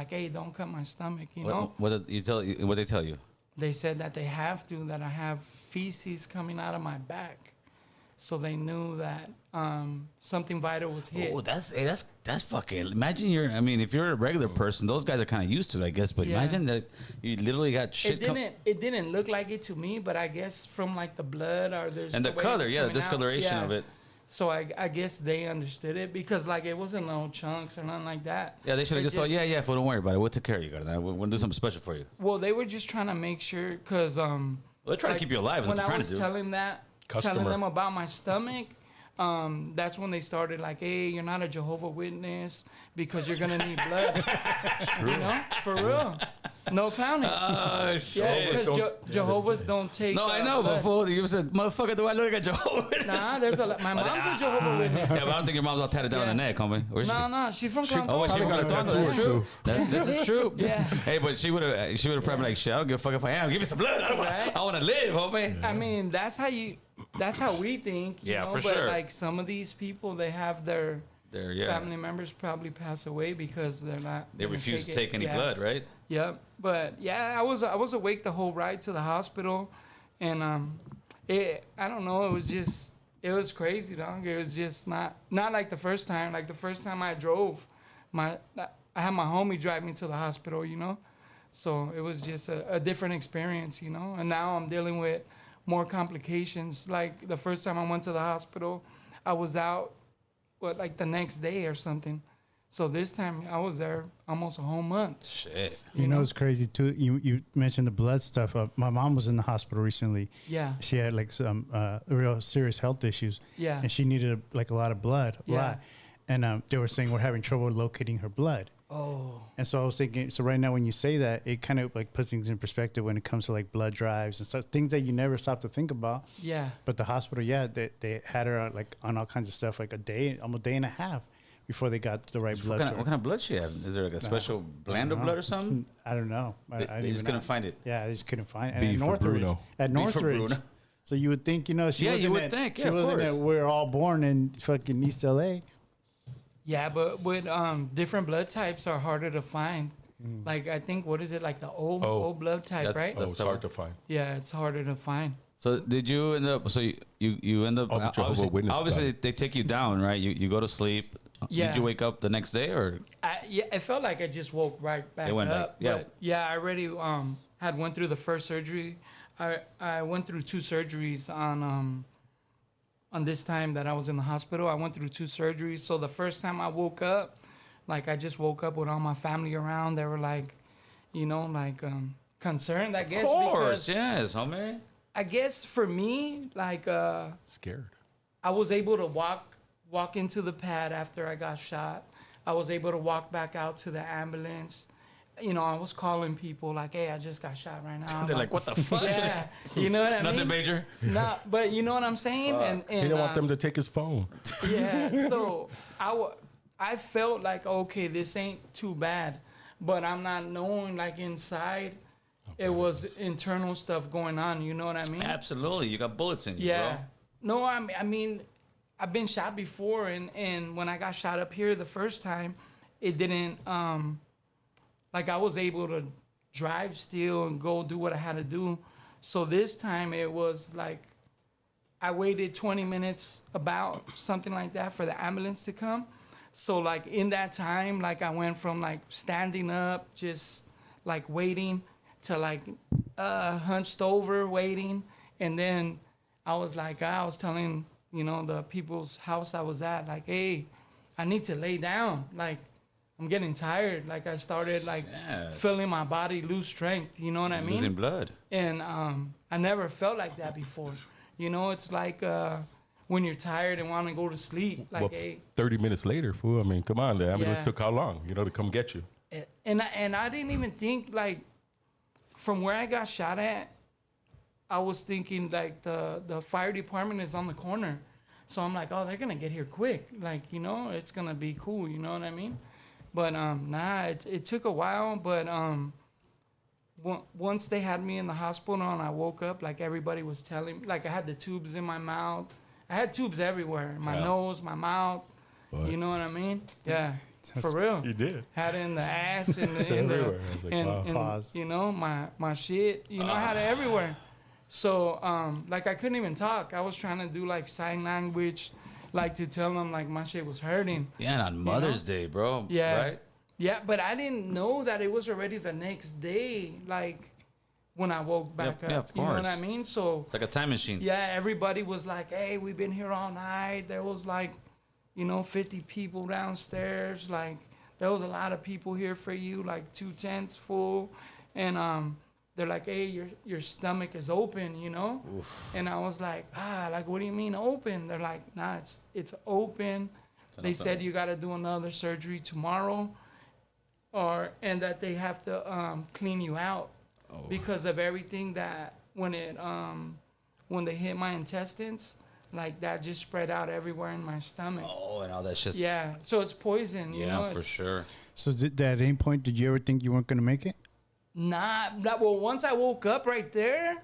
like, hey, don't cut my stomach, you know? What they tell you? They said that they have to, that I have feces coming out of my back. So they knew that something vital was hit. Oh, that's fucking. Imagine if you're a regular person, those guys are kind of used to it, I guess. But imagine that you literally got shit. It didn't look like it to me, but I guess from like the blood or there's and the color, the discoloration of it. So I guess they understood it because like it wasn't no chunks or nothing like that. Yeah, they should have just thought, yeah, fool, don't worry about it. We'll take care of you, guys. We'll do something special for you. Well, they were just trying to make sure because they're trying to keep you alive. Is what they're trying to do. When I was telling them about my stomach, that's when they started like, hey, you're not a Jehovah's Witness because you're gonna need blood. You know, for real. No clowning. Oh, shit. Yeah, because Jehovah's don't take. No, I know, but fool, you said, motherfucker, do I look like a Jehovah's Witness? Nah, there's a lot. My mom's a Jehovah's Witness. Yeah, but I don't think your mom's all tatted down on the neck, homie. No, she's from Clown. Oh, she got a tattoo. That's true. This is true. Yeah. Hey, but she would have probably like, shit, I don't give a fuck if I am. Give me some blood. I want to live, homie. I mean, that's how we think. You know? For but sure. Like some of these people, they have their family members probably pass away because they're not. They refuse to take any blood, right? Yeah, but I was awake the whole ride to the hospital, and I don't know. It was crazy, dog. It was just not like the first time. Like the first time I drove, I had my homie drive me to the hospital, you know. So it was just a different experience, you know. And now I'm dealing with more complications. Like the first time I went to the hospital, I was out, like the next day or something. So this time I was there almost a whole month. Shit. You know it's crazy too. You mentioned the blood stuff. My mom was in the hospital recently. Yeah. She had like some real serious health issues. Yeah. And she needed like a lot of blood. Yeah. And they were saying we're having trouble locating her blood. Oh. And so I was thinking, so right now when you say that, it kind of like puts things in perspective when it comes to like blood drives and stuff, things that you never stop to think about. Yeah. But the hospital, they had her like on all kinds of stuff, like almost a day and a half before they got the right blood. What kind of blood she have? Is there like a special blend of blood or something? I don't know. They just couldn't find it. Yeah, they just couldn't find it. B And for Bruno. At Northridge. So you would think, she wasn't at we're all born in fucking East LA. Yeah, but with different blood types are harder to find. Like I think what is it like the O blood type, right? It's hard to find. Yeah, it's harder to find. So did you end up? So you end up? Oh, the Jehovah's Witness Obviously, blood. they take you down, right? You go to sleep. Yeah. Did you wake up the next day or? It felt like I just woke right back went up. back, But yeah, I already had went through the first surgery. I went through 2 surgeries on this time that I was in the hospital. I went through 2 surgeries. So the first time I woke up, like I just woke up with all my family around. They were like, concerned, I guess. Of course, yes, homie. I guess for me, like Scared. I was able to walk into the pad after I got shot. I was able to walk back out to the ambulance. I was calling people like, hey, I just got shot right now. They're like, what the fuck? Yeah, you know what I mean? Nothing major. No, but you know what I'm saying? And He didn't want them to take his phone. Yeah, so I felt like, okay, this ain't too bad. But I'm not knowing, like, inside, it was internal stuff going on. You know what I mean? Absolutely. You got bullets in you, yeah. bro. No, I mean, I've been shot before. And when I got shot up here the first time, it didn't, like, I was able to drive still and go do what I had to do. So this time it was like, I waited 20 minutes, about something like that, for the ambulance to come. So like in that time, like I went from like standing up, just like waiting, to like hunched over waiting. And then I was telling, the people's house I was at, like, hey, I need to lay down. Like, I'm getting tired. Like I started like feeling my body lose strength. You know what I mean? Losing blood. And I never felt like that before. It's like when you're tired and want to go to sleep. Like, hey. 30 minutes later, fool. I mean, come on. The ambulance took how long, to come get you? And I didn't even think, like, from where I got shot at, I was thinking, like, the fire department is on the corner. So I'm like, oh, they're going to get here quick. Like, it's going to be cool. You know what I mean? But, it took a while. But once they had me in the hospital and I woke up, like, everybody was telling me, like, I had the tubes in my mouth. I had tube everywhere, my nose, my mouth. What? You know what I mean? Yeah. For real. You did. Had it in the ass and Everywhere. I was like, wow. and Pause. you know, my shit. You know, I had it everywhere. So like I couldn't even talk. I was trying to do like sign language, like to tell them like my shit was hurting. Yeah, and on Mother's Day, bro. Yeah. Right? Yeah, but I didn't know that it was already the next day. Like when I woke back up. Yeah, of You know what I course. mean? So It's like a time machine. yeah, everybody was like, "Hey, we've been here all night." There was like, 50 people downstairs. Like there was a lot of people here for you, like 2 tents full, and they're like, "Hey, your stomach is open," And I was like, like what do you mean open? They're like, "Nah, it's open." They said you got to do another surgery tomorrow, and that they have to clean you out because of everything that when they hit my intestines, like that just spread out everywhere in my stomach. Oh, and all that shit. Yeah, so it's poison. Yeah, for sure. So at any point, did you ever think you weren't going to make it? Nah, well, once I woke up right there,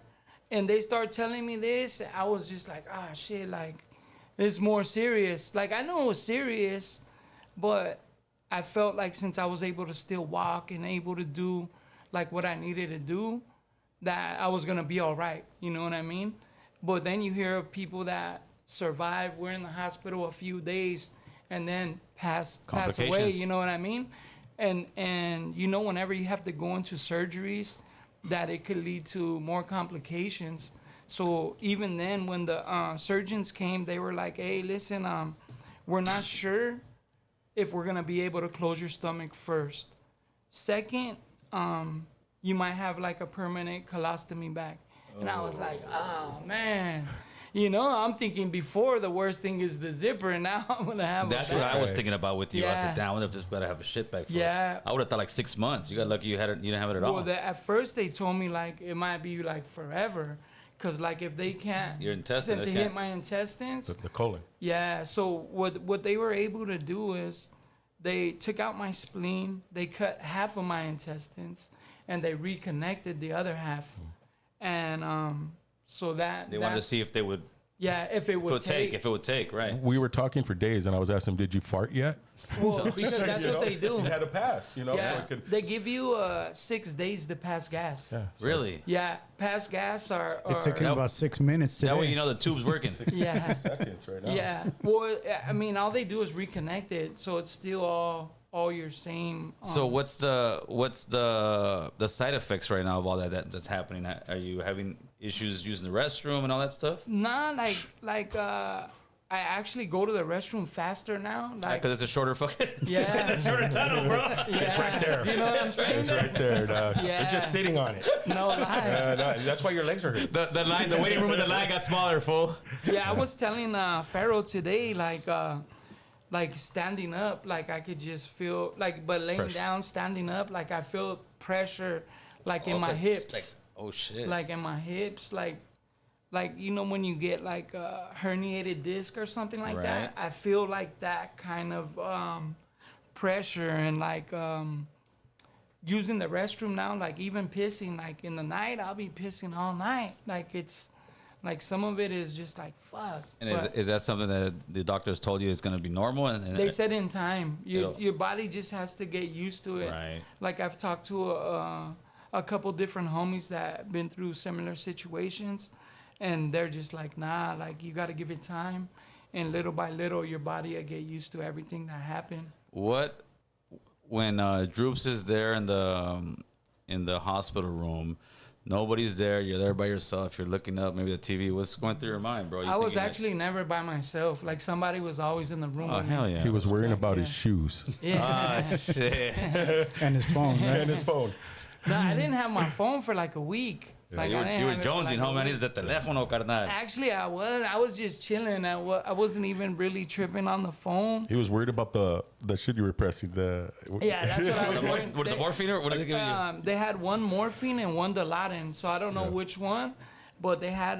and they start telling me this, I was just like, shit, like it's more serious. Like I know it was serious, but I felt like since I was able to still walk and able to do like what I needed to do, that I was gonna be all right. You know what I mean? But then you hear of people that survive, were in the hospital a few days, and then pass away. Complications. You know what I mean? And whenever you have to go into surgeries, that it could lead to more complications. So even then, when the surgeons came, they were like, "Hey, listen, we're not sure if we're gonna be able to close your stomach first. Second, you might have like a permanent colostomy bag." And I was like, "Oh man." I'm thinking before the worst thing is the zipper, and now I'm gonna have. That's a what bag. I was thinking about with you. I Yeah. said, "Damn, I wonder if this gotta have a shit bag for Yeah. it." I would have thought like 6 months. You got lucky you had it. You didn't have it at all. Well, at first they told me like it might be like forever, cause like if they can't, Your intestine, since they it hit can't- my intestines, The colon. yeah. So what they were able to do is they took out my spleen, they cut half of my intestines, and they reconnected the other half, and so that They wanted to see if they would. yeah, if it would take. If it would take, right? We were talking for days, and I was asking him, "Did you fart yet?" Well, because that's what they do. You had to pass, so Yeah, it could- they give you 6 days to pass gas. yeah, so- Really? Yeah, pass gas are It took him That- about 6 minutes today. That way you know the tube's working. yeah. seconds right now. Yeah. Well, I mean, all they do is reconnect it, so it's still all your same. So what's the side effects right now of all that's happening? Are you having issues using the restroom and all that stuff? Nah, like I actually go to the restroom faster now. Like, Because it's a shorter fucking. yeah, It's a shorter tunnel, bro. yeah. It's right there. You know what I'm saying? It's right there. Dog. Yeah. It's just sitting on it. No lie. No, that's why your legs are hurt. The waiting room with the line got smaller, fool. Yeah, I was telling Phero today, like standing up, like I could just feel like, but laying Pressure. down, standing up, like I feel pressure, like in my that's hips. like- oh shit. Like in my hips, like when you get like a herniated disc or something like Right. that, I feel like that kind of pressure, and like using the restroom now, like even pissing, like in the night I'll be pissing all night, like it's like some of it is just like fuck. And But is that something that the doctors told you is going to be normal? And they said in time, It'll- your body just has to get used to it. Right. Like I've talked to a couple different homies that been through similar situations, and they're just like, nah, like you got to give it time, and little by little your body will get used to everything that happened. What when Drewps is there in the hospital room, nobody's there. You're there by yourself. You're looking up, maybe the TV. What's going through your mind, bro? I was actually never by myself. Like somebody was always in the room. Oh with me. hell yeah! He was worrying about yeah. his shoes Yeah. Ah shit! and his phone, right? and his phone. No, I didn't have my phone for like a week. Like you I were, didn't you were have it for, jonesing, like, a homie. I week. needed the teléfono, carnal. Actually, I was just chilling. I wasn't even really tripping on the phone. He was worried about the shit you were pressing. Yeah, that's what I was worried. What the morphine or what are they giving you? They had one morphine and one Dilaudid, so I don't know which one, but they had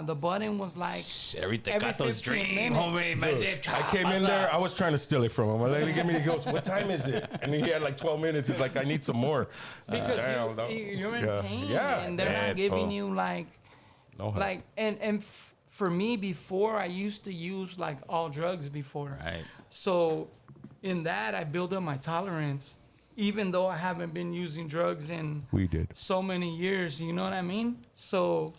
the button was like Everything every got those 15 dream, minutes. homie. Magic. I came in there. I was trying to steal it from him. I like, give me. He goes, "What time is it?" And he had like 12 minutes. He's like, "I need some more." Because Damn, no. you're in Yeah. pain, Yeah, and they're bad, not giving fool. you like No help. like and for me before I used to use like all drugs before. Right. So in that I built up my tolerance, even though I haven't been using drugs in We did. so many years. You know what I mean? So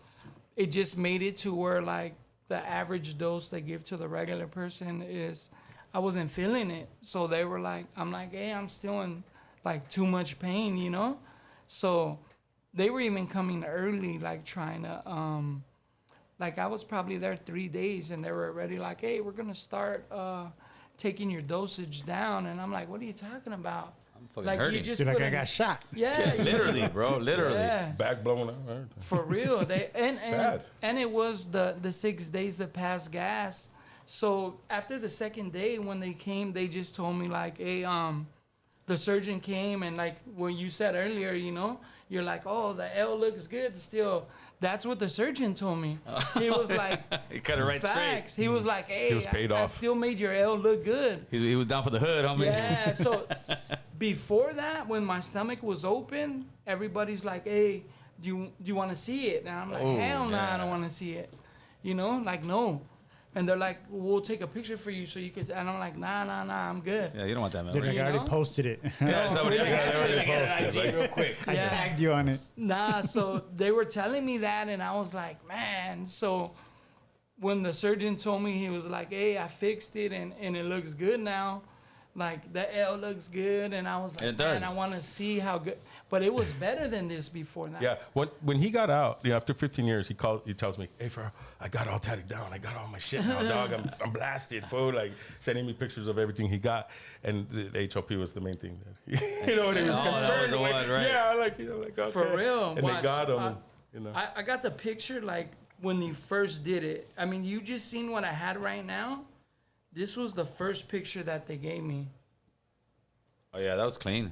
it just made it to where like the average dose they give to the regular person is, I wasn't feeling it. So they were like, I'm like, hey, I'm still in like too much pain, you know? So they were even coming early, like trying to, like I was probably there 3 days and they were already like, hey, we're gonna start taking your dosage down. And I'm like, what are you talking about? I'm fucking Like hurting. you just You're like, put I in- got shot. yeah, you- Literally, bro. Literally. yeah. Back blown out. For real, they Bad. and it was the 6 days that passed gas. So after the second day, when they came, they just told me like, hey, the surgeon came and like what you said earlier, you know, you're like, oh, the L looks good still. That's what the surgeon told me. He was like, He cut it right straight. facts. He was like, hey, He was paid I off. still made your L look good. He was down for the hood, homie. Yeah. So before that, when my stomach was open, everybody's like, "Hey, do you want to see it?" And I'm like, Oh, "Hell no, I yeah. don't want to see it." You know, like no. And they're like, "We'll take a picture for you so you can." And I'm like, "Nah, I'm good." Yeah, you don't want that, man. Dude, like, You I already know? posted it. Yeah, somebody Yeah, they already posted, like, real quick. I Yeah. tagged you on it. Nah, so they were telling me that, and I was like, man. So when the surgeon told me, he was like, hey, I fixed it, and it looks good now. Like, the L looks good, and I was like, It man, does. I want to see how good. But it was better than this before that. Yeah, when he got out, after 15 years, he tells me, "Hey, Phero, I got all tatted down. I got all my shit now, dog. I'm blasted, fool." Like sending me pictures of everything he got, and the HOP was the main thing that he was Oh, that was concerned the with. one, right. Yeah, like okay. For real, And watch. they got him. I got the picture, like, when you first did it. I mean, you just seen what I had right now. This was the first picture that they gave me. Oh yeah, that was clean.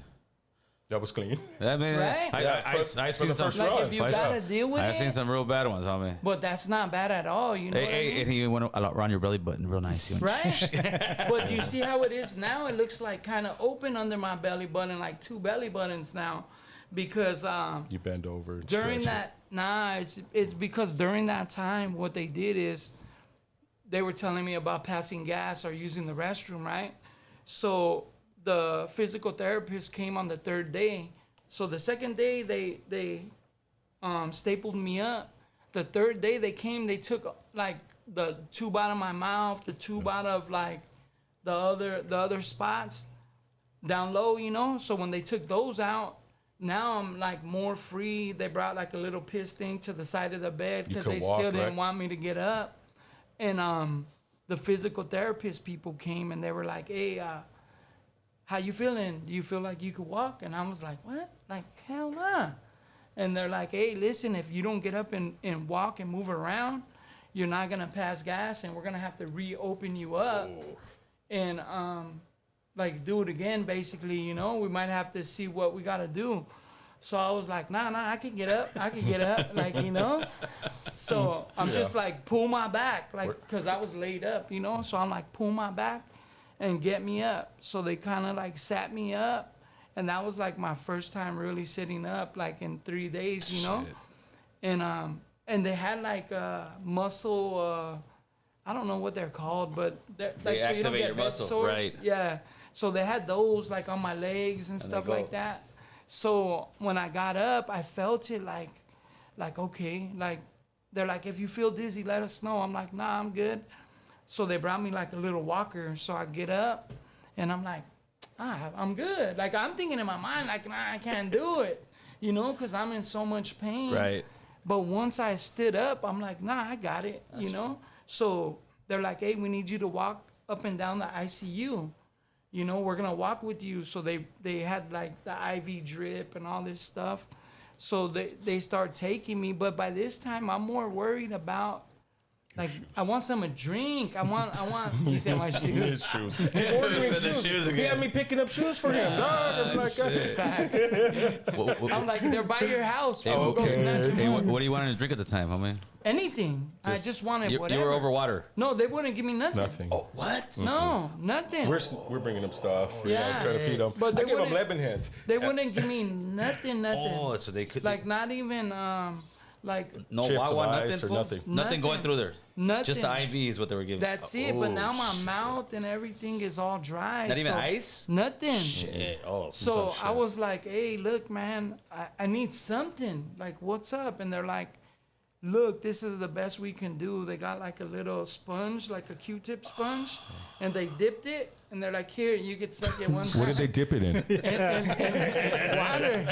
That was clean. That man, Right? I've for seen the some. first Like, run. if you got to deal with I've it. seen some real bad ones, homie. But that's not bad at all, you know what I mean? And he went around your belly button, real nice. He went, Right? But do you see how it is now? It looks like kind of open under my belly button, like 2 belly buttons now. Because You bend over. And during stretch that, it's because during that time, what they did is they were telling me about passing gas or using the restroom, right? So the physical therapist came on the 3rd day. So the 2nd day, they stapled me up. The 3rd day they came, they took like the tube out of my mouth, the tube out of like the other spots down low, you know? So when they took those out, now I'm like more free. They brought like a little piss thing to the side of the bed You because could they walk, still didn't right? want me to get up. And the physical therapist people came and they were like, hey, how you feeling? Do you feel like you could walk? And I was like, what? Like, hell nah. And they're like, hey, listen, if you don't get up and walk and move around, you're not going to pass gas and we're going to have to reopen you up. And like do it again, basically, you know, we might have to see what we got to do. So I was like, nah, I can get up. Like, you know. So I'm just like, pull my back, like, because I was laid up, you know. So I'm like, pull my back and get me up. So they kind of like sat me up. And that was like my first time really sitting up, like in 3 days, you know. Shit. And they had like muscle, I don't know what they're called, but they're, They like, so you don't activate get your red muscle, sores. right. Yeah. So they had those like on my legs and stuff go. like that. So when I got up, I felt it like okay, like they're like, if you feel dizzy, let us know. I'm like, nah, I'm good. So they brought me like a little walker. So I get up and I'm like, I'm good. Like I'm thinking in my mind, like, nah, I can't do it, you know, because I'm in so much pain. Right. But once I stood up, I'm like, nah, I got it, you know? So they're like, hey, we need you to walk up and down the ICU. You know, we're going to walk with you. So they had like the IV drip and all this stuff. So they start taking me. But by this time, I'm more worried about, like, I want some a drink. I want, he said my shoes. His shoes. He's ordering Said the shoes. shoes He again. had me picking up shoes for him. dog. I'm like, Facts. I'm like, they're by your house. Hey, Fool. Go okay. snatch them Hey, up. what do you want to drink at the time, homie? Anything. I just wanted You whatever. were over water. No, they wouldn't give me nothing. nothing. What? No, nothing. We're bringing him stuff. Yeah. Trying to feed him. But I they give him wouldn't- lemon hands. They wouldn't give me nothing. Oh, so they could. Like not even Like No Chips Wawa, of nothing, ice or fool? nothing? Nothing going Nothing. through there. Nothing. Just the IV is what they were giving. That's it. But Oh, now my shit. mouth and everything is all dry. Not even so ice? Nothing. Shit. Oh, So shit. I was like, hey, look, man, I need something. Like, what's up? And they're like, look, this is the best we can do. They got like a little sponge, like a Q-tip sponge, and they dipped it. And they're like, here, you could suck it one time. What did they dip it in? And water.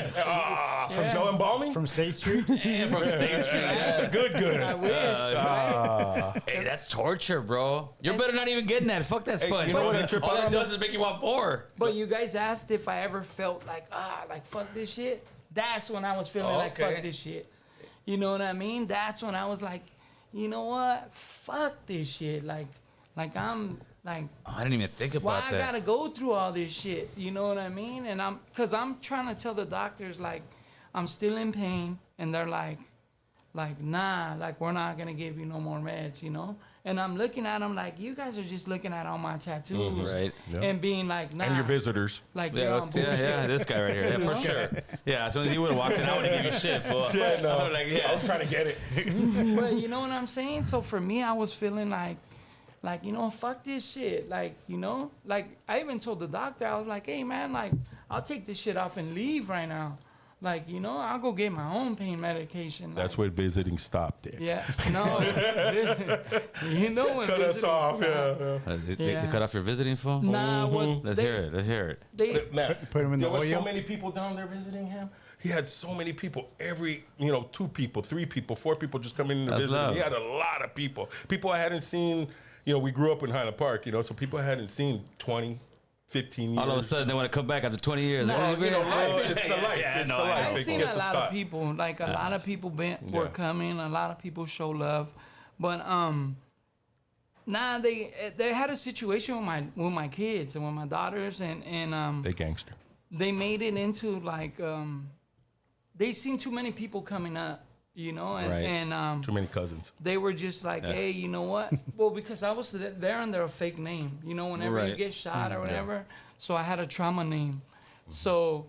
From Yeah. Joe Embalming? From State Street. Yeah, from State Street. Yeah. Good. I wish. right? Hey, that's torture, bro. You're better not even getting that. Fuck that sponge. you know bro. what I trip All out that on does is make you want more. But you guys asked if I ever felt like, fuck this shit. That's when I was feeling like, okay. fuck this shit. You know what I mean? That's when I was like, you know what? Fuck this shit. Like I'm like, Oh, I didn't even think why about I that. gotta go through all this shit? You know what I mean? And cause I'm trying to tell the doctors like, I'm still in pain, and they're like, nah, like we're not gonna give you no more meds, you know? And I'm looking at them like, you guys are just looking at all my tattoos, Right. Yeah. and being like, nah, And your visitors. like you're Yeah, on bullshit. yeah, this guy right here. Yeah, for sure. Yeah, as soon as he would have walked in, I would have given you shit, fool. Shit, no. I was like, yeah. I was trying to get it. But you know what I'm saying? So for me, I was feeling like, you know, fuck this shit. Like, you know, like I even told the doctor, I was like, hey man, like I'll take this shit off and leave right now. Like, you know, I'll go get my own pain medication. Like, That's where visiting stopped, Dick. yeah, no, you know when Cut us visiting off, stop. yeah. They Yeah. cut off your visiting phone? Nah, what Let's they, hear it. Let's hear it. They, Man, Put him in there the was so oil. many people down there visiting him. He had so many people. Every, 2 people, 3 people, 4 people just coming in to That's visit him. love. He had a lot of people. People I hadn't seen. We grew up in Highland Park, so people I hadn't seen 20, 15 years. All of a sudden, they want to come back after 20 years. Nah, Where's it been? life. It's the life. Yeah, It's no, the I life. know. I've It seen gets a lot spot. of people, like a lot of people were Yeah. coming, a lot of people show love, but nah, they had a situation with my kids and with my daughters, and They gangster. they made it into like they seen too many people coming up, and Right. and Too many cousins. they were just like, hey, you know what? Well, because I was there under a fake name, whenever you Right. get shot or whatever. So I had a trauma name. So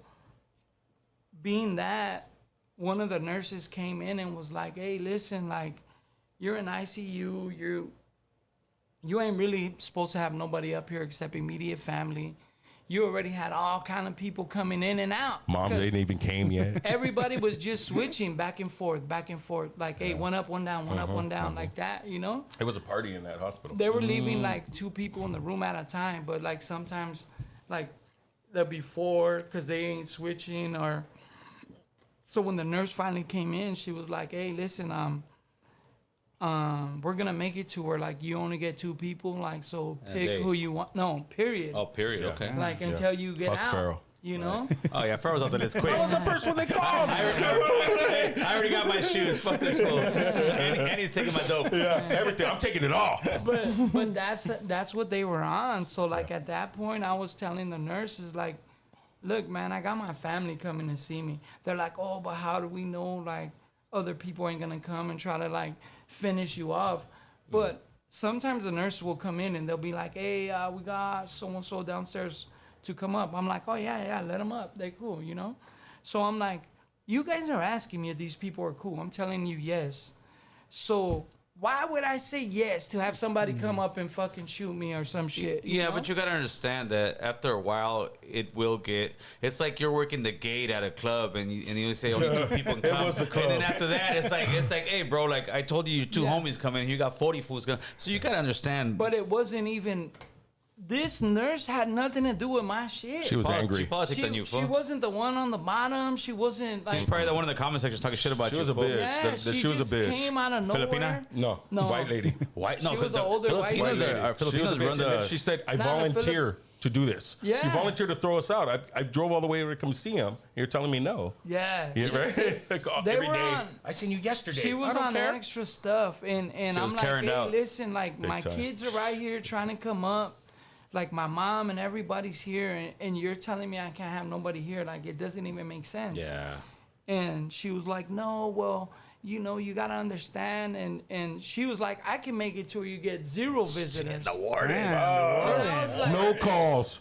being that, one of the nurses came in and was like, hey, listen, like, you're in ICU. You ain't really supposed to have nobody up here except immediate family. You already had all kind of people coming in and out. Moms because ain't even came yet. everybody was just switching back and forth. Like, hey, one up, one down, one up, one down, like that, It was a party in that hospital. They were leaving like 2 people in the room at a time, but like sometimes, like the before, because they ain't switching or. So when the nurse finally came in, she was like, hey, listen, we're gonna make it to where like you only get 2 people, like, so And pick they- who you want. No, period. Oh, period. Yeah. Okay. Like until you get Fuck out. Phero. You know? Oh, yeah, Pharaoh's off the list quick. That was the first one they called. Hey, I already got my shoes. Fuck this fool. And he's taking my dope. Yeah, everything. I'm taking it all. But that's what they were on. So like at that point, I was telling the nurses like, look, man, I got my family coming to see me. They're like, oh, but how do we know like other people ain't gonna come and try to like finish you off? But sometimes the nurse will come in and they'll be like, hey, we got so and so downstairs to come up. I'm like, oh yeah, let them up. They cool, So I'm like, you guys are asking me if these people are cool. I'm telling you yes. So why would I say yes to have somebody come up and fucking shoot me or some shit? Yeah, know? but you gotta understand that after a while, it will get. It's like you're working the gate at a club, and you say only 2 people can It come. was the club. And then after that, it's like, hey, bro, like I told you, 2 Yeah. homies coming, you got 40 fools coming. So you gotta understand. But it wasn't even. This nurse had nothing to do with my shit. She was She angry. politicked on you, She fool. wasn't the one on the bottom. She wasn't like. She's probably the one in the comment section talking shit about She you. was a fool. bitch. Yeah, She she was a just bitch. came out of nowhere. Filipina? No, No. white lady. White? No, She was because an older white Filipinos lady. are She was a Filipinos bitch, run and then the. she said, I Nah, the volunteer to do this. Yeah. You volunteered to throw us out. I drove all the way to come see him. You're telling me no. Yeah. Yeah, right? Like, They every were day. on- I seen you yesterday. She was I don't on care. extra stuff, and She was I'm like, carrying hey, out. listen, like Big my time. kids are right here trying to come up, like my mom and everybody's here, and you're telling me I can't have nobody here, like it doesn't even make sense. Yeah. And she was like, no, well, you know, you gotta understand. And she was like, I can make it to where you get 0 visitors. The warden. And I was like, No calls.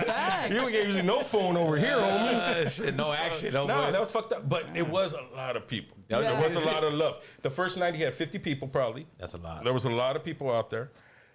facts. You gave you no phone over here, homie. Shit, no action. No, No, that was fucked up. But it was a lot of people. Yeah. There was a lot of love. The first night he had 50 people probably. That's a lot. There was a lot of people out there.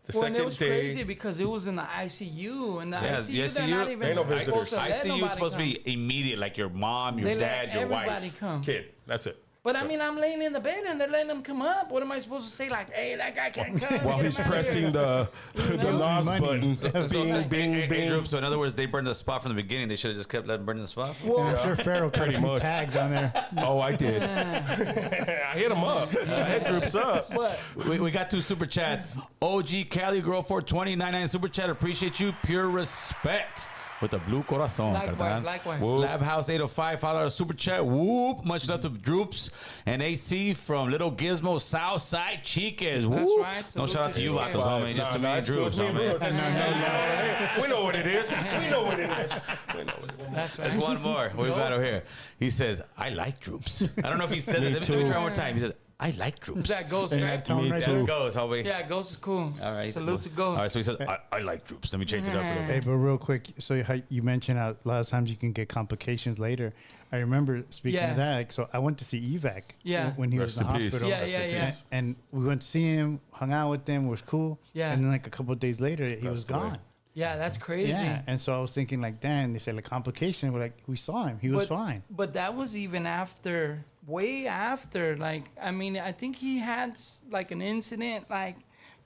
The Well, and it second was day, crazy because it was in the ICU, and the Yeah, ICU, the they're ICU not even ain't no supposed visitors. to let ICU is nobody supposed come. to be immediate, like your mom, your They dad, let your everybody wife. come. kid. That's it. But I mean, I'm laying in the bed and they're letting them come up. What am I supposed to say? Like, hey, that guy can't come. While Get he's him outta pressing here. the NOS Money. buttons. So, Bing, bing, Hey, bing. Drewps, so in other words, they burned the spot from the beginning. They should have just kept letting burn the spot. Well, And I'm sure Phero cut a Pretty few much. tags on there. Oh, I did. I hit him up. I hit Drewps up. but We got 2 super chats. OG Cali Girl 420 99 super chat. Appreciate you. Pure respect. With the blue corazon. Likewise, carnal. likewise. Slab House 805 $5 super chat. Whoop. Much love to Drewps and AC from Little Gizmo Southside Chiques. Whoop. That's right. No shout out to you, Salute to Vatos, you. homie. Just to me and it's cool. Drewps, It's me and Bruno. homie. We know what it is. We know what it is. We know what it is. that's right. There's one more. What we got over here? He says, I like Drewps. I don't know if he said that. Let me try one more time. He says, I like Drewps. That Ghost, And right? that tone Me right too. there. Goes, homie. Yeah, Ghost is cool. All right. Salute to Ghost. All right, so he says, I like Drewps. Let me change it up a little Hey, bit. but real quick, so how you mentioned how a lot of times you can get complications later. I remember speaking Yeah. of that. Like, so I went to see Evac Yeah. when he was in the Rest in peace. hospital. Yeah, yeah, yeah. And we went to see him, hung out with him, was cool. Yeah. And then like a couple of days later, he was Passed away. gone. Yeah, that's crazy. Yeah. And so I was thinking like, damn, they said like complication. We're like, we saw him. He was fine. But that was even after, way after. Like, I mean, I think he had like an incident like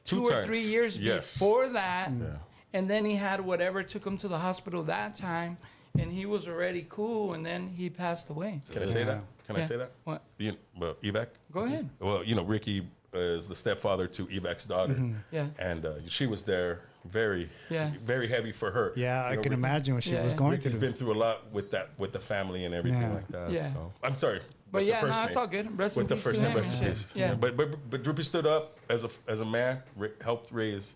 2 2 or 3 times. years Yes. before that. Yeah. And then he had whatever took him to the hospital that time. And he was already cool. And then he passed away. Can I say that? Can I Yeah. say that? What? Well, Evac? Go ahead. Well, you know, Ricky is the stepfather to Evac's daughter. Yeah. And she was there very, Yeah. very heavy for her. Yeah, You I know, can Ricky- imagine what she Yeah. was going Ricky's through. been through a lot with the family and everything Yeah. like that. Yeah. So. I'm sorry. But the yeah, no, first it's name. all good. Rest With in the peace first to name, him, rest in man. peace. Yeah. But Droopy stood up as a man, helped raise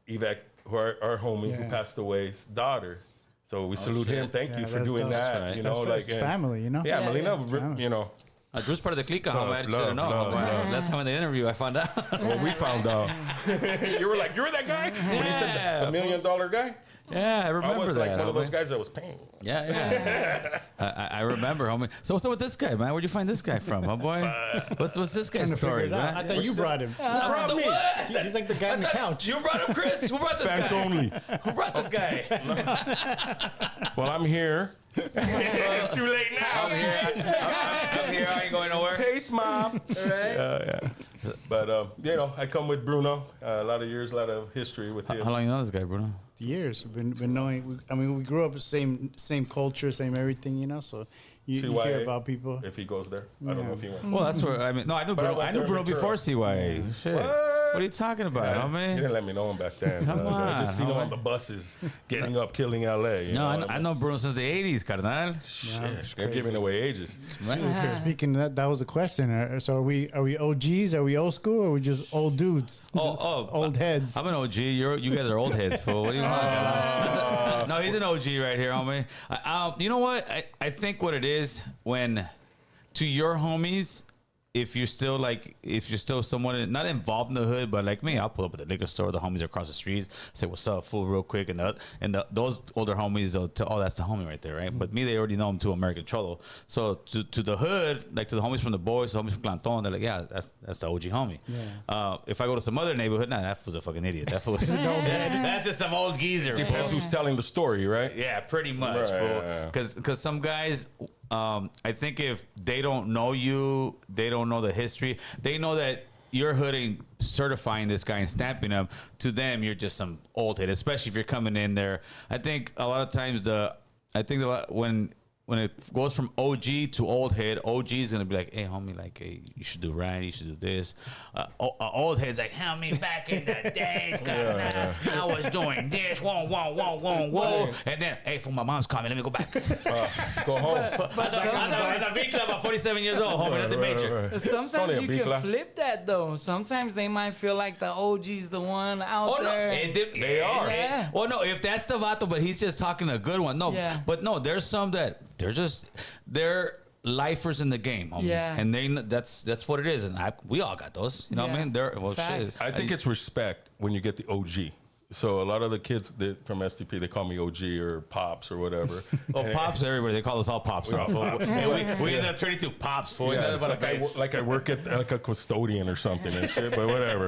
Evac, our homie who Yeah. passed away's daughter. So we salute him. shit. Thank Yeah, you for that's doing dope. that. That's right. You That's know, for like his family, you know? Yeah, Yeah, Melina, yeah. you know. Drew's part of the clique, homie. I just love, didn't know. love, homie. love. That time in the interview, I found out. Well, we found out. You were like, you're that guy? When you said the $1 million guy? Yeah, I remember I was that. like one of those homie. guys that was paying. Yeah, yeah. I remember, homie. So what's up with this guy, man? Where'd you find this guy from, huh, boy? What's this Trying guy's to figure story, it out. I man? thought you brought him. Brought me. He's like the guy on the couch. You brought him, Chris? Who brought this Fans guy? only. Who brought this guy? Well, I'm here. Too late now. I'm here. I ain't going nowhere. Pace, mom. Right? Yeah. But you know, I come with Bruno. A lot of years, a lot of history with him. How long you know this guy, Bruno? Years. We've been knowing. I mean, we grew up the same culture, same everything, you know. So you hear CYA, about people. If he goes there, I don't know if he went. Well, that's where I mean. No, I knew But I Bruno. went I knew there Bruno in Ventura. before CYA. Shit. What are you talking about, He homie? didn't let me know him back then. Come I just on, seen him homie. on the buses, getting up, killing LA. You No, know? I know Bruno since the '80s, carnal. Shit, they're giving away ages. So speaking of that was the question. So are we OGs? Are we old school? Or are we just old dudes? Just old heads. I'm an OG. You guys are old heads, fool. What do you want? No, he's an OG right here, homie. You know what? I think what it is when to your homies, if you're still someone not involved in the hood, but like me, I'll pull up at the liquor store, the homies are across the streets, say what's up, fool, real quick, and those older homies, they'll tell, oh, that's the homie right there, right? But me, they already know him to American Cholo. So to the hood, like to the homies from the boys, the homies from Clanton, they're like, yeah, that's the OG homie. Yeah. If I go to some other neighborhood, nah, that fool's a fucking idiot. That fool's that's just some old geezer. Depends fool. who's telling the story, right? Yeah, pretty much. Right, Because some guys, I think if they don't know you, they don't know the history. They know that you're hooding, certifying this guy and stamping him. To them, you're just some old head, especially if you're coming in there. I think a lot of times when it goes from OG to old head, OG is gonna be like, "Hey, homie, like, hey, you should do right, you should do this." Old head's like, "Homie, back in the days, I was doing this, whoa," and then, "Hey, for my mom's coming, let me go back." Go home. I was a big club at 47 years old, homie, nothing major. It's Sometimes only a you big can laugh. flip that though. Sometimes they might feel like the OG's the one out Oh no, there. They are. Yeah. Well, no, if that's the vato, but he's just talking a good one. No, Yeah. but no, there's some that they're lifers in the game, homie. Yeah. And that's what it is. And we all got those. You know what I Yeah. mean? They're, well, Facts. shit. I think it's respect when you get the OG. So a lot of the kids from STP, they call me OG or Pops or whatever. Oh, Pops, everybody. They call us all Pops. We're all Fool. Pops. Hey, we end up turning to Pops, fool. Yeah, Nothing but a base. like I work at like a custodian or something and shit, but whatever.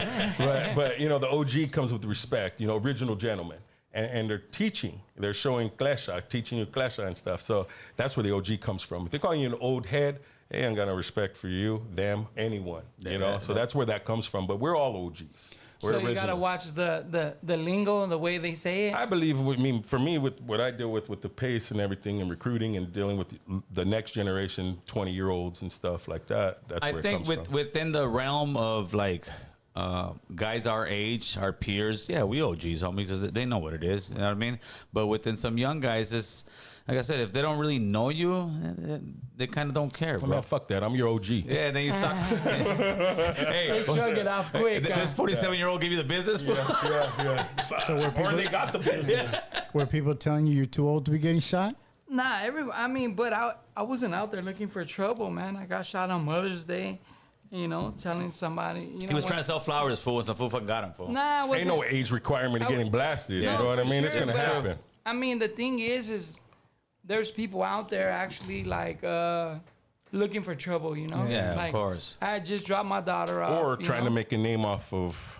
But you know, the OG comes with respect, you know, original gentlemen. And they're teaching, they're showing klesha, teaching you klesha and stuff. So that's where the OG comes from. If they're calling you an old head, they ain't got no respect for you, them, anyone, you know? So that's where that comes from. But we're all OGs. We're So you gotta originals. watch the lingo and the way they say it. I believe, for me, with what I deal with the pace and everything and recruiting and dealing with the next generation, 20-year-olds and stuff like that, that's I where think it comes from. within the realm of like guys our age, our peers, yeah, we OGs, homie, because they know what it is. You know what I mean? But within some young guys, it's like I said, if they don't really know you, they kind of don't care, Oh, bro. man, fuck that. I'm your OG. Yeah, then you start. They Hey, shrug it off quick. this 47-year-old give you the business. fool? Yeah. So were Or people, they got the business. were people telling you you're too old to be getting shot? Nah, I mean, but I wasn't out there looking for trouble, man. I got shot on Mother's Day, you know, telling somebody. You know, He was trying to sell flowers, fool, and some fool fucking got him, fool. Nah, Ain't no age requirement of getting blasted. No, You know what I for mean? It's sure, gonna but- happen. I mean, the thing is there's people out there actually like looking for trouble, you know? Yeah, of like, course. I just dropped my daughter off. Or you trying to know? make a name off of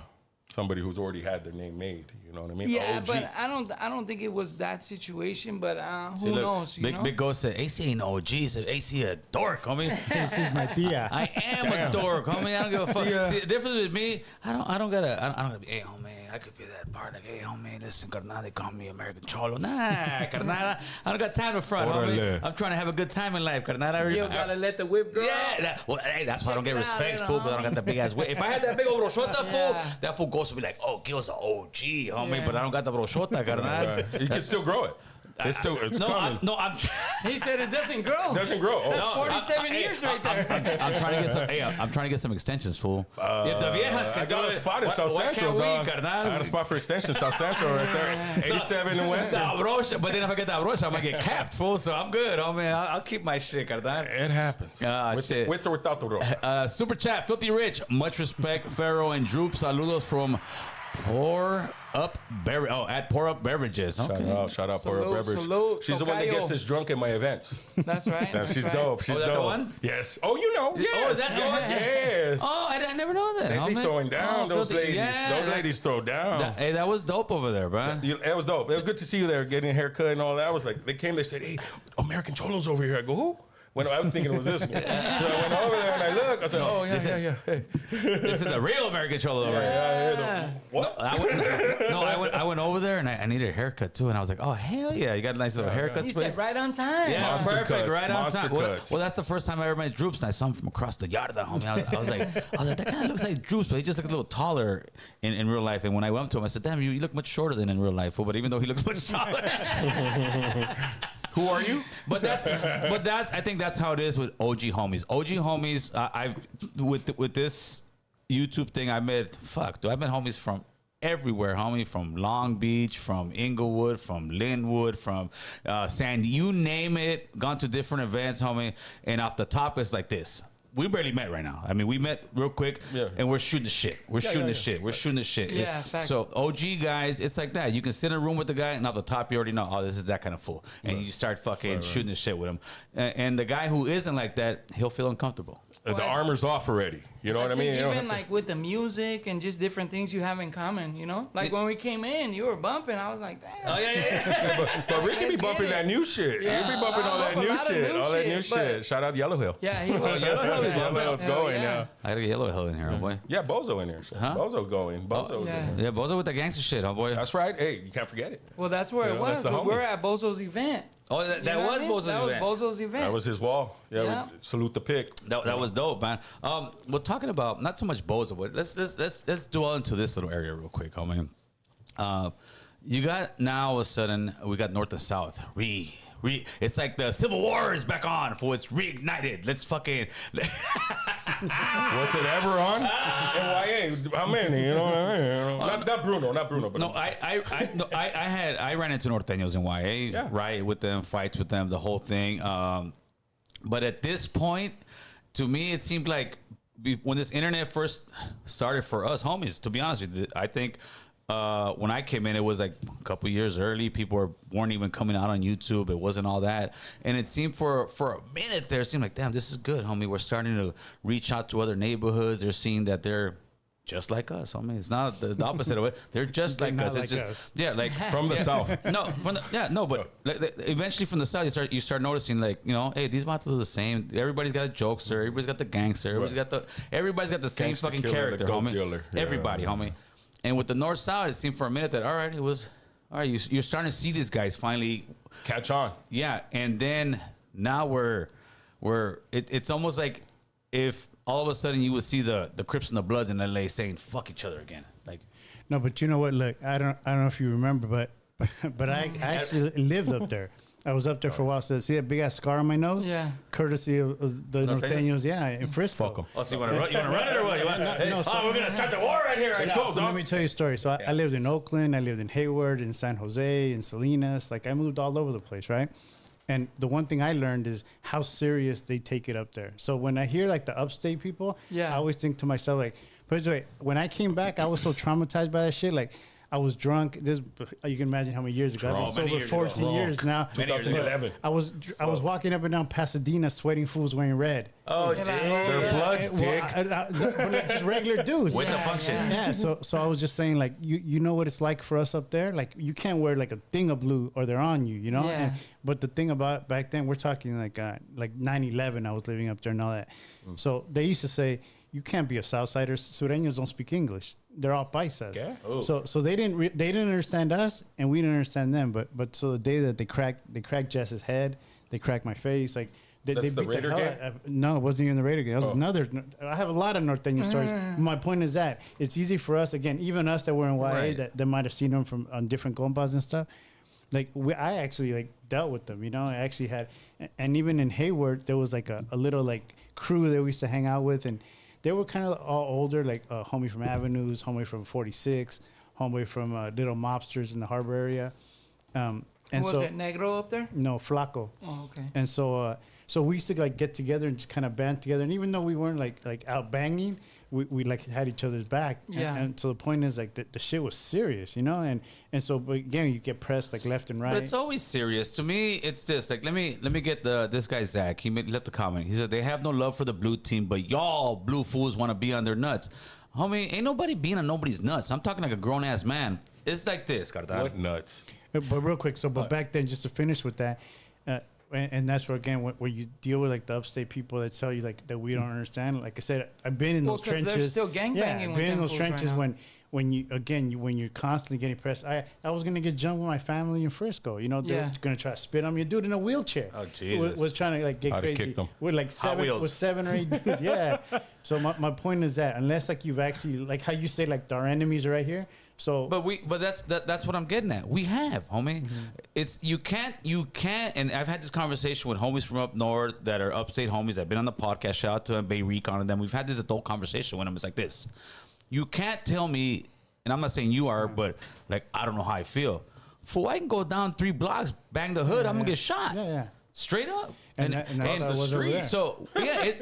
somebody who's already had their name made. You know what I mean? Yeah, OG. but I don't think it was that situation. But See, who look, knows? You Big, know? Big Ghost said, AC ain't no OG. He said, AC a dork, homie. This is my tia. I am a dork, homie. I don't give a fuck. Yeah. See, the difference with me, I don't gotta be, hey, homie, I could be that partner. Hey, homie, listen, carnal, they call me American Cholo. Nah, carnal, I don't got time to front, homie. Orale. I'm trying to have a good time in life, carnal. You gotta let the whip go. Yeah, hey, that's why I don't Check get it out, respect, little fool, because I don't got that big ass whip. If I had that big old brochota, fool, Yeah. that fool goes to be like, oh, Gil's an OG, homie, Yeah. but I don't got the brochota, carnal. Right. You can still grow it. It's No, coming. I'm He said it doesn't grow. Doesn't grow. Oh, That's 47 years right there. I'm trying to get some. Hey, I'm trying to get some extensions, fool. Yeah, the viejas can I got do a it. spot in Why- South why Central, can't we, dog. carnal? I got a spot for extension, South Central, right there. 87 and Western. The brocha, but then if I get that brocha, I'm gonna get capped, fool. So I'm good, oh man. I'll keep my shit, carnal. It happens. Ah, shit. With or without the rope. Super chat, Filthy Rich. Much respect, Phero and Drewps. Saludos from Pour Up Beverage. Oh, at Pour Up Beverages. Okay. Shout out, Pour Up Salute, Beverage. salute, She's the one that tocayo. gets us drunk at my events. That's right. Yeah, that's she's right. dope. She's that the dope. one? Yes. Oh, you know. Yes. is that the one? Yes. Oh, I never know that. They oh, be man. throwing down, Oh, those Filthy- ladies. yeah, Those ladies throw down. Hey, that was dope over there, bro. It was dope. It was good to see you there, getting a haircut and all that. I was like, they came, they said, hey, American Cholo's over here. I go, who? When I was thinking it was this one. So I went over there and I looked. I said, oh, yeah. Hey. This is the real American Cholo over here. Yeah. What? I went over there and I needed a haircut too, and I was like, "Oh hell yeah, you got a nice little haircut You space." said right on time. Yeah, Monster perfect, cuts, right on monster time. Well, cuts. that's the first time I ever met Drewps, and I saw him from across the yard, homie. I was like, that kind of looks like Drewps, but he just looks a little taller in real life. And when I went up to him, I said, "Damn, you look much shorter than in real life." But even though he looks much taller. Who are you? But that's I think that's how it is with OG homies. OG homies, I've with this YouTube thing, I've met homies from everywhere, homie, from Long Beach, from Inglewood, from Linwood, from Sandy, you name it, gone to different events, homie. And off the top, it's like this. We barely met right now. I mean, we met real quick, and we're shooting the shit. We're shooting the shit. Yeah, facts. So OG guys, it's like that. You can sit in a room with the guy, and off the top, you already know, oh, this is that kind of fool. And you start fucking shooting the shit with him. And the guy who isn't like that, he'll feel uncomfortable. The armor's off already. You know what I mean? think You don't even have to- like with the music and just different things you have in common, you know? Like when we came in, you were bumping. I was like, damn. Oh, yeah. But Ricky be Let's bumping get it. that new shit. Yeah. You be bumping all that I new bump a lot of shit. new All that new shit, but- shit. Shout out Yellow Hill. Yeah, he was. Yellow Hill, yeah. Yellow Hill's Hell going, yeah. yeah. I got a yellow hill in here, boy. Yeah, Bozo in there. Huh? Bozo going. Bozo. yeah. Yeah, Bozo with the gangster shit, huh, boy? That's right. Hey, you can't forget it. Well, that's where You it know, that's was. the We homie. were at Bozo's event. Oh, that You know what was I mean? Bozo's That event. was Bozo's event. That was his wall. Yeah, Yeah. we salute the pick. That was dope, man. We're talking about not so much Bozo, but let's dwell into this little area real quick, homie. You got now all of a sudden we got North and South. It's like the Civil War is back on, for it's reignited. Let's fucking. Was it ever on? NYA. How many? You know what I mean? Not Bruno. But No, I ran into Norteños in YA, Yeah. right, with them, fights with them, the whole thing. But at this point, to me, it seemed like when this internet first started for us homies, to be honest with you, I think when I came in, it was like a couple years early. People weren't even coming out on YouTube. It wasn't all that. And it seemed for a minute there, it seemed like, damn, this is good, homie. We're starting to reach out to other neighborhoods. They're seeing that they're just like us. I mean, it's not the opposite of it. They're just like us. It's just yeah, like From the south. but eventually from the south, you start noticing like, you know, hey, these monsters are the same. Everybody's got a jokester. Everybody's got the gangster. Everybody's got the same Gangster fucking killer, character, the goat homie. dealer. Yeah. Everybody, homie. And with the north south, it seemed for a minute that all right, you're starting to see these guys finally Catch on. yeah, and then now it's almost like if all of a sudden you would see the Crips and the Bloods in LA saying fuck each other again. Like, No, but you know what? Look, I don't know if you remember, but I actually lived up there. I was up there for a while. So see that big ass scar on my nose? Yeah. Courtesy of the Norteños, yeah, in Frisco. Fuck 'em. oh, so you want to run it or what? You want, we're gonna start the war right here right now. So let me tell you a story. So I lived in Oakland, I lived in Hayward, in San Jose, in Salinas. Like I moved all over the place, right? And the one thing I learned is how serious they take it up there. So when I hear like the upstate people, Yeah. I always think to myself like, put it this way, when I came back, I was so traumatized by that shit. Like I was drunk. You can imagine how many years ago. I was Many sober years 14 ago. years now. Many years ago. 2011. I was walking up and down Pasadena, sweating fools wearing red. Oh, Yeah, geez. Their bloods, dick. But like just regular dudes. With the Yeah, function. yeah. Yeah, so I was just saying, like, you know what it's like for us up there? Like, you can't wear, like, a thing of blue or they're on you, you know? Yeah. But the thing about back then, we're talking, like 9/11, I was living up there and all that. So they used to say, you can't be a Southsider. Sureños don't speak English. They're all paisas. Yeah? Oh. So they didn't understand us and we didn't understand them. But so the day that they cracked Jess's head, they cracked my face, like, they That's beat the the Raider hell game? out. No, it wasn't even the Raider game. That was Oh. another. I have a lot of Norteño stories. My point is that it's easy for us, again, even us that were in YA Right. that might have seen them from on different compas and stuff. Like I actually like dealt with them, you know. I actually had, and even in Hayward, there was like a little like crew that we used to hang out with, and they were kind of all older, like homie from Avenues, homie from 46, homie from Little Mobsters in the Harbor area. And Was so it Negro up there? no Flaco. Oh, okay. And so we used to like get together and just kind of band together. And even though we weren't like out banging, we like had each other's back. Yeah. And so the point is like the shit was serious, you know. And so but again, you get pressed like left and right. But it's always serious. To me, it's this. Like, let me get this guy Zach. He left the comment. He said they have no love for the blue team, but y'all blue fools want to be on their nuts. Homie, ain't nobody being on nobody's nuts. I'm talking like a grown ass man. It's like this, Cartal. What nuts? But real quick, but back then, just to finish with that, and that's where again, where you deal with like the upstate people that tell you like that we don't understand. Like I said, I've been in Well, those 'cause they're trenches. still gangbanging Yeah, I've with been in them those fools trenches right now. when you're constantly getting pressed. I was gonna get jumped with my family in Frisco. You know, they're Yeah. gonna try to spit on me. A dude in a wheelchair. Oh, Jesus. Was trying to like get I'd have crazy kicked him. with like Wheels. 7 or 8 dudes. Yeah. So my point is that unless like you've actually like how you say like our enemies are right here. So But that's what I'm getting at. We have, homie. It's you can't, and I've had this conversation with homies from up north that are upstate homies that have been on the podcast. Shout out to them, Bay Recon and them. We've had this adult conversation with them. It's like this. You can't tell me, and I'm not saying you are, but like I don't know how I feel. Fool, I can go down 3 blocks, bang the hood, I'm gonna get shot. Yeah. Straight up. And that's how it was over there. So yeah,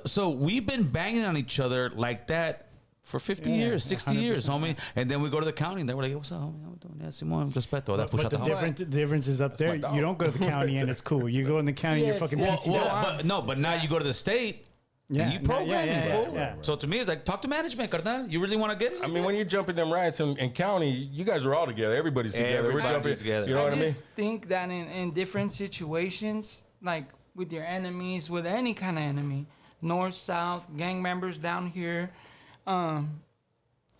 so we've been banging on each other like that for 50 Yeah, years, 60 years, 100%. homie. And then we go to the county and they were like, what's up, homie? How we doing? Yeah, Simon, respeto. That fool But shot the the homie. difference is up there. my dog. You don't go to the county and it's cool. You go in the county, Yeah, you're fucking it's- PC'd well, up. But now you go to the state Yeah, and you no, programming, yeah, fool. yeah. So to me, it's like, talk to management, carnal. You really want to get it? I mean, when you jump in them riots in county, you guys are all together. Everybody's together. We're Everybody's jumping together. You know what I mean? just think that in different situations, like with your enemies, with any kind of enemy, north, south, gang members down here, a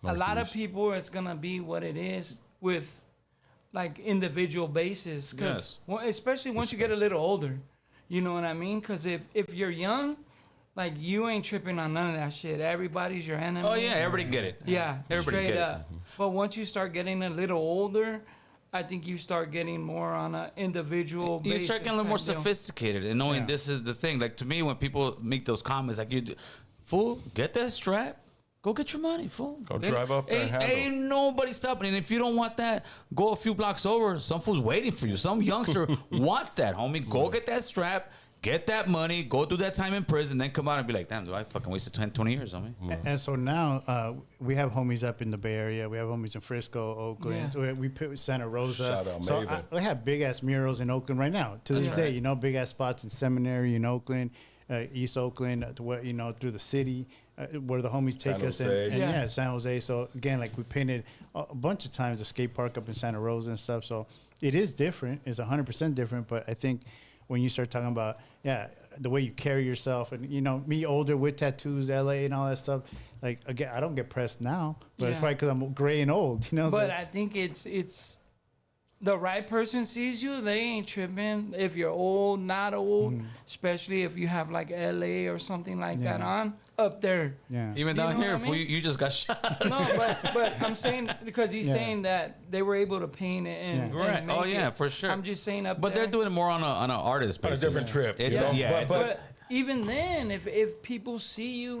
lot of people, it's gonna be what it is with like individual basis, because especially once you get a little older, you know what I mean? Because if you're young, like you ain't tripping on none of that shit. Everybody's your enemy. Oh, yeah, everybody get it. Yeah, Everybody straight get it. up. But once you start getting a little older, I think you start getting more on an individual You basis. start getting a little more type deal. sophisticated and knowing Yeah. this is the thing. Like to me, when people make those comments, like fool, get that strap. Go get your money, fool. Go drive up there and handle. Ain't nobody stopping. And if you don't want that, go a few blocks over. Some fool's waiting for you. Some youngster wants that, homie. Go get that strap. get that money, go do that time in prison, then come out and be like, damn, do I fucking wasted 20 years on me? And so now we have homies up in the Bay Area. We have homies in Frisco, Oakland. Yeah. We put Santa Rosa. Shout out So Maven. I have big ass murals in Oakland right now to this Yeah. day. You know, big ass spots in Seminary in Oakland, East Oakland, through the city where the homies take San us Jose. and Yeah. San Jose. So again, like we painted a bunch of times the skate park up in Santa Rosa and stuff. So it is different. It's 100% different. But I think when you start talking about the way you carry yourself, and me older with tattoos, LA and all that stuff. Like again, I don't get pressed now, but it's Yeah. probably because I'm gray and old. But so- I think it's the right person sees you, they ain't tripping. If you're old, not old, especially if you have like LA or something like that Yeah. on up there. yeah. Even You down know here, what I if mean? you just got shot. No, but I'm saying because he's Yeah. saying that they were able to paint it and, Yeah. Right. and Oh, make yeah, it. for sure. I'm just saying up But there. they're doing it more on an artist On a basis. different trip. It's, you know? yeah, it's But even then, if people see you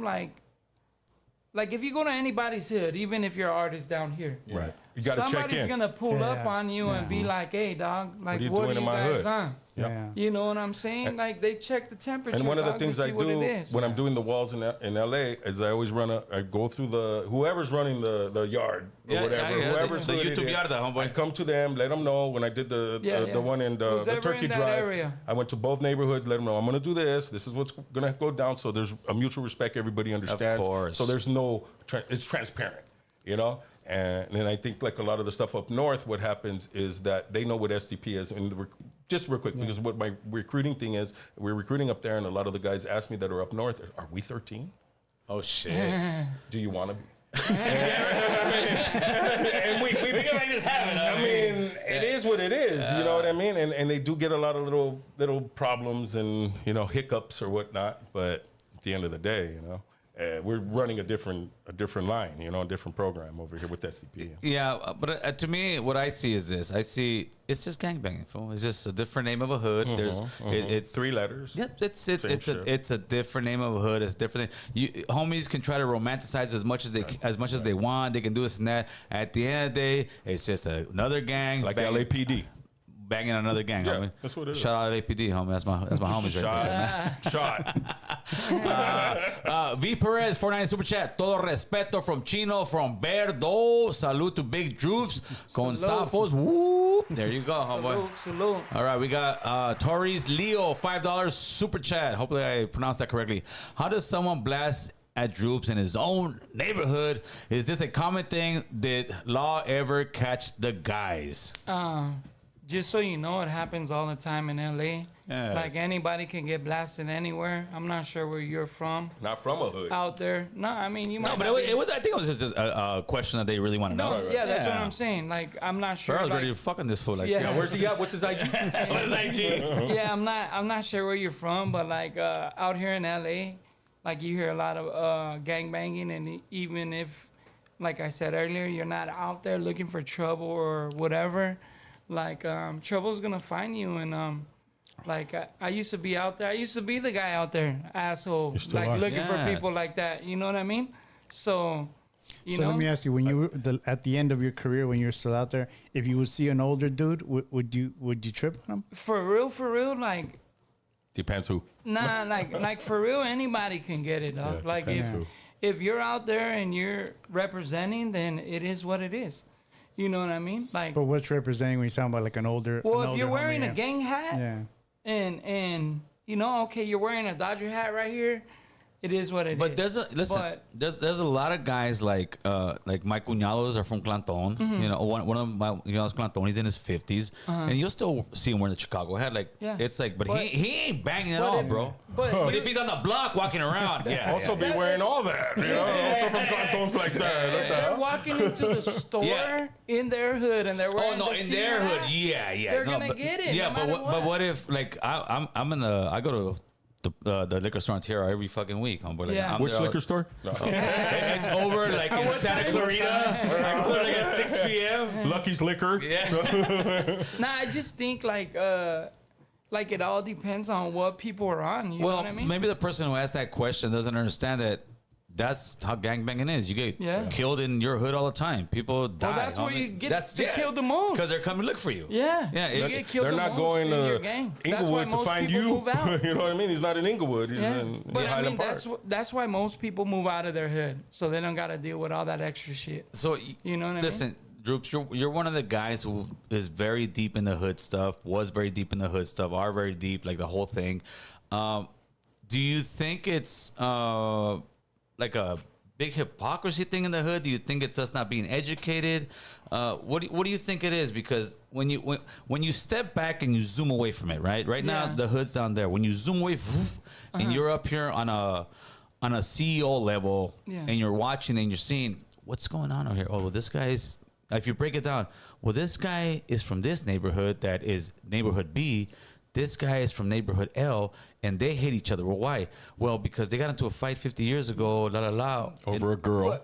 like if you go to anybody's hood, even if you're an artist down here, Right. You got to check somebody's in. gonna pull Yeah, up on you and be yeah. like, "Hey, dog, like you what doing are in you my guys hood?" on?" Yeah. You know what I'm saying? Like they check the temperature. And one of the dog, things to I see what do it is. when I'm doing the walls in LA is I always I go through whoever's running the yard or Yeah, whatever, yeah, whoever's the doing YouTube it, yarda, homeboy. I come to them, let them know when I did the one in the Who's ever Turkey in that Drive. area. I went to both neighborhoods, let them know I'm going to do this. This is what's going to go down. So there's a mutual respect. Everybody understands. course. So there's no, it's transparent, And then I think like a lot of the stuff up north, what happens is that they know what SDP is. And just real quick, because what my recruiting thing is, we're recruiting up there, and a lot of the guys ask me that are up north, are we 13? Oh, shit. Do you want to be? And we can make this happen. I mean, it is what it is. You know what I mean? And they do get a lot of little problems and hiccups or whatnot. But at the end of the day, we're running a different line. A different program over here with SCP. Yeah, but to me, what I see is this. I see it's just gangbanging, fool. It's just a different name of a hood. It's 3 letters. Yep, it's Same shit. it's a different name of a hood. It's different. Homies can try to romanticize as much as they want. They can do this and that. At the end of the day, it's just another gang Like banging, LAPD. banging another gang. Yeah, homie. that's what it is. Shout out LAPD, homie. That's my homies right there. Shot. V Perez, 490 super chat. Todo respeto from Chino, from Berdo. Salute to Big Drewps. Con Salute. Safos. Whoop. There you go, homeboy. Salute. All right, we got Torres Leo, $5 super chat. Hopefully I pronounced that correctly. How does someone blast at Drewps in his own neighborhood? Is this a common thing? Did law ever catch the guys? Just so you know, it happens all the time in LA. Yes. Like anybody can get blasted anywhere. I'm not sure where you're from Not from a hood. out there. No, I mean you might. No, but not it was. I think it was just a question that they really want to No, know. yeah, that's what I'm saying. Like I'm not sure. Sure, I was like, ready to fucking this fool. Like, Yeah. Yeah, where's he at? What's his ID? what is IG? yeah, I'm not sure where you're from, but like out here in LA, like you hear a lot of gang banging, and even if, like I said earlier, you're not out there looking for trouble or whatever, like trouble's gonna find you. And like I used to be out there. I used to be the guy out there, asshole, still like are. looking for Yes. people like that. You know what I mean? So, you So know. let me ask you: when you were at the end of your career, when you were still out there, if you would see an older dude, would you trip on him? For real, like. Depends who. Nah, like for real, anybody can get it, dog. Yeah, like depends who. if you're out there and you're representing, then it is what it is. You know what I mean? Like, But what's representing when you're talking about like an older? well, an if older you're wearing homie, a gang hat, yeah. and okay, you're wearing a Dodger hat right here, it is what it is. But there's a lot of guys like my cuñados are from Clanton. You know, one of my cuñados Clanton, he's in his 50s, and you'll still see him wearing the Chicago hat. Like, Yeah. it's like, but But- he ain't banging at but all, if- bro. but But you- if he's on the block walking around, yeah, Also yeah. be wearing all that. Also from cartons like that. What the they're hell? walking into the store Yeah. in their hood and they're Oh wearing no, the in Cedar their hood, hat. yeah. They're no, gonna but, get it, Yeah, no but matter but what. what if like I'm in the I go to the liquor store in Tierra every fucking week, homeboy. Like, Yeah. I'm Which there all- liquor store? No. It's over like in what Santa time? Clarita. I go there like at 6 p.m. Lucky's Liquor. Yeah. Nah, I just think like it all depends on what people are on. You know Well, what I mean? maybe the person who asked that question doesn't understand that that's how gangbanging is. You get Yeah. killed in your hood all the time. People die. Well, that's where homie. you get killed the most. because they're coming to look for you. Yeah. Yeah, You it- get killed They're the not most going in your to gang. That's why Inglewood to most find people you. move out. You know what I mean? He's not in Inglewood. He's Yeah. in But I Highland mean, Park. that's why most people move out of their hood, so they don't got to deal with all that extra shit. So You know what I mean? listen, Drewps, you're one of the guys who is very deep in the hood stuff. Was very deep in the hood stuff. Are very deep, like the whole thing. Do you think it's like a big hypocrisy thing in the hood? Do you think it's us not being educated? What do you think it is? Because when you step back and you zoom away from it, right now Yeah. the hood's down there. When you zoom away, and you're up here on a CEO level, Yeah. and you're watching and you're seeing what's going on over here. Oh, well, this guy's. If you break it down, well, this guy is from this neighborhood that is neighborhood B. This guy is from neighborhood L, and they hate each other. Well, why? Well, because they got into a fight 50 years ago. La la la. Over a girl.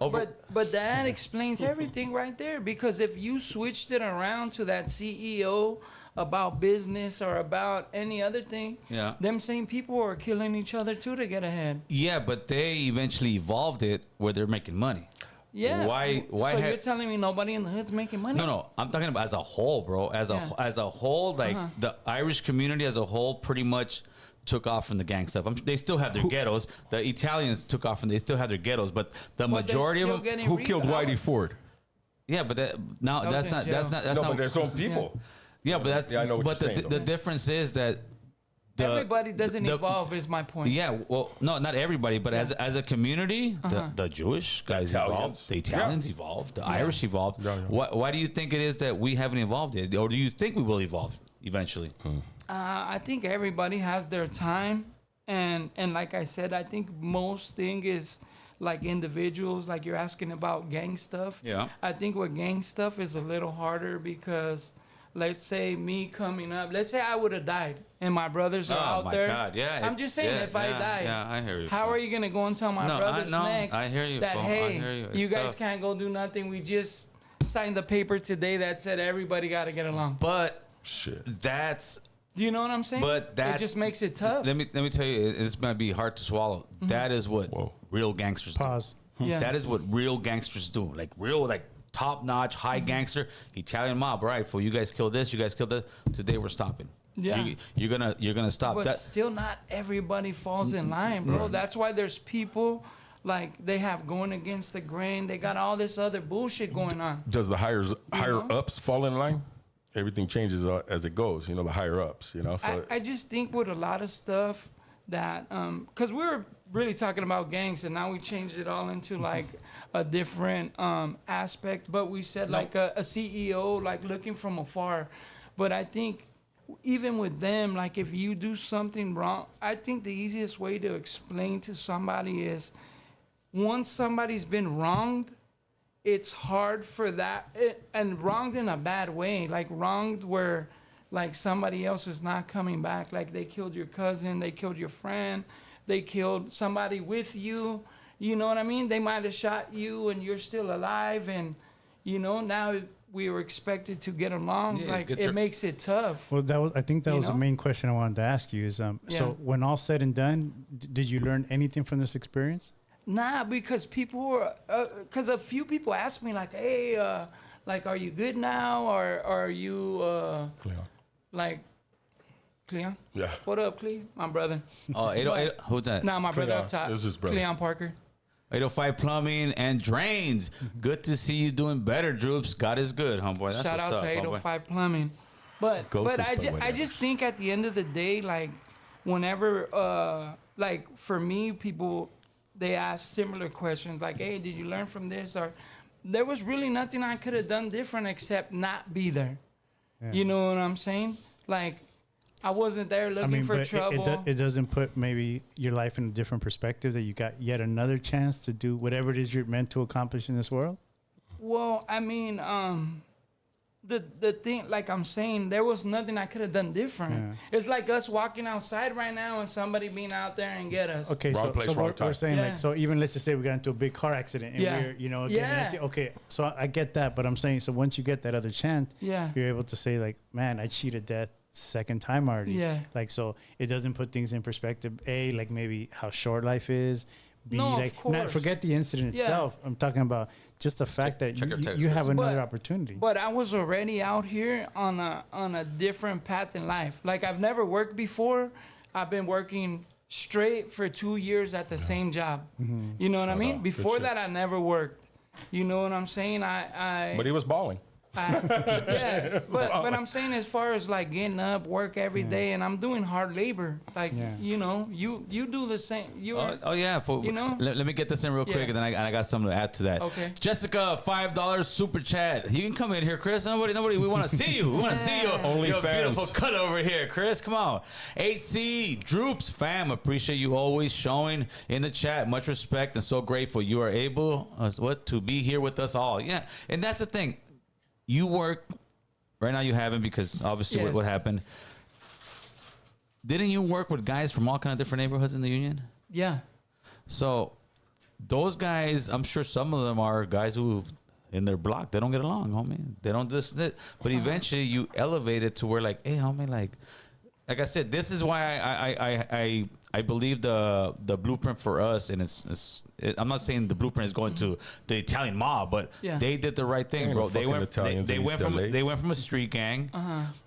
But that explains everything right there. Because if you switched it around to that CEO about business or about any other thing, Yeah. them same people are killing each other too to get ahead. Yeah, but they eventually evolved it where they're making money. Yeah. Why So ha- you're telling me nobody in the hood's making money? No, I'm talking about as a whole, bro. As a whole, like the Irish community as a whole, pretty much took off from the gang stuff. They still have their ghettos. The Italians took off from. They still have their ghettos, but the But they're majority of still them. getting Who killed rebound. Whitey Ford? Yeah, but That was that's in not. jail. That's not. That's No, not. but there's own people. Yeah, but that's. Yeah, I know what but you're the, saying, the though. difference is that. Everybody doesn't the- evolve, is my point. Yeah, well, no, not everybody, but as a community, the Jewish guys Italians. evolved, the Italians evolved, the Irish evolved. Yeah, yeah. Why do you think it is that we haven't evolved yet, or do you think we will evolve eventually? I think everybody has their time, and like I said, I think most thing is like individuals. Like you're asking about gang stuff. Yeah. I think with gang stuff is a little harder because, let's say me coming up, let's say I would have died, and my brothers are out my there. God, yeah. I'm just saying, if I died, yeah, I hear you. how fool. are you gonna go and tell my No, brothers no, next I hear you, that fool. I hey, hear you. you It's guys tough. can't go do nothing? We just signed the paper today that said everybody got to get along. But Shit. that's. Do you know what I'm saying? But it that's just makes it tough. Let me tell you, this might be hard to swallow. That is what Whoa. real gangsters do. Pause. Yeah. That is what real gangsters do. Like real, like top notch, high gangster Italian mob. Right? For you guys killed this, you guys killed that. Today we're stopping. Yeah. You're gonna stop But that. still, not everybody falls in line, bro. That's why there's people like they have going against the grain. They got all this other bullshit going on. Does the higher know? ups fall in line? Everything changes as it goes. You know, the higher ups. You know, so I just think with a lot of stuff that, because we were really talking about gangs, and now we changed it all into like a different aspect. But we said like a CEO, like looking from afar. But I think even with them, like if you do something wrong, I think the easiest way to explain to somebody is once somebody's been wronged, it's hard for that, and wronged in a bad way, like wronged where like somebody else is not coming back, like they killed your cousin, they killed your friend, they killed somebody with you, you know what I mean? They might have shot you and you're still alive, and you know, now we were expected to get along. Yeah, like get it your- makes it tough. Well, I think that You was the know? main question I wanted to ask you. Is Yeah. so when all said and done, did you learn anything from this experience? Nah, because people were, because a few people asked me like, hey, like, are you good now, or are you yeah. like, Cleon? Yeah. What up, Cle? My brother. Oh, 808, who's that? Nah, my brother Cleon. up top. This is his brother. Cleon Parker. 805 Plumbing and Drains. Good to see you doing better, Drewps. God is good, homeboy. That's Shout what's out up, to homeboy. 805 Plumbing. But Ghosts but is I, but I whatever. just think at the end of the day, like, whenever, like, for me, people, they ask similar questions, like, hey, did you learn from this? Or there was really nothing I could have done different except not be there. Yeah. You know what I'm saying? Like, I wasn't there looking for but trouble. it doesn't put maybe your life in a different perspective that you got yet another chance to do whatever it is you're meant to accomplish in this world. Well, I mean, the thing, like I'm saying, there was nothing I could have done different. Yeah. It's like us walking outside right now and somebody being out there and get us. Okay, Wrong so, place, so wrong we're time. saying Yeah. like, so even let's just say we got into a big car accident and Yeah. we're, you know, getting Yeah. antsy. Okay, so I get that, but I'm saying, so once you get that other chance, Yeah. you're able to say like, man, I cheated death second time already. Yeah. Like, so it doesn't put things in perspective. Like maybe how short life is, be No, of like, not course. forget the incident Yeah. itself. I'm talking about just the fact that check your you, text you have first. another But- opportunity. But I was already out here on a different path in life. Like I've never worked before. I've been working straight for 2 years at the same job. You know what I Shout mean? out. Good Before shit. that, I never worked. You know what I'm saying? But he was balling. Yeah, but I'm saying as far as like getting up, work every day, and I'm doing hard labor. Like Yeah. you know, you do the same. Oh yeah, You know? let me get this in real quick, Yeah. and then I got something to add to that. Okay. Jessica, $5 super chat. You can come in here, Chris. Nobody. We want to see you. We want to see you. Only Your fans. beautiful cut over here, Chris. Come on. 8C Drewps fam, appreciate you always showing in the chat. Much respect and so grateful you are able to be here with us all. Yeah, and that's the thing. You work right now. You haven't because obviously what Yes. happened. Didn't you work with guys from all kind of different neighborhoods in the union? Yeah. So those guys, I'm sure some of them are guys who in their block, they don't get along, homie. They don't this and that. But eventually you elevate it to where like, hey, homie, like I said, this is why I believe the blueprint for us, and I'm not saying the blueprint is going to the Italian mob, but Yeah. they did the right thing, Ain't bro. no They fucking went Italians they in went East from LA. they went from a street gang.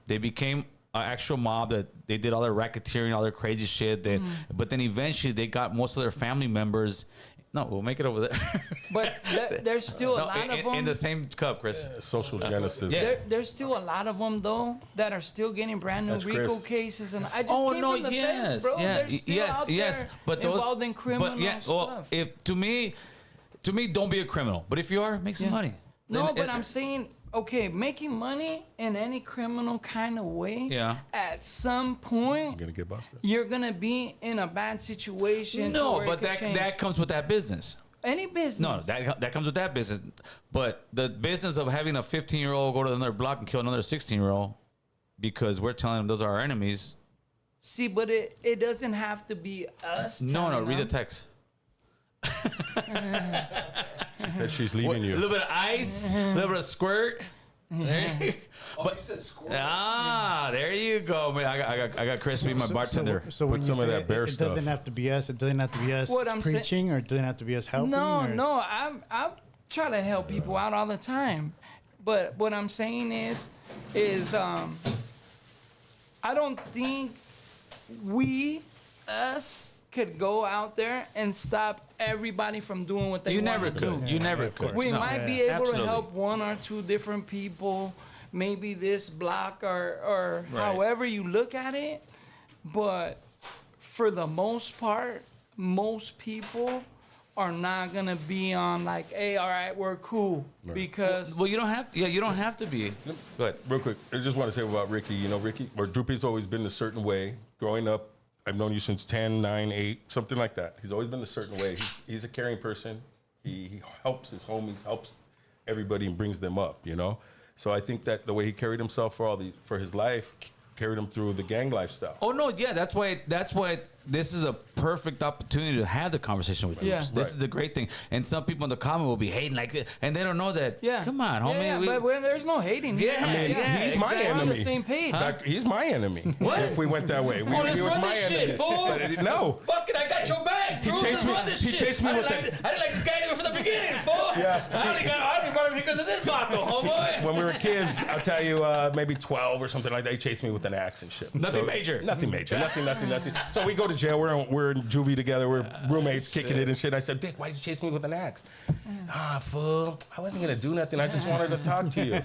They became an actual mob that they did all their racketeering, all their crazy shit. That, but then eventually they got most of their family members. No, we'll make it over there. But there's still a No, lot of them. in the same cup, Chris. Social genesis. Yeah. There's still a lot of them though that are still getting brand new That's RICO Chris. cases, and I just Oh came no! from the Yes, feds, bro. yeah, They're still yes, out yes. there But those involved in criminal but yeah, stuff. well, if to me, don't be a criminal. But if you are, make some Yeah. money. No, Then but it- I'm saying, okay, making money in any criminal kind of way. Yeah. At some I'm point, gonna get busted. you're gonna be in a bad situation. to no, where it but could that change. that comes with that business. Any business. No, that comes with that business. But the business of having a 15-year-old go to another block and kill another 16-year-old because we're telling them those are our enemies. See, but it doesn't have to be us. No, telling read the them. text. She said she's leaving A you. little bit of ice, a little bit of squirt. There you- Oh, you said squirrel. there you go, man. I got Chris be my bartender. So Put when you some of say that bear it doesn't stuff. have to be us. It doesn't have to be us What I'm say- preaching, or it doesn't have to be us helping. No, or, no, I try to help people out all the time, but what I'm saying is I don't think us could go out there and stop everybody from doing what they You want never to could. do. You never of could. course. We No. might be Yeah, able absolutely. to help one or two different people, maybe this block or Right. however you look at it, but for the most part, most people are not gonna be on like, hey, all right, we're cool, because Well, you don't have. Yeah, you don't have to be. But Real quick, I just want to say about Ricky. You know, Ricky, or Droopy's always been a certain way. Growing up, I've known you since 10, 9, 8, something like that. He's always been a certain way. He's a caring person. He helps his homies, helps everybody, and brings them up. You know, so I think that the way he carried himself for his life carried him through the gang lifestyle. oh no, yeah, that's why this is a perfect opportunity to have the conversation with you. Yeah. This Right. is the great thing. And some people in the comment will be hating like this, and they don't know that. yeah, Come on, homie. Yeah, we- but there's no hating. here. Yeah, I mean, he's my We're on the enemy. same page. He's my enemy. What? If we went that way, Oh, let's he was run my this enemy. shit, fool. But no. Fucking, I got your back. He Drewps, chased let's me- run this he shit. chased me I with didn't like this guy anyway from the beginning, fool. Yeah. I only brought him because of this vato, homeboy. When we were kids, I'll tell you, maybe 12 or something like that, he chased me with an axe and shit. Nothing major. Nothing major. Nothing. So we go to jail. We're in juvie together. We're roommates kicking it and shit. I said, Dick, why'd you chase me with an axe? Fool. I wasn't going to do nothing. I just wanted to talk to you.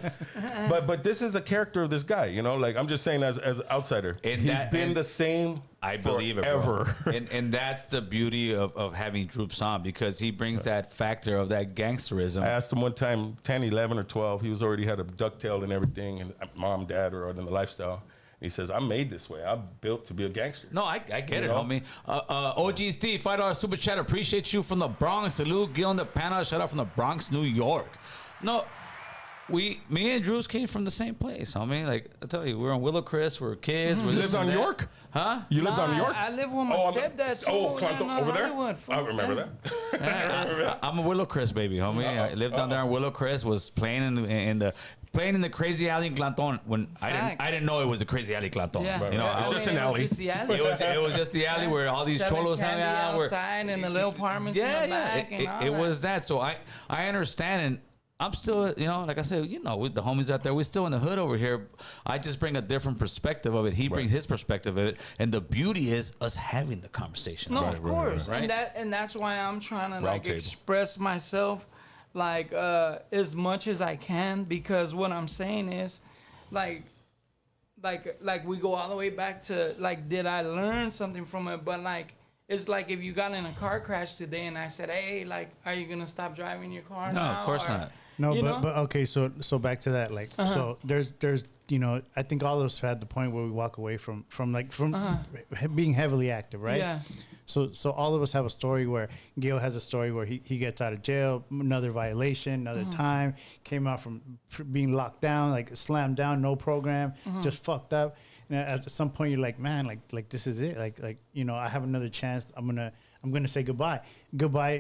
But this is the character of this guy, you know? Like, I'm just saying as an outsider. And He's that- been and- the same I believe it, bro. forever. and that's the beauty of having Drewps on, because he brings that factor of that gangsterism. I asked him one time, 10, 11, or 12. He was already had a ducktail and everything, and mom, dad are in the lifestyle. He says, I'm made this way. I'm built to be a gangster. No, I get it, You know? homie. OG Steve, $5 super chat. Appreciate you from the Bronx. Salute, Gil in the panel. Shout out from the Bronx, New York. No, me and Drewps came from the same place, homie. Like I tell you, we were on Willow Crest. We were kids. We You lived on York? Huh? You lived on York? I live with my stepdad too. Clanton, over there? Hollywood, I remember that. I'm a Willow Crest baby, homie. I lived down there in Willow Crest. Was playing in the crazy alley in Clanton when I didn't know it was a crazy alley Clanton. Yeah. You know, It's just an it was alley. just the alley. it was just the alley where all these cholos hung out. outside and the little apartments in the back and all It that. was that. So I understand, and I'm still, you know, like I said, you know, with the homies out there, we're still in the hood over here. I just bring a different perspective of it. He brings his perspective of it, and the beauty is us having the conversation. No, Right, of course, right. and that's why I'm trying to like table. express myself like as much as I can, because what I'm saying is like we go all the way back to like, did I learn something from it? But like, it's like if you got in a car crash today and I said, hey, like, are you gonna stop driving your car No, now? of course Or- not. No, You know? but okay, so back to that, like, so there's you know, I think all of us had the point where we walk away from being heavily active, right? Yeah. So all of us have a story where Gil has a story where he gets out of jail, another violation, another time, came out from being locked down, like slammed down, no program, just fucked up. And at some point you're like, man, like this is it. Like, you know, I have another chance. I'm gonna say goodbye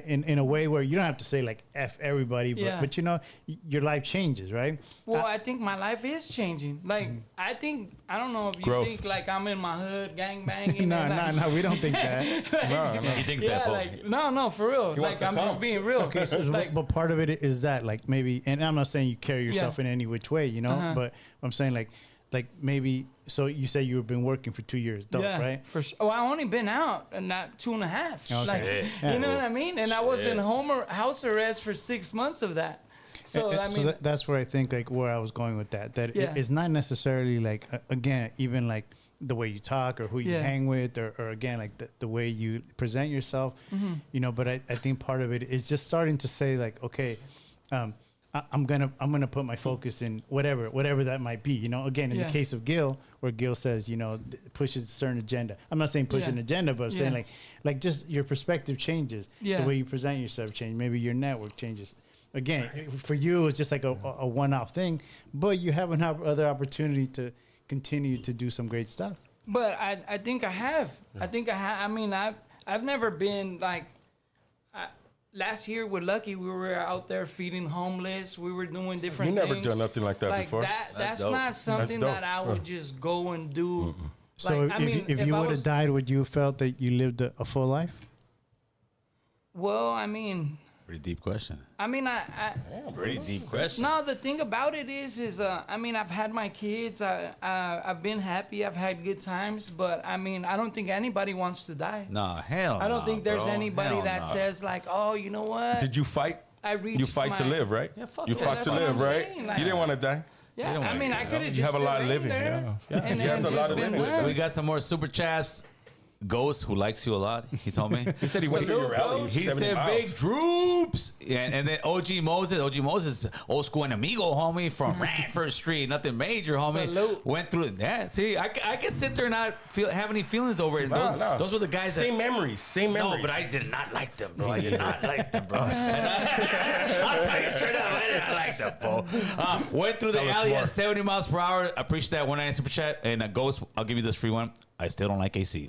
in a way where you don't have to say like F everybody, but you know, your life changes, right? Well, I think my life is changing. Like, I don't know if you Growth. think like I'm in my hood gang banging. No, we don't think that. He thinks Yeah, that, fool. like no, for real. He wants Like to I'm just come. being real. Okay, so, like, but part of it is that like maybe, and I'm not saying you carry yourself in any which way, you know, but I'm saying like maybe. So you say you've been working for 2 years, dope, yeah, right? for sure. Oh, I only been out and not 2.5. Okay. Like, Yeah. you know what I mean? And I was in house arrest for 6 months of that. So I mean, that's where I think like where I was going with that. That Yeah. it's not necessarily like again, even like the way you talk or who you Yeah. hang with, or again like the way you present yourself, you know. But I think part of it is just starting to say like, okay, I'm gonna put my focus in whatever that might be. You know, again, in Yeah. the case of Gil, where Gil says, you know, pushes a certain agenda. I'm not saying push an agenda, but I'm saying Yeah. like just your perspective changes. Yeah. The way you present yourself changes. Maybe your network changes. Again, for you, it's just like a one-off thing, but you have another opportunity to continue to do some great stuff. but I think I have. I mean, I've never been like. Last year with Lucky, we were out there feeding homeless. We were doing different You never things. done nothing like that before. That's dope. not something dope. that I would just go and do. So Like, I mean, if you I would was- have died, would you have felt that you lived a full life? Well, I mean, Pretty deep question. I Pretty deep question. no. The thing about it is, I mean, I've had my kids. I've been happy. I've had good times. But I mean, I don't think anybody wants to die. Nah, hell. I don't think there's bro. anybody Hell that nah. says like, oh, you know what? Did you fight? I reached You fight to my- live, right? Yeah, fuck you yeah, fought that's to what live, I'm right? saying, like- You didn't want to die. Yeah, don't I wanna mean, do I that. could have You just have a lot of laid living, there yeah. and You have then a lot just of been living. done. We got some more super chats. Ghost, who likes you a lot, he told me. He said he went through your alley. He 70 said miles. big Drewps. Yeah, and then OG Moses, old school enemigo, homie, from Radford Street. Nothing major, homie. Salute. Went through that. See, I can sit there and not have any feelings over it. No. Those were the guys Same that. memories. Same No, memories. but I did not like them, bro. I did not like them, bro. I'll tell you straight up, I did not like them, bro. Went through the Tell us alley more. at 70 miles per hour. I appreciate that 190 super chat. And Ghost, I'll give you this free one. I still don't like AC.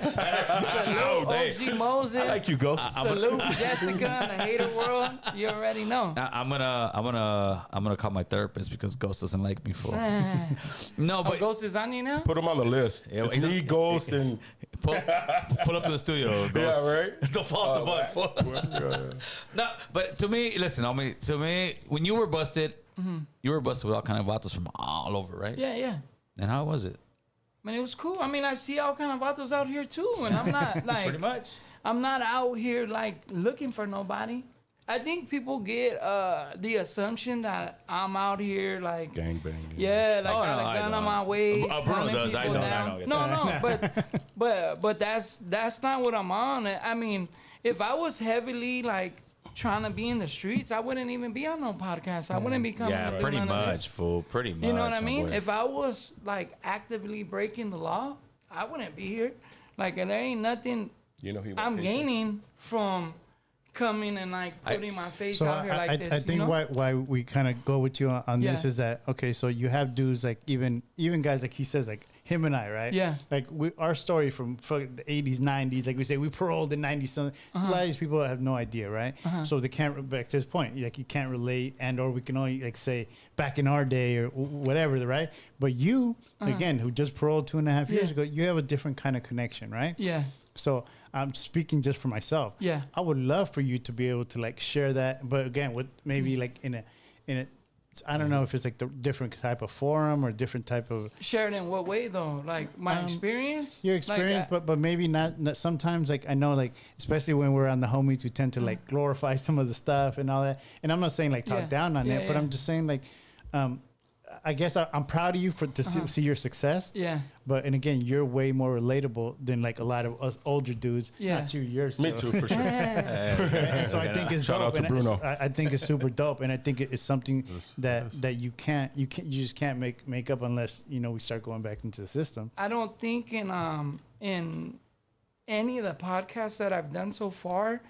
Salute, OG Moses. I like you, Ghost. Salute, Jessica, in the hater world. You already know. I'm gonna call my therapist because Ghost doesn't like me for. No, Oh, but Ghost is on you now? Put him on the list. Yeah, It's he's me, a- Ghost, and pull up to the studio, Ghost. yeah, right. The fall off the bug. No, but to me, listen, homie. To me, when you were busted, you were busted with all kind of vatos from all over, right? Yeah. And how was it? Man, it was cool. I mean, I see all kind of vatos out here too, and I'm not like Pretty much. I'm not out here like looking for nobody. I think people get the assumption that I'm out here like Gangbang. yeah, like Oh, got no, a I gun don't. on my waist. Bruno hunting does. I people don't. I down. don't get No, but that's not what I'm on. I mean, if I was heavily like trying to be in the streets, I wouldn't even be on no podcast. I wouldn't be coming. Yeah, and doing pretty none of this. much, fool. Pretty much. You know what I my mean? boy. If I was like actively breaking the law, I wouldn't be here. Like, and there ain't nothing You know he. I'm gaining from coming and like putting my face So out here like this. I think you know? why we kind of go with you on this Yeah. is that, okay, so you have dudes like even guys like he says, like him and I, right? Yeah. Like our story from the 80s, 90s, like we say, we paroled in 90s. A lot of these people have no idea, right? So they can't, back to his point, like you can't relate, and or we can only like say back in our day or whatever, right? But you, again, who just paroled 2.5 years ago, you have a different kind of connection, right? Yeah. So I'm speaking just for myself. Yeah. I would love for you to be able to like share that, but again, with maybe like in a, I don't know if it's like the different type of forum or different type of Share it in what way though? Like my experience? your experience, but maybe not. Sometimes like I know like especially when we're on the homies, we tend to like glorify some of the stuff and all that. And I'm not saying like talk Yeah. down on Yeah, it, but yeah. I'm just saying like, I guess I'm proud of you for to see your success. Yeah. But and again, you're way more relatable than like a lot of us older dudes. Yeah. Not you, yours. Me too. too, for sure. And so I think it's Shout dope. out to and Bruno. I think it's super dope, and I think it's something that you just can't make up unless we start going back into the system. I don't think in any of the podcasts that I've done so far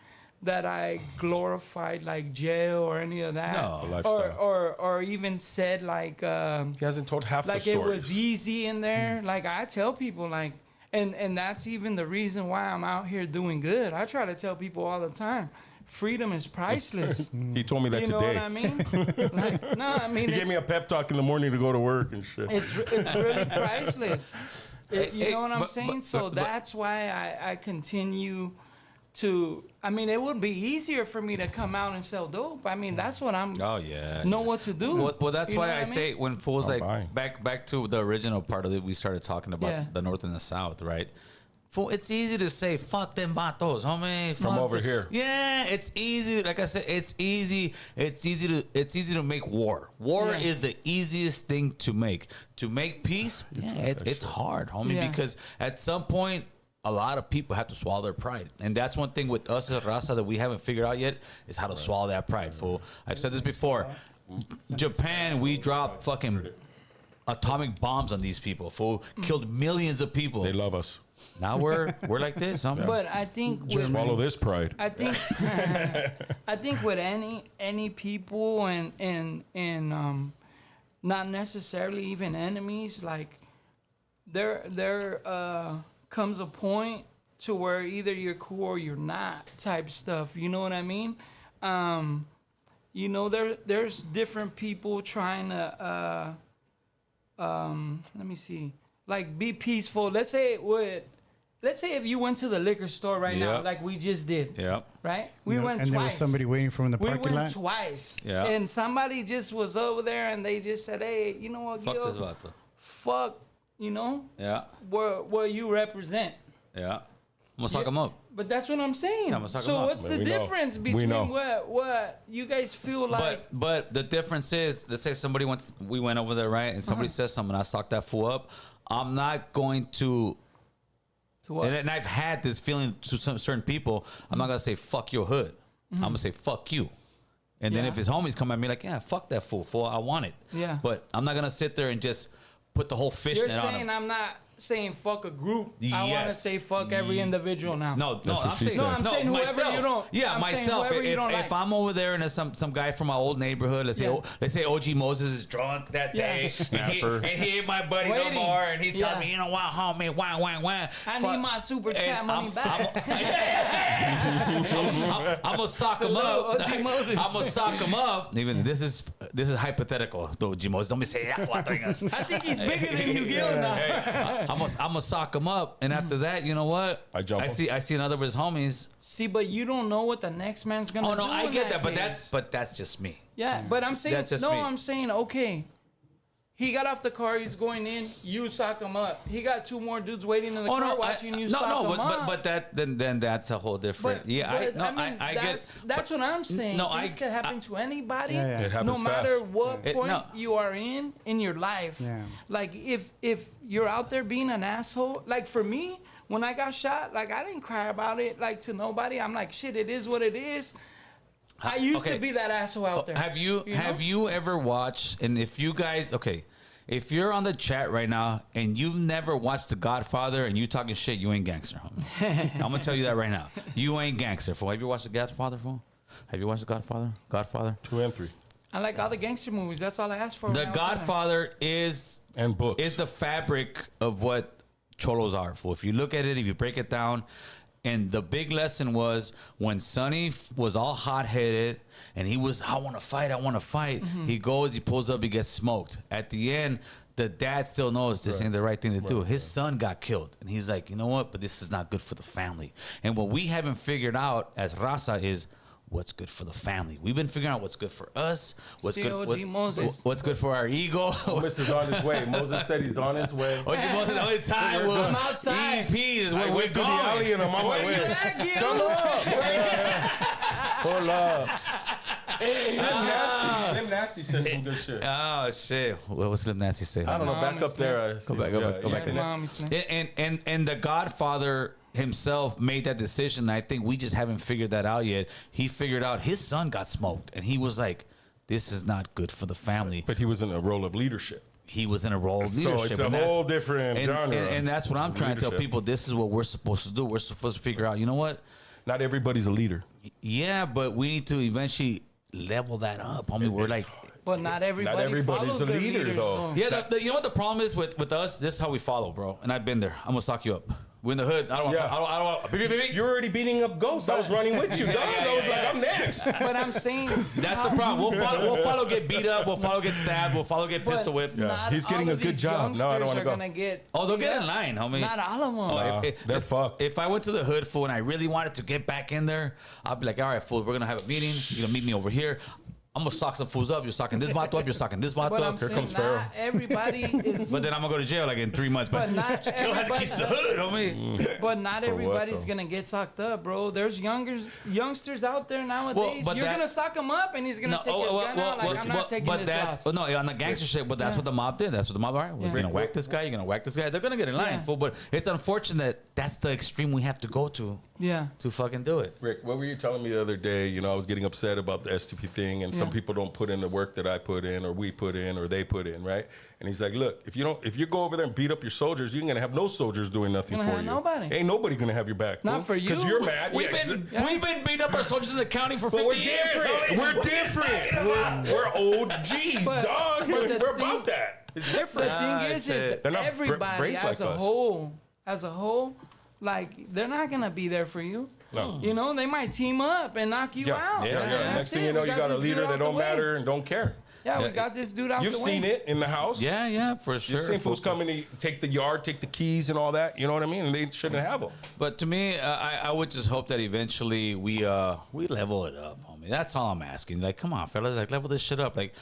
that I glorified like jail or any of that. No. The lifestyle. Or even said like He hasn't told half like the it stories. was easy in there. Mm. Like I tell people like and that's even the reason why I'm out here doing good. I try to tell people all the time, freedom is priceless. He told me that You know today. what I mean? Like, no, I mean He gave me a pep talk in the morning to go to work and shit. it's really priceless. You know what I'm but- saying? but- So but- that's why I continue to. I mean, it would be easier for me to come out and sell dope. I mean, that's what I'm Oh yeah. know what to do. Well, that's You know why what I mean? say when fools I'm like buying. back to the original part of it, we started talking about Yeah. the North and the South, right? Fool, it's easy to say fuck them vatos, homie. From fuck over the-" here. Yeah, it's easy. Like I said, it's easy. It's easy to make war. War Yeah. is the easiest thing to make. To make peace, it's hard, homie. Yeah. Because at some point, a lot of people have to swallow their pride. And that's one thing with us as Raza that we haven't figured out yet is how to swallow that pride, fool. I've said this before. Japan, we dropped fucking atomic bombs on these people, fool. Killed millions of people. They love us. Now we're like this, homie. But I think with, Swallow this pride. I think I think with any people and not necessarily even enemies, like there comes a point to where either you're cool or you're not type stuff. You know what I mean? There's different people trying to let me see, like be peaceful. Let's say if you went to the liquor store right now, Yep. like we just did, Yep. right? We went and twice. there was somebody waiting for him in the We parking went lot. twice. Yeah. And somebody just was over there and they just said, hey, you know what, Fuck Gil? this vato. Fuck, yeah, where you represent. Yeah. I'm gonna suck him up. But that's what I'm saying. Yeah, I'm gonna suck 'em So up. what's But the we know. difference We between know. what you guys feel like? But the difference is, let's say we went over there, right? And somebody says something, I sock that fool up. I'm not going to, To what? and I've had this feeling to some certain people. I'm not gonna say fuck your hood. I'm gonna say fuck you. And then Yeah. if his homies come at me like, yeah, fuck that fool, I want it. Yeah. But I'm not gonna sit there and just put the whole You're fishnet on saying him. I'm not saying fuck a group. I want to Yes. say fuck every individual now. No, what I'm she saying, said. No, I'm saying whoever myself. you don't- Yeah, I'm saying myself. whoever you If, don't if like. I'm over there and there's some guy from my old neighborhood, let's say OG Moses is drunk that Yeah. day, Snapper. and he ain't my buddy Waiting. no more, and he tells Yeah. me, you know what, homie, wah. I need my super chat money back. I'm gonna sock him Salute, up. OG Moses. I'm gonna sock him up. Even this is hypothetical. Though OG Moses, don't me say that. I think he's bigger than you, Gil. Now. I'm gonna sock him up, and after that, you know what? I jump him. I see another of his homies. See, but you don't know what the next man's gonna do. Oh no, I in get that, case. but that's just me. Yeah, but I'm saying That's just no. me. I'm saying okay. He got off the car. He's going in. You sock him up. He got two more dudes waiting in the car watching you sock him up. but then that's a whole different. That's what I'm saying. No, This could happen to anybody. Yeah, yeah. It happens No matter fast. what point no. you are in your life. Yeah. Like if you're out there being an asshole, like for me, when I got shot, like I didn't cry about it like to nobody. I'm like, shit, it is what it is. I used to okay. be that asshole out there. Have you know? ever watched? And if you guys, okay, If you're on the chat right now and you've never watched The Godfather and you talking shit, you ain't gangster, homie. I'm gonna tell you that right now. You ain't gangster, fool. Have you watched The Godfather, fool? Have you watched The Godfather? Godfather? 2 and 3. I like all the gangster movies. That's all I asked for. The when I was Godfather is And books. the fabric of what cholos are, fool. If you look at it, if you break it down, and the big lesson was when Sonny was all hot-headed and he was, I want to fight. Mm-hmm. He goes, he pulls up, he gets smoked. At the end, the dad still knows this ain't the right thing to do. His son got killed. And he's like, you know what? But this is not good for the family. And what we haven't figured out as Raza is what's good for the family. We've been figuring out what's good for us, what's COG Moses. what's good for our ego. Moses is on his way. Moses said he's on his way. What you want to the only time We're we're I'm outside. EP is I where we're went to the alley going. and I'm on my way. Come up. Hold up. Slim Nasty said some good shit. Oh shit! What was Slim Nasty say? I don't know. Back Mommy up there. Go back, go back, go back. Mommy Slim. And the Godfather himself made that decision. I think we just haven't figured that out yet. He figured out his son got smoked, and he was like, "This is not good for the family." But he was in a role of leadership. He was in a role of leadership. So it's a and that's- whole different genre. And that's what I'm trying to tell Leadership. people. This is what we're supposed to do. We're supposed to figure out. You know what? Not everybody's a leader. Yeah, but we need to eventually level that up. I mean, we're like. But not everybody everybody's follows a their leader, leaders, though. Yeah, you know what the problem is with us? This is how we follow, bro. And I've been there. I'm gonna stock you up. We're in the hood. I don't want. Yeah. I don't want. Beep, beep, beep, beep. You're already beating up ghosts. I was running with you, dog. I was like, I'm next. But I'm saying That's the problem. We'll follow get beat up. We'll follow get stabbed. We'll follow get pistol whipped. Yeah. not He's getting all a of good these job. No, I don't youngsters wanna are go. gonna get. Oh, they'll get in line, homie. Not all of them. They're fucked. If I went to the hood, fool, and I really wanted to get back in there, I'd be like, all right, fool, we're gonna have a meeting. You're gonna meet me over here. I'm gonna stock some fools up. You're stocking this vato up. You're stocking this vato But I'm up. saying comes Phero. not everybody is. But then I'm gonna go to jail like in 3 months. But, But not still had the keys to the hood, homie. But not For what, everybody's though? gonna get socked up, bro. There's youngsters out there nowadays. but You're that- gonna sock him up, and he's gonna take his gun out. Like I'm not taking this that's loss. no on the gangster shit. But that's what the mob did. That's what the mob are. We're Yeah. gonna whack this guy. You're gonna whack this guy. They're gonna get in line, Yeah. fool. But it's unfortunate that's the extreme we have to go to Yeah. fucking do it. Rick, what were you telling me the other day? You know, I was getting upset about the STP thing, and some Yeah. people don't put in the work that I put in, or we put in, or they put in, right? And he's like, "Look, if you go over there and beat up your soldiers, you're gonna have no soldiers doing nothing Gonna for have you. nobody. Ain't nobody gonna have your back. Not for you. because you're mad. We've been beating up our soldiers in the county for 50 But we're years. different. homie. We're different. We're OGs, But- dog. but the We're thing- about that. It's The different. thing it's is They're not everybody raised as like a us. whole, like they're not gonna be there for you. No. You know, they might team up and knock you out. Yeah. And Next that's thing it. you know, We you got a this dude leader out that the don't way. matter and don't care. Yeah, Yeah. we got this dude out You've the seen way. it in the house. Yeah, for sure. You've seen fools coming to take the yard, take the keys, and all that. You know what I mean? And they shouldn't have them. But to me, I would just hope that eventually we level it up, homie. That's all I'm asking. Like, come on, fellas, like level this shit up. Like,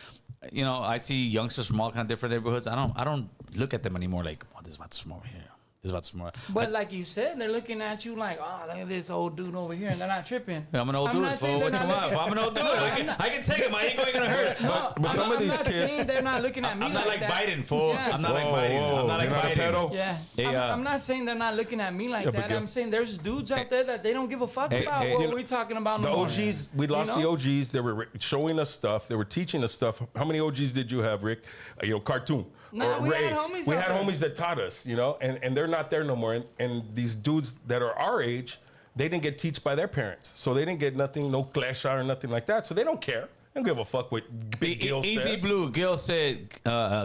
you know, I see youngsters from all kind of different neighborhoods. I don't look at them anymore. Like, oh, this is about to from over here. This is about to from over. But like you said, they're looking at you like, oh, look at this old dude over here, and they're not tripping. I'm an old I'm dude, not fool. saying What they're you not want? If I'm an old dude, I can take it. My ego ain't gonna hurt. But some of I'm these not kids. saying they're not looking at me I'm not like that. Biden, fool. Yeah. I'm not like Whoa, Biden. whoa. I'm not like You're not a Biden. pedo? Yeah, Hey, I'm not saying they're not looking at me like Yeah, but that. get- I'm saying there's dudes out there that they don't give a fuck Hey, about hey, what you know, we're talking about. The no more. OGs, we lost know? the OGs. They were showing us stuff. They were teaching us stuff. How many OGs did you have, Rick? Cartoon. Nah, or we Ray. had homies We out had there. homies that taught us, you know, and they're not there no more. And these dudes that are our age, they didn't get taught by their parents. So they didn't get nothing, no clash out or nothing like that. So they don't care. They don't give a fuck what Big Gil Easy says. Blue. Gil said,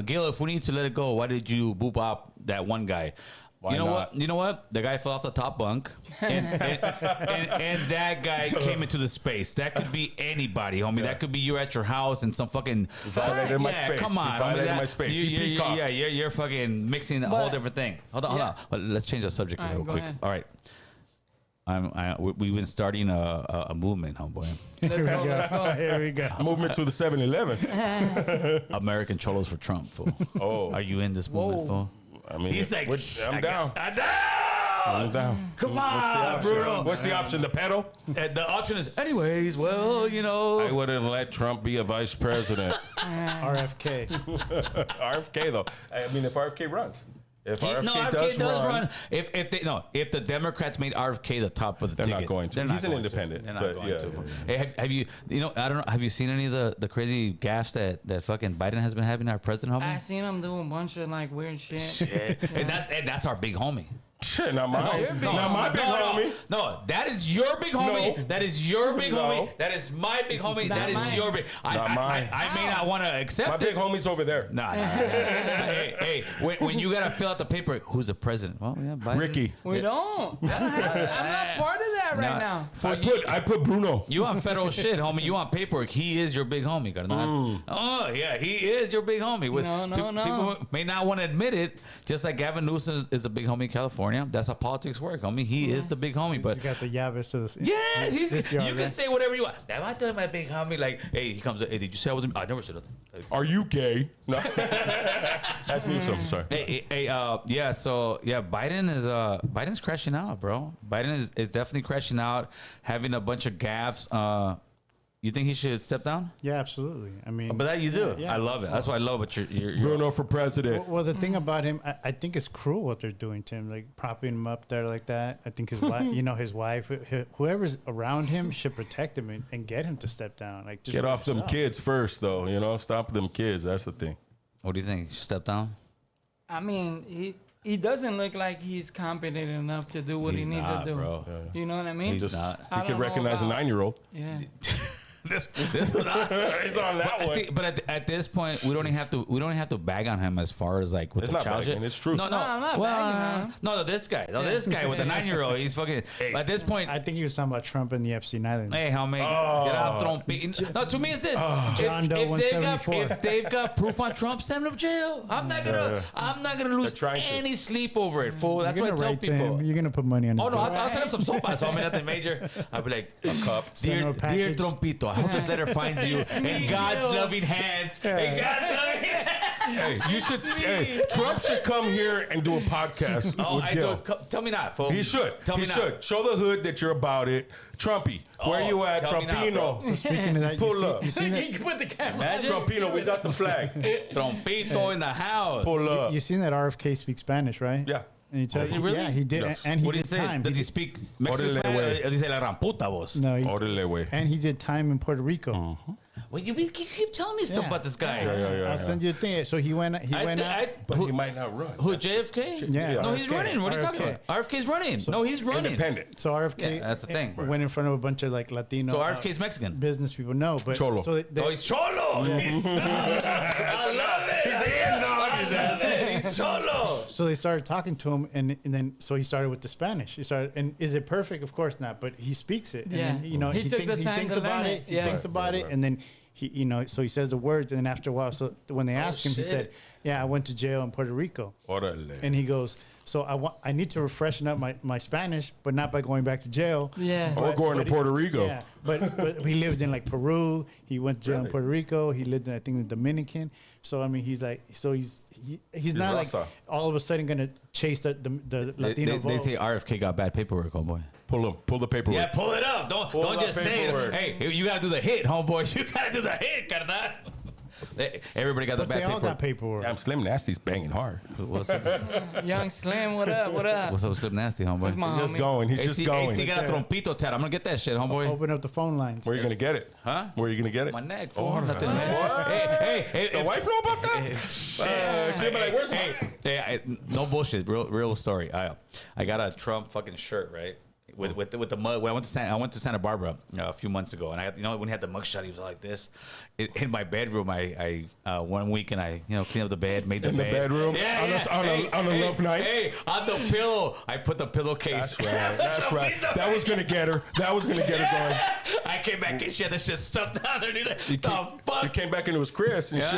Gil, if we need to let it go, why did you boop up that one guy? Why you know not? what? You know what? The guy fell off the top bunk, and that guy came into the space. That could be anybody, homie. That could be you at your house and some fucking. violated my yeah, space. come on, He violated homie. my space. You, He you, peacocked. yeah, you're fucking mixing a whole But- different thing. Hold on, hold Yeah. on. Well, let's change the subject All right, real go quick. ahead. All right. We've been starting a movement, homeboy. Let's go. Let's go. Here we go. Movement to the 7-Eleven. American Cholos for Trump, fool. Oh, Are you in this movement, Whoa. fool? I mean, He's like, I'm down. I'm down. I'm down. Come What's the on, option? Bruno. What's the option? The pedal? And the option is, anyways, well, you know. I wouldn't let Trump be a vice president. RFK. RFK though. I mean, if RFK runs, If No, RFK RFK does run, run. If the Democrats made RFK the top of the They're not ticket, going to. they're not He's an going independent, They're not but going yeah, to. yeah, Hey, have you? I don't know. Have you seen any of the crazy gaffes that fucking Biden has been having? Our president, homie. I seen him do a bunch of like weird shit. Shit. And that's our big homie. Shit, not mine. your big Not my big homie. No, that is your big homie. No. That is your big No. homie. That is my big homie. Not That is mine. your big. Not mine. I may not want to accept My it. big homie's over there. Nah. Hey, when you gotta fill out the paper, who's the president? Well, yeah, Biden. Ricky. We don't. I'm not part of that right Nah. now. I put Bruno. You on federal shit, homie. You on paperwork. He is your big homie, carnal. Oh, yeah. He is your big homie. No. People may not want to admit it, just like Gavin Newsom is the big homie in California. That's how politics work, homie. He is the big homie. But He's got the llaves to the. yes, this you yard, can right? say whatever you want. Now, I tell my big homie, like, hey, he comes, hey, did you say I was I never said nothing. Like, Are you gay? No. That's Newsom. Sorry. yeah, so yeah, Biden's crashing out, bro. Biden is definitely crashing out, having a bunch of gaffes. You think he should step down? Yeah, absolutely. I mean, But that you do. Yeah. I love it. That's why I love it. You're Bruno for president. well, the thing about him, I think it's cruel what they're doing to him, like propping him up there like that. I think his wife, his wife, whoever's around him should protect him and get him to step down. Like, just Get for off them himself. kids first, though. Stop them kids. That's the thing. What do you think? Step down? I mean, he doesn't look like he's competent enough to do what he He's needs not, to do. bro. You know what I mean? He's not. I He don't could know recognize a about- 9-year-old. Yeah. this is not. He's on that one. See, but at this point, we don't even have to bag on him as far as like with It's the not child bagging, shit. it's truth. No, I'm not bagging on him. No, this guy. No, this guy with the 9-year-old. He's fucking. At this point, I think he was talking about Trump and the Epstein Island. hey, homie, get off throne. No, to me it's this. John Doe if they've got proof on Trump, send him to jail. I'm not gonna lose They're trying to. any sleep over it, fool. That's You're what I gonna tell write to people. him. You're gonna put money on his Oh no, bill. I'll send him some sopas. I mean, nothing major. I'll be like, A cup. Send him a dear package. Trumpito, I hope this letter finds you in God's loving hands. In God's loving hands. Hey, you should. Hey, Trump should come here and do a podcast Oh, with I Gil. don't. Tell me not, fool. He should. Tell he me should. not. Show the hood that you're about it. Trumpy, where Oh, you at? tell me not, Trumpino. bro. Speaking of that, Pull up. you seen that? You can put the camera. Imagine. Trumpino, we got the flag. Trumpito in the house. Pull up. You seen that RFK speaks Spanish, right? Yeah. And he tells he you, really? yeah, he did, Yes. and he What do you did say? time. Does he did- speak Mexican Orale, Spanish? güey. Dice la gran puta voz. No, Orale, way. and he did time in Puerto Rico. Well, you keep telling me stuff Yeah. about this guy. Yeah. I'll send you a thing. So he went. He went out. But he might not run. Who, JFK? Yeah. No, he's RFK. running. What are you talking RFK. about? RFK's running. No, he's running. Independent. So RFK. Yeah, that's the thing. Went in front of a bunch of like Latino. So RFK's Mexican. business people. No, but Cholo. So Oh, he's cholo. He's, I love it. He's cholo. So they started talking to him, and then so he started with the Spanish. He started, and is it perfect? Of course not, but he speaks it. Yeah. And then, He took the time thinks to about learn it. it. He Yeah. thinks about it, and then he, so he says the words, and then after a while, so when they asked him, he shit. said, "Yeah, I went to jail in Puerto Rico," Orale. and he goes, "So I need to freshen up my Spanish, but not by going back to jail." Yeah. Or going to he- Puerto Rico. Yeah, but he lived in like Peru. He went to jail in Really? Puerto Rico. He lived in, I think, the Dominican. So I mean, he's like, so he's not like Raza. all of a sudden gonna chase the Latino They vote. say RFK got bad paperwork, homeboy. Pull the paperwork. Yeah, pull it up. Don't that just say it. paperwork. Hey, you gotta do the hit, homeboy. You gotta do the hit, carnal. Everybody got the but bad they all got paperwork. paperwork. Damn, Slim Nasty's banging hard. What's up? Young Slim, what up? What up? What's up, Slip Nasty, homeboy? Where's my He's just homie? going. He's just going. AC got a trompito tat. I'm gonna get that shit, homeboy. Open up the phone lines. Where are you gonna get it? Huh? Where are you gonna get it? My neck, Oh, fool. Nothing, man. Hey, The wife know about that? She'll be like, "Where's hey, no bullshit. Real story. I got a Trump fucking shirt, right? With the mug. When I went to Santa Barbara a few months ago, and when he had the mugshot, he was like this. In my bedroom, I 1 week, and I cleaned up the bed, made the In the bed. bedroom? Yeah, On a love night? Hey, on the pillow, I put the pillowcase. That's right. That's right. That was gonna get her. That was gonna get her going. I came back and she had this shit stuffed down there. Dude. The He fuck? came back and it was Chris and shit.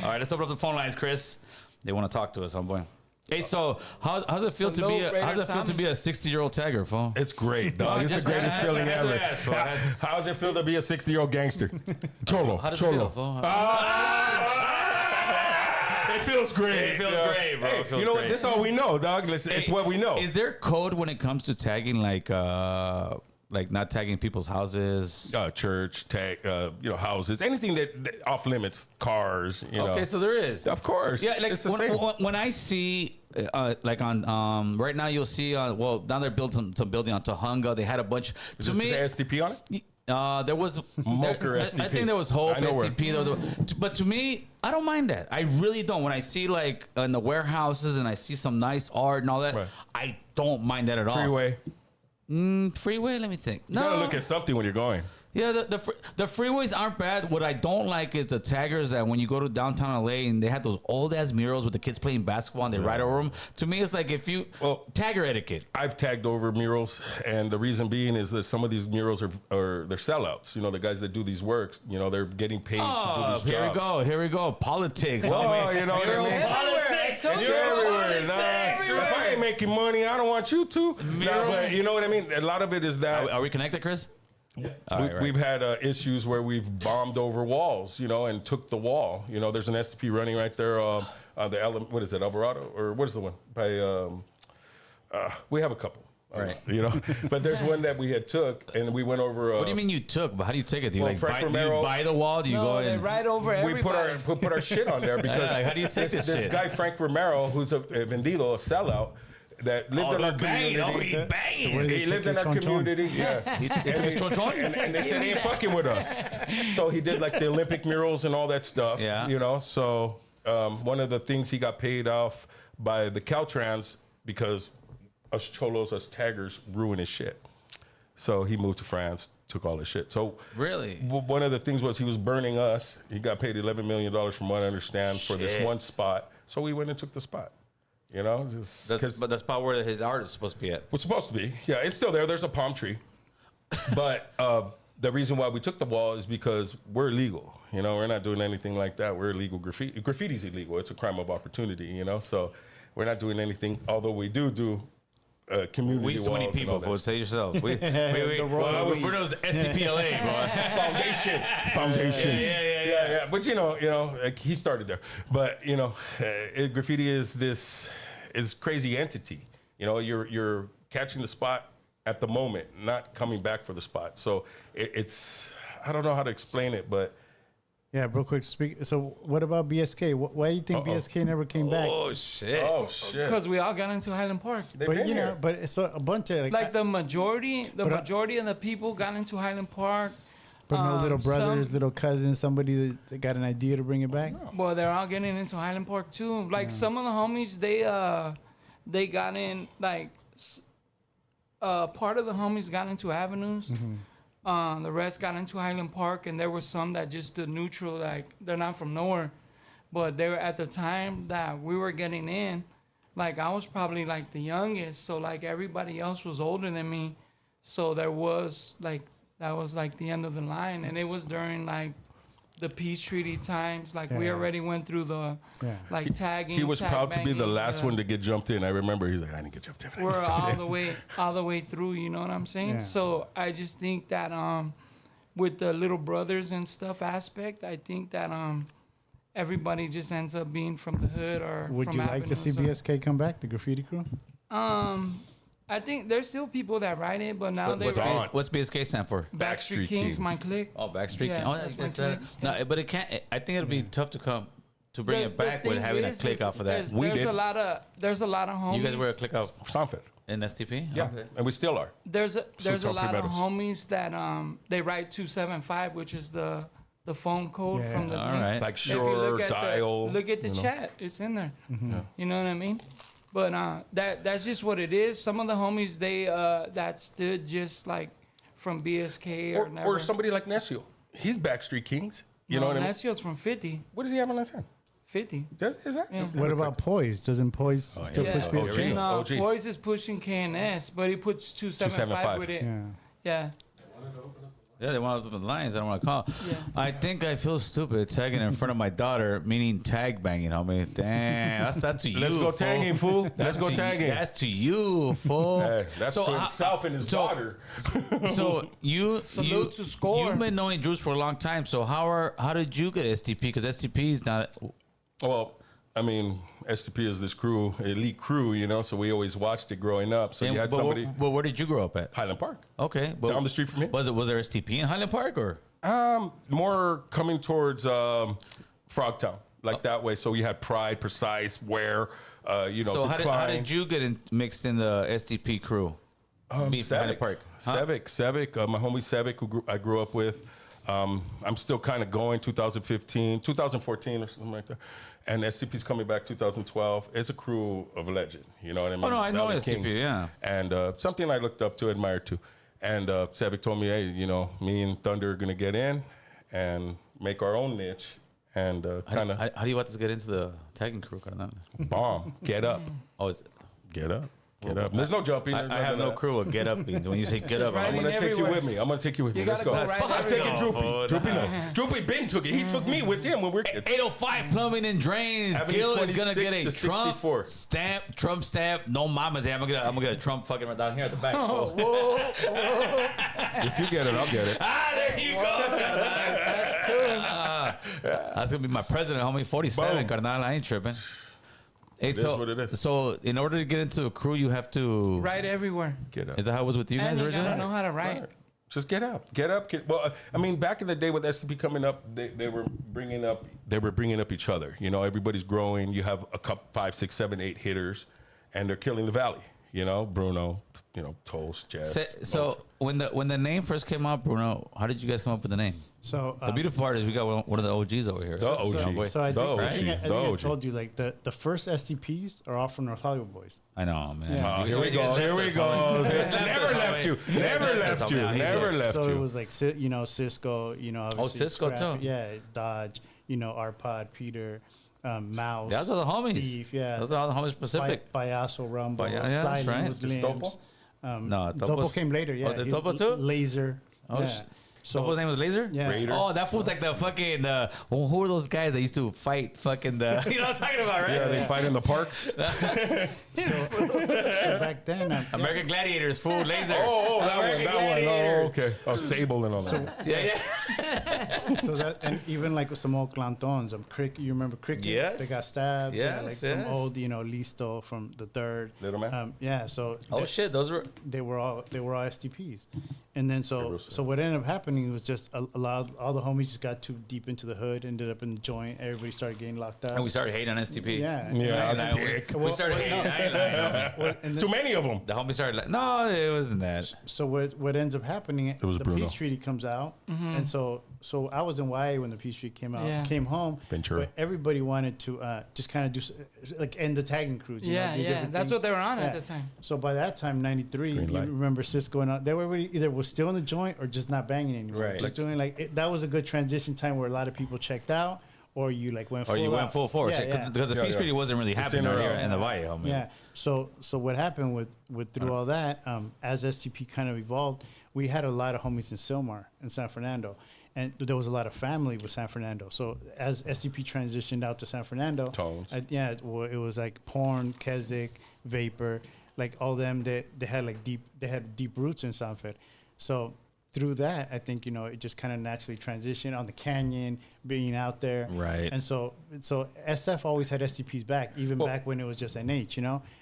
All right, let's open up the phone lines, Chris. They want to talk to us, homeboy. Hey, so how's it feel So how's it feel to be a 60-year-old tagger, fool? It's great, dog. It's the just- greatest I- feeling I had to ever. ask, bro. How does it feel to be a 60-year-old gangster? Cholo. How does it Cholo. feel, fool? It feels great. It feels Yeah. great, bro. Hey, It feels you know what? great. This is all we know, dog. It's what we know. Is there code when it comes to tagging, like like not tagging people's houses? Church, tag, houses, anything that off limits, cars. Okay, so there is. Of course. Yeah, like it's the same. when I see, like on right now, you'll see down there built some building on Tahunga. They had a bunch. Is To this me, the SDP on it? there was Moker I SDP. think there was Hope I know where. SDP. But to me, I don't mind that. I really don't. When I see like in the warehouses and I see some nice art and all that, Right. I don't mind that at all. Freeway. Freeway. Let me think. You gotta look at something when you're going. Yeah, the freeways aren't bad. What I don't like is the taggers that when you go to downtown LA and they have those old ass murals with the kids playing basketball and they ride over them. To me, it's like tagger etiquette. I've tagged over murals, and the reason being is that some of these murals are they're sellouts. The guys that do these works, they're getting paid to do these jobs. Here we go. Politics. Oh, homie. you know what I mean? Politics. It's everywhere. Nah, if I ain't making money, I don't want you to. Nah, but you know what I mean? A lot of it is that. Are we connected, Chris? We've had issues where we've bombed over walls, and took the wall. There's an STP running right there on the what is it, Alvarado, or what is the one by? We have a couple, Right. But there's one that we had took, and we went over. What do you mean you took? But how do you take it? Do you Well, like Frank do you Romero- buy the wall? Do you go they in? right over We put everybody. our shit on there because How do you take this shit? guy Frank Romero, who's a vendido, a sellout, that lived in our community. He banged. way they He lived take in your our chonchon. community, yeah. He took his chonchon? And they said he ain't fucking with us. So he did like the Olympic murals and all that stuff. Yeah. So one of the things he got paid off by the Caltrans because us cholos, us taggers, ruined his shit. So he moved to France, took all his shit. So Really? one of the things was he was burning us. He got paid $11 million from what I understand for this Shit. one spot. So we went and took the spot. But that's about where his art is supposed to be at. We're supposed to be. Yeah, it's still there. There's a palm tree. But the reason why we took the wall is because we're illegal. We're not doing anything like that. We're illegal. Graffiti's illegal. It's a crime of opportunity, So we're not doing anything, although we do community We so many walls and people, all that. Folks. Say yourself. Bruno's STPLA, bro. Foundation. Yeah. But like he started there. But graffiti is crazy entity. You're catching the spot at the moment, not coming back for the spot. So it's I don't know how to explain it, but Yeah, real quick. So, what about BSK? Why do you think BSK never came back? Oh shit. Because we all got into Highland Park. They've But been you know, here. but it's a bunch of Like the majority of I- the people got into Highland Park. but no little brothers, some- little cousins, somebody that got an idea to bring it back. Well, they're all getting into Highland Park too. Like some of the homies, they got in like part of the homies got into Avenues. The rest got into Highland Park, and there were some that just stood neutral, like they're not from nowhere. But they were at the time that we were getting in, like I was probably like the youngest, so like everybody else was older than me. So there was like that was like the end of the line, and it was during like the peace treaty times. Like we Yeah. already went through the like tagging. He was tag proud to be the banging, last one to get jumped in. I remember he's like, I didn't get jumped in. We're all the way through. You know what I'm saying? Yeah. So I just think that with the little brothers and stuff aspect, I think that everybody just ends up being from the hood or. Would from you like to see Avenues BSK come back, the graffiti crew? or- I think there's still people that write it, but now they what's write on? What's BSK stand for? Backstreet Kings, my clique. Oh, Backstreet. Yeah, Oh, that's my that's clique. no, but it can't. I think it'll be tough to bring it back with thing having a is click off of that. There's, We there's did. a lot of homies. You guys were a click off Sanford. in STP? Yeah, Okay. and we still are. There's a Super lot of medals. homies that they write 275, which is the phone code Yeah. from the All thing. right. Like If you Shure, look at Dial. look at the chat, it's in there. You know what I mean? But that's just what it is. Some of the homies they that stood just like from BSK or never. Or somebody like Nesio. He's Backstreet Kings. You know what I mean? Nacio's from 50. What does he have on his hand? 50. Is that? Yeah. What about Poise? Doesn't Poise still Yeah. push Oh, BSK? yeah. No, OG. Boys is pushing KNS, but he puts 275 with it. Yeah. Yeah. Yeah, they want to open the lines. I don't want to call. Yeah. I think I feel stupid tagging in front of my daughter, meaning tag banging, homie. Damn, that's to you. Let's go fool. tagging, fool. Let's That's go to you- tagging. That's to you, fool. Hey, that's So to how- himself and his daughter. So you Salute to Score. You've been knowing Drewps for a long time. So how did you get STP? Because STP is not. Well, I mean, STP is this crew, elite crew, you know, so we always watched it growing up. So And- you had but, somebody, but where did you grow up at? Highland Park, Okay, but down the street from me. Was there STP in Highland Park or? More coming towards Frogtown, like that way. So you had Pride, Precise, Where, you know, So how Decline. did you get mixed in the STP crew? Being from Highland Park. Huh? Sevic, my homie Sevic, who I grew up with. I'm still kind of going 2015, 2014 or something like that. And SCP's coming back 2012. It's a crew of legend. You know what I mean? Oh, no, I know Valley SCP, Kings. yeah. And something I looked up to, admired to. And Sevic told me, hey, you know, me and Thunder are going to get in and make our own niche and kind of How do you want us to get into the tagging crew? Carnal? bomb, get up, Oh, it's, get up. Get up. There's no jumping. There's I have nothing no like that. crew with get up means. When you say get up, right I'm I'm in gonna take you everywhere. with me. I'm gonna take you with me. You Let's gotta go. go right I'm taking everywhere. Droopy. Droopy knows. Droopy Ben took it. He took me with him when we were kids. 805 plumbing and drains. Avenue Gil is gonna 26 get a to 64. Trump stamp. No mamas. I'm gonna get a Trump fucking right down here at the back. Oh, whoa. If you get it, I'll get it. There you go. That's two. That's gonna be my president, homie. 47, Boom. carnal. I ain't tripping. Hey, is so, what it is. So, in order to get into a crew, you have to. Right everywhere. Get up. Is that how it was with you And guys you gotta originally? know how to write. Right. Just get up. Get up. Well, I mean, back in the day with SCP coming up, they were bringing up each other. You know, everybody's growing. You have a couple, 5, 6, 7, 8 hitters, and they're killing the valley. You know, Bruno. You know, Toast, Jazz. So when the name first came out, Bruno, how did you guys come up with the name? So The beautiful part is we got one of the OGs over here. The OG. So, So I The think, OG. I, think, I, The think OG. I told you like the first STPs are all from North Hollywood boys. I know, man. Yeah. Here we go. Here we go. Never left you. Never left you. Never left So it you. was like Cisco, obviously Cisco, Scrap- too. Yeah, it's Dodge, Arpod, Peter, Mouse. Those are the homies. Steve, yeah. Those are all the homies Pacific. Payaso Rumble, Yeah, that's Silent right. was Just Glimpse. No, Topo Topo's- came later. Yeah, the He's Topo too? Laser. Oh, yeah. So his name was Laser? Yeah. Raider. Oh, that fool's like the fucking who are those guys that used to fight fucking the you know what I'm talking about, right? Yeah, they fight in the park. So back then, American Gladiators, fool, Laser. Oh, that one. American That one. Oh, Gladiator. okay. Oh, Sable and all that. Yeah. so that and even like some old clantons, you remember Cricket? Yes. They got stabbed. Yes, like some yes. old, Listo from the third. Little man? Yeah. So Oh shit, those were they were all STPs, and then so Jerusalem. so what ended up happening was just a lot. All the homies just got too deep into the hood, ended up in the joint. Everybody started getting locked up. and we started hating on STP. Yeah. Yeah, I ain't lying. dick. We started hating. I ain't lying, homie. Well, and then- Too many of them. The homie started like, no, it wasn't that. So what ends up happening? was the Bruno. peace treaty comes out, and so I was in YA when the peace treaty came out. Yeah. Came home, Ventura. but everybody wanted to just kind of do like end the tagging crews. you know, Yeah, do yeah. different That's things. what they were on at Yeah. the time. So by that time, '93, you Green light. remember Cisco and all, they were already either was still in the joint or just not banging anymore. Right. Just doing that was a good transition time where a lot of people checked out, or you like went. Or you full went out. full force. Yeah, yeah. Because the Yeah, peace yeah. treaty wasn't really happening in over or here out. in the Valle, homie. Yeah. So what happened with through all that, as STP kind of evolved, we had a lot of homies in Silmar in San Fernando, and there was a lot of family with San Fernando. So as STP transitioned out to San Fernando, Tones. it was like Porn, Keswick, Vapor, like all them. They had deep roots in San Fer. So through that, I think it just kind of naturally transitioned on the canyon, being out there, Right. And so SF always had STPs back, even back when it was just NH.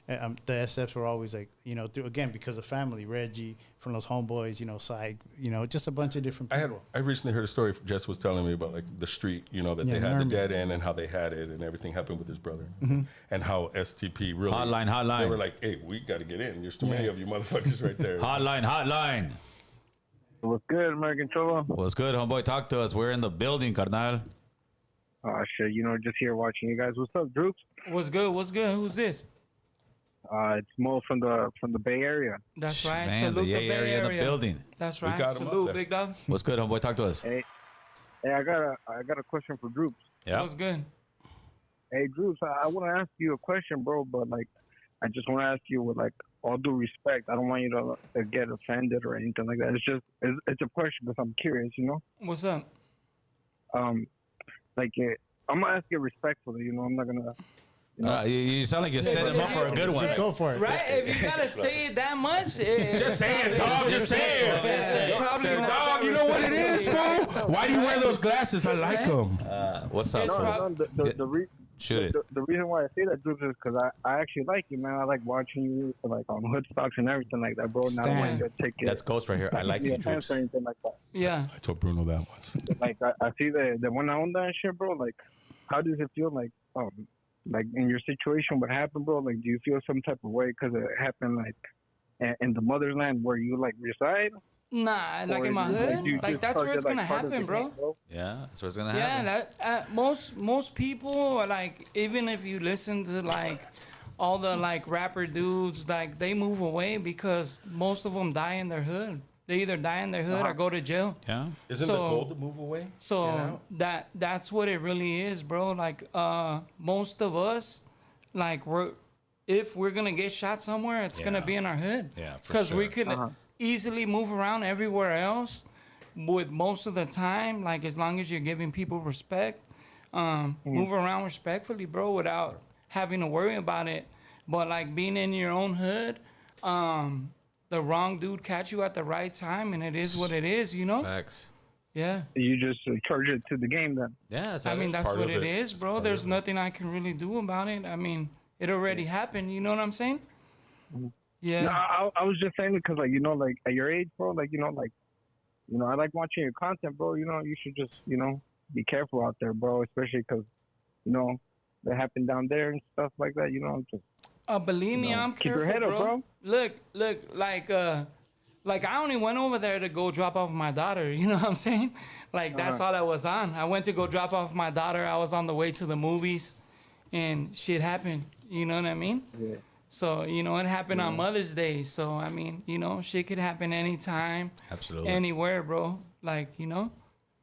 The SFs were always like through again because of family. Reggie from those homeboys, Side, just a bunch of different people. I recently heard a story Jess was telling me about like the street, that they had Nerman. the dead end and how they had it and everything happened with his brother and how STP really Hotline. They were like, hey, we got to get in. There's too many of you motherfuckers right there. Hotline. What's good, American Cholo? What's good, homeboy? Talk to us. We're in the building, carnal. Oh shit, just here watching you guys. What's up, Drewps? What's good? What's good? Who's this? It's Mo from the Bay Area. That's right. Man, Salute the Bay area in the building. That's We right. got 'em up Salute, there. big dog. What's good, homeboy? Talk to us. Hey, I got a question for Drewps. Yeah. What's good? Hey, Drewps, I want to ask you a question, bro, but like, I just want to ask you with like all due respect. I don't want you to get offended or anything like that. It's a question because I'm curious, What's up? Like I'm gonna ask you respectfully. I'm not gonna. You sound like you're setting him up for a good one. Just go for it. Right? If you gotta say it that much, just say it, dog. Just say it. It's probably not Dog, you know what it is, fool? Why do you wear those glasses? I like them. What's up, It's fool? prob- Shoot it. The reason why I say that, Drewps, is because I actually like you, man. I like watching you like on hood stocks and everything like that, bro. And I don't want you to take it. That's Ghost right here. I like you, offense or Drewps. anything like that. Yeah. I told Bruno that once. Like I see the one on that shit, bro. Like, how does it feel like in your situation, what happened, bro? Like, do you feel some type of way because it happened like in the motherland where you like reside? Nah, like Or in my is it, like, hood, you like just that's where target, it's gonna like, part of the happen, bro. game, bro? Yeah, that's what's gonna Yeah, happen. that most people are like, even if you listen to like all the like rapper dudes, like they move away because most of them die in their hood. They either die in their hood or go to jail. Yeah. Isn't So- the goal to move away? Get So out? that's what it really is, bro. Like most of us, like if we're gonna get shot somewhere, it's gonna Yeah. be in our hood. Yeah, for Because we sure. could easily move around everywhere else. With most of the time, like as long as you're giving people respect, move around respectfully, bro, without having to worry about it. But like being in your own hood, the wrong dude catch you at the right time, and it is what it is, you know? Facts. Yeah. You just charge it to the game then. Yeah, that's I mean, that's part what of it it. is, bro. Part There's of it. nothing I can really do about it. I mean, it already happened. You know what I'm saying? Yeah. No, I was just saying it because, like, like at your age, bro, like, I like watching your content, bro. You should just, be careful out there, bro, especially because, that happened down there and stuff like that. Just Believe me, I'm keep your careful, head up, bro. Look, like I only went over there to go drop off my daughter. You know what I'm saying? Like that's all I was on. I went to go drop off my daughter. I was on the way to the movies, and shit happened. You know what I mean? Yeah. So it happened on Mother's Day. So I mean, shit could happen anytime, Absolutely. anywhere, bro. Like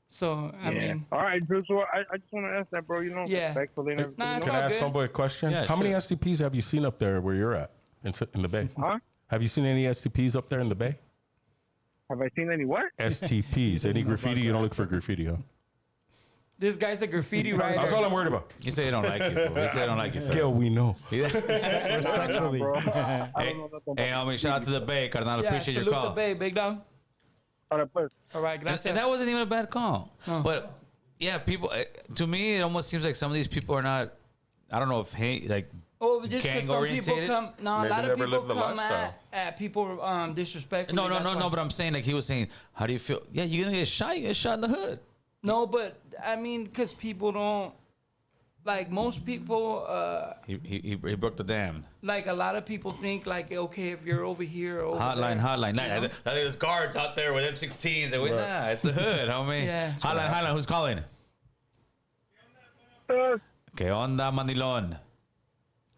So I mean, All right, Drew. So I just want to ask that, bro. Yeah. Respectfully and everything. Nah, it's Can all I ask good. homeboy a question? Yeah, How many sure. SCPs have you seen up there where you're at in the Bay? Huh? Have you seen any SCPs up there in the Bay? Have I seen any what? STPs. Any graffiti? You don't look for graffiti, huh? this guy's a graffiti writer. That's all I'm worried about. You say you don't like you, fool. You say you don't like you, Phero. Gil, we know. Respectfully. Bro. I Hey, don't know nothing hey, about homie, shout out to the Bay, carnal. Yeah, Appreciate your salute call. the Bay, big dog. All right, pues. All right, And, gracias. and that wasn't even a bad call. No. But yeah, people. To me, it almost seems like some of these people are not. I don't know if Oh, just because some people gang-orientated? come. No, a Maybe lot of never people lived the come lifestyle. at people disrespectfully. No. that's why. But I'm saying like he was saying, how do you feel? Yeah, you're gonna get shot. You get shot in the hood. No, but I mean, because people don't. Like most people, He broke the dam. like a lot of people think like, okay, if you're over here, or over Hotline. there, Nah, there's guards out there with M16s. Nah, it's the hood, homie. Yeah. Hotline. Who's calling? Que onda, Mandilon?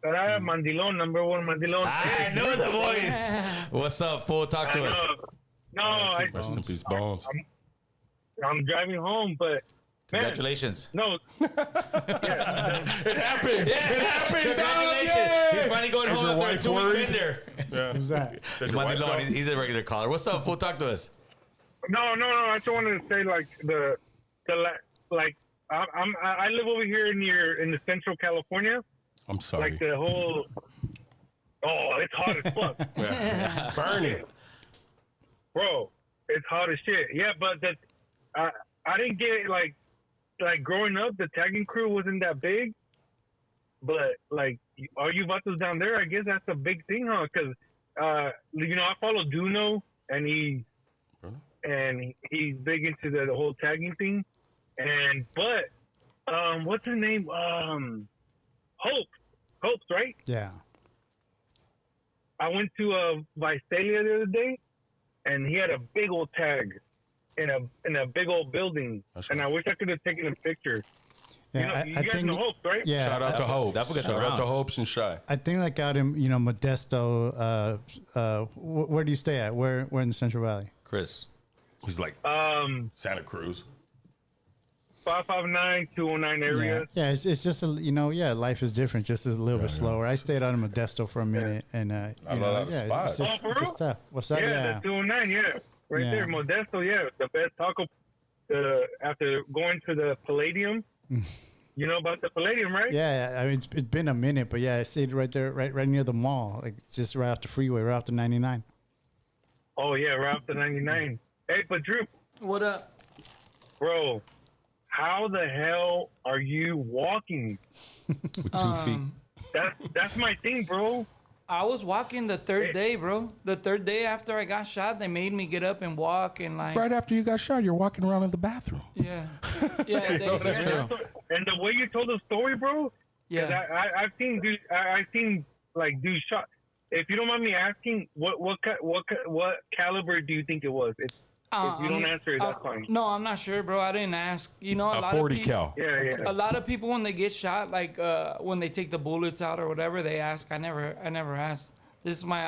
Mandilon, number one Mandilon. I know the voice. What's up, fool? Talk to us. No, Rest in peace, Bones. I'm driving home, but man, Congratulations. no, It happened. It happened. Congratulations. He's finally going Is home your after a wife 2-week worried? bender. Who's that? Does your wife Mandilon, know? he's a regular caller. What's up, fool? Talk to us. no. I just wanted to say like I live over here in the Central California, I'm sorry. like the whole. Oh, it's hot as fuck, Yeah. Burning. bro. It's hot as shit. Yeah, but I didn't get like growing up, the tagging crew wasn't that big. But like, all you vatos down there, I guess that's a big thing, huh? Because I follow Bruno, and he's big into the whole tagging thing. But what's his name? Hopes, right? Yeah. I went to Visalia the other day, and he had a big old tag in a big old building, That's and right. I wish I could have taken a picture. Yeah, You guys know Hopes, right? Yeah, Shout out to Hopes. that gets Shout out around. to Hopes and Shy. I think like out in Modesto. Where do you stay at? Where in the Central Valley? Chris. He's like Santa Cruz. 559-209 area. Yeah, it's just life is different, just a little bit slower. I stayed out in Modesto for a minute, and I love that spot. it's just, Oh, for it's just tough. What's up? Yeah, Yeah, the 209, yeah. Right Yeah. there, Modesto, yeah. The best taco after going to the Palladium. You know about the Palladium, right? yeah. I mean, it's been a minute, but yeah, I stayed right there, right near the mall, like just right off the freeway, right off the 99. Oh, yeah, right off the 99. Hey, but Drew, What up? bro, how the hell are you walking? With 2 feet. That's my thing, bro. I was walking the third day, bro. The third day after I got shot, they made me get up and walk and like. Right after you got shot, you're walking around in the bathroom. Yeah. Yeah. They, That's true. And the way you told the story, bro. yeah. I've seen dudes. I've seen like dudes shot. If you don't mind me asking, what caliber do you think it was? If you don't answer it, that's fine. No, I'm not sure, bro. I didn't ask. You know, a A lot 40 of people, cal. Yeah. A lot of people when they get shot, like when they take the bullets out or whatever, they ask. I never asked. This is my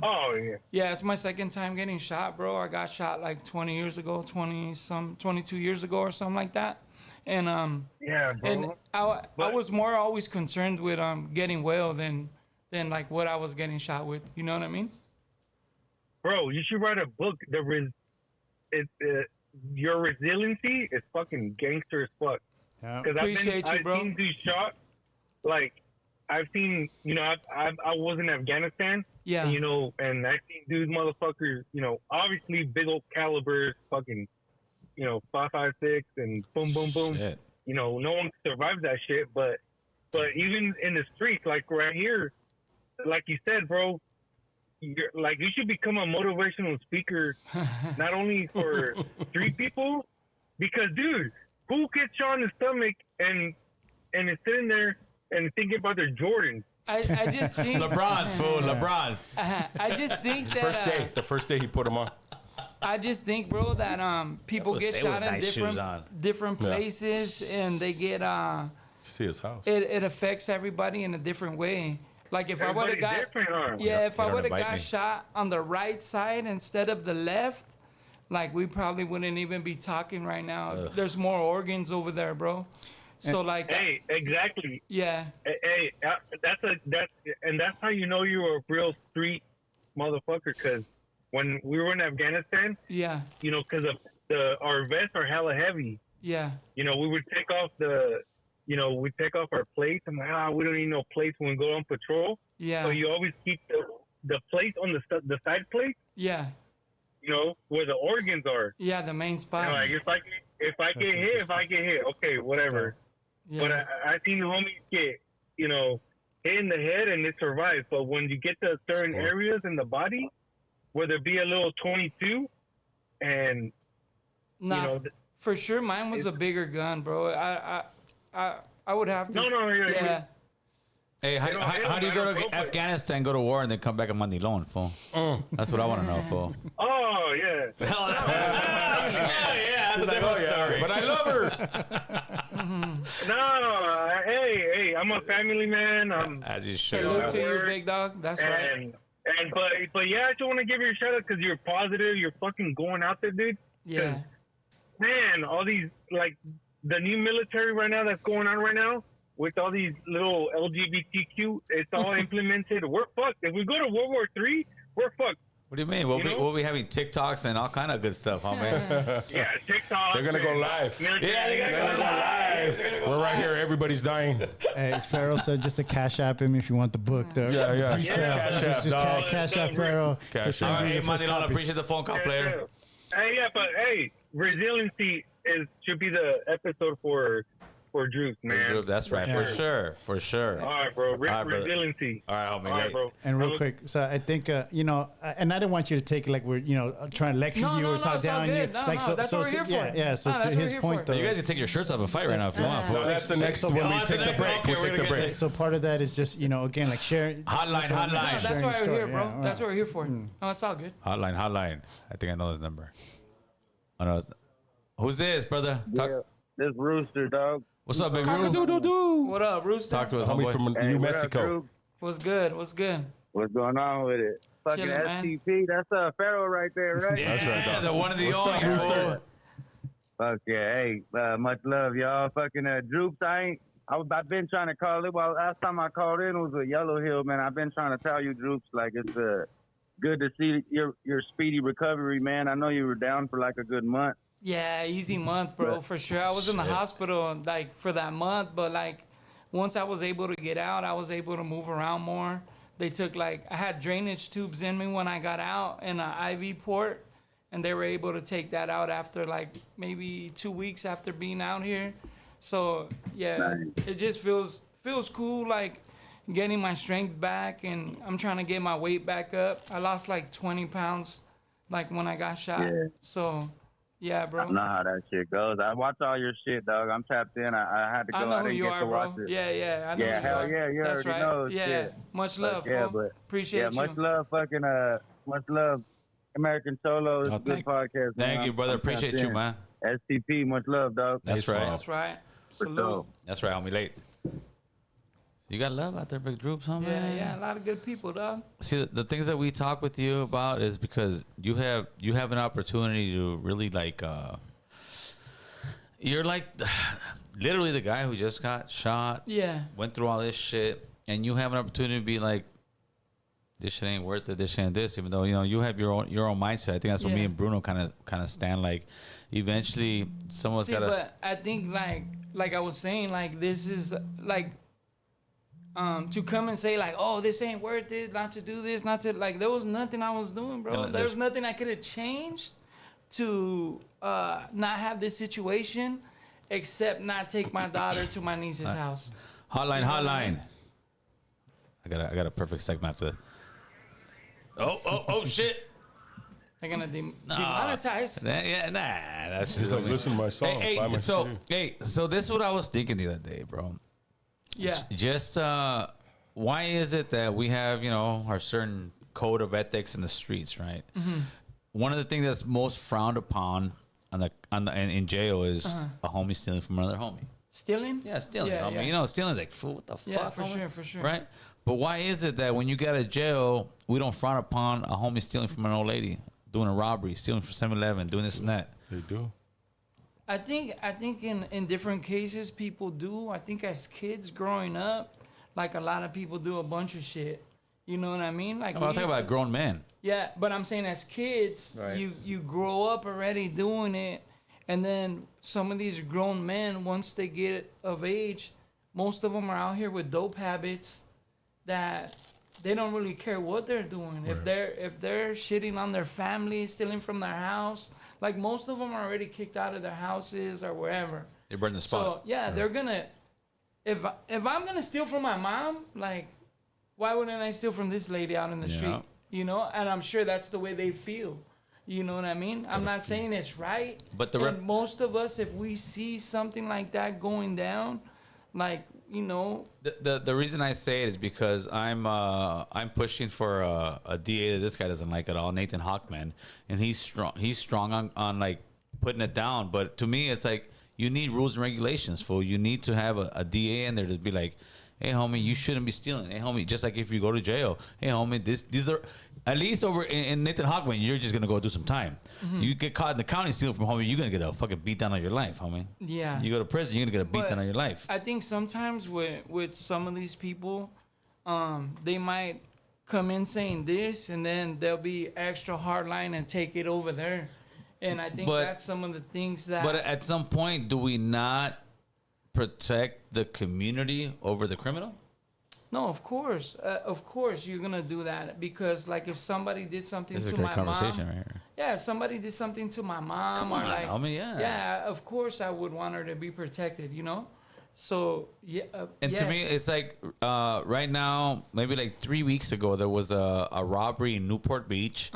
Oh yeah. Yeah, it's my second time getting shot, bro. I got shot like 20 years ago, 22 years ago or something like that. And Yeah, bro. and I was more always concerned with getting well than like what I was getting shot with. You know what I mean? Bro, you should write a book. Your resiliency is fucking gangster as fuck. Yeah. Because Appreciate you, I've bro. seen dudes shot. Like I've seen, you know, I was in Afghanistan. Yeah. And, you know, and I've seen dudes, motherfuckers. You know, obviously big old calibers, fucking, you know, 5.56 and boom, boom, boom. Shit. You know, no one survives that shit. But even in the streets, like right here, like you said, bro. You should become a motivational speaker, not only for 3 people, because dude, who gets shot in the stomach and is sitting there and thinking about their Jordans? I just think LeBron's fool. LeBron's. I just think that The first day he put them on. I just think, bro, that people Fool get stay with shot in nice shoes on. different Yeah. places, and they get See his house. it affects everybody in a different way. Like if I would have Everybody's got different, huh? yeah, if They I don't would have invite got me. shot on the right side instead of the left, like we probably wouldn't even be talking right now. There's more organs over there, bro. So like Hey, exactly. yeah, Hey, that's how you know you're a real street motherfucker. Because when we were in Afghanistan, yeah, you know, because our vests are hella heavy. yeah, You know, we would take off we'd take off our plates. I'm like, we don't need no plates when we go on patrol. yeah, So you always keep the plate on the side plate, yeah, you know, where the organs are. yeah, the main You know, spots. like if I get hit, okay, whatever. Yeah. But I've seen homies get, you know, hit in the head and they survive. But when you get to certain areas in the body, where there be a little 22, and Nah, you know, for sure, mine was a bigger gun, bro. I would have to. yeah. Hey, how do you go matter, to bro, Afghanistan, go to war, and then come back a money loan, fool? That's what I want to know, fool. Oh yeah. Yeah, that's a different story. But I love her. No, hey, I'm a family man. As you should. Salute to you, Word. big dog. That's right. But yeah, I just want to give you a shout out because you're positive. You're fucking going out there, dude. Yeah, Man, all these like the new military right now that's going on right now with all these little LGBTQ, it's all implemented. We're fucked. If we go to World War III, we're fucked. What do you mean? We'll be having TikToks and all kind of good stuff, huh, man? Yeah, TikTok. They're gonna go live. Military- Yeah, they're gonna go live. We're right here. Everybody's dying. Hey, Phero said just to cash app him if you want the book. Though. Yeah. Pre-sale. Cash app, just dog. cash app Phero. Cash We'll send app. you Hey, your first money loan. copies. Appreciate the phone call, player. Hey, yeah, but hey, resiliency should be the episode for Drewps, man. That's right, Yeah. for sure. All right, bro. brother. Resiliency. All right, homie. All right, bro. And real quick, so I think and I didn't want you to take it like we're trying to lecture No, you no, or no, talk it's all down you. good. No, like no, so, that's so what we're to, here for. yeah. So No, to that's what his we're here point, for. though. You guys can take your shirts off and fight right now if you want, No, fool. that's the next when we that's the take the next break. one. We Okay, take we're the gonna break. So part of that is just again like share Hotline. No, Hotline. that's Sharing why we're story, here, bro. yeah, That's what we're here for. No, it's all good. Hotline. I think I know his number. Oh, no. Who's this, brother? Talk, This Rooster, dog. what's up, big Roo? What up, Rooster? Talk to us, Homie homeboy. from Hey, New what up, Mexico. Drew? What's good? What's good? What's going on with it? Fucking Chilling, man. STP. That's Phero right there, right? Yeah, right, dog. the one and the only. up, fool. Rooster? Fuck yeah. Hey, much love, y'all. Fucking Drewps, I've been trying to call it. Well, last time I called in was with Yellow Hill, man. I've been trying to tell you, Drewps, like it's good to see your speedy recovery, man. I know you were down for like a good month. Yeah, easy month, bro, for sure. I was in the hospital like for that month, but like once I was able to get out, I was able to move around more. They took I had drainage tubes in me when I got out and an IV port, and they were able to take that out after like maybe 2 weeks after being out here. So yeah, Nice. it just feels cool, like getting my strength back, and I'm trying to get my weight back up. I lost like 20 pounds, like when I got shot. Yeah. So yeah, bro. I know how that shit goes. I watch all your shit, dog. I'm tapped in. I had to go. I know who didn't you get are, to bro. watch it. Yeah, I know Yeah, who hell you are. yeah, you That's already right. know. Yeah, Shit. much But love, yeah, fool. but Appreciate yeah, you. much love, fucking much love, American Solo. It's Oh, a good podcast. Thank man. you, brother. I'm tapped Appreciate you, in. man. STP, much love, dog. That's right. That's right. For Salute. sure. That's right, homie. Late. You got love out there, big Drewps, homie. Yeah, a lot of good people, dog. See, the things that we talk with you about is because you have an opportunity to really like. You're like literally the guy who just got shot. Yeah. Went through all this shit, and you have an opportunity to be like, this shit ain't worth it. This shit ain't this. Even though you have your own mindset. I think that's what me Yeah. and Bruno kind of stand like. Eventually, someone's See, gotta. but I think like I was saying, like this is like to come and say like, oh, this ain't worth it, not to do this, not to like, there was nothing I was doing, bro. And There was nothing I could have changed to not have this situation, except not take my daughter to my niece's house. Hotline. I got a perfect segment after. Oh shit. They're gonna demonetize. Yeah, nah. That's He's like, listen to my song. buy my CD. So this is what I was thinking the other day, bro. Yeah. Just why is it that we have our certain code of ethics in the streets, right? Mm-hmm. One of the things that's most frowned upon in jail is a homie stealing from another homie. Stealing? Yeah, stealing. Yeah, homie. yeah. Stealing's like, fool, what the Yeah, fuck? for homie? sure. Right? But why is it that when you get out of jail, we don't frown upon a homie stealing from an old lady, doing a robbery, stealing from 7-Eleven, doing this and that? They do. I think in different cases people do. I think as kids growing up, like a lot of people do a bunch of shit. You know what I mean? Like I'm we talking used about to- grown men. Yeah, but I'm saying as kids, Right. you grow up already doing it, and then some of these grown men, once they get of age, most of them are out here with dope habits that they don't really care what they're doing. If they're shitting on their family, stealing from their house, like most of them are already kicked out of their houses or wherever. They burn the spot. So yeah, they're gonna. If I'm gonna steal from my mom, like, why wouldn't I steal from this lady out in the Yeah. street? You know, and I'm sure that's the way they feel. You know what I mean? I'm not saying it's right, But and most of us, if we see something like that going down, like The reason I say it is because I'm pushing for a DA that this guy doesn't like at all, Nathan Hawkman, and he's strong on like putting it down. But to me, it's like you need rules and regulations, fool. You need to have a DA in there to be like, hey homie, you shouldn't be stealing. Hey homie, just like if you go to jail, hey homie, these are at least over in Nathan Hawkman, you're just gonna go do some time. You get caught in the county stealing from homie, you're gonna get a fucking beat down on your life, homie. Yeah. You go to prison, you're gonna get a beat But down on your life. I think sometimes with some of these people, they might come in saying this, and then they'll be extra hardline and take it over there. And I think But- that's some of the things that. But at some point, do we not protect the community over the criminal? No, of course, you're gonna do that because, like, if somebody did something This is to a great my conversation mom, right here. yeah, if somebody did something to my mom, Come or on, like, homie, yeah. yeah, of course I would want her to be protected, you know. So yeah, And to me, yes. it's like right now, maybe like 3 weeks ago, there was a robbery in Newport Beach.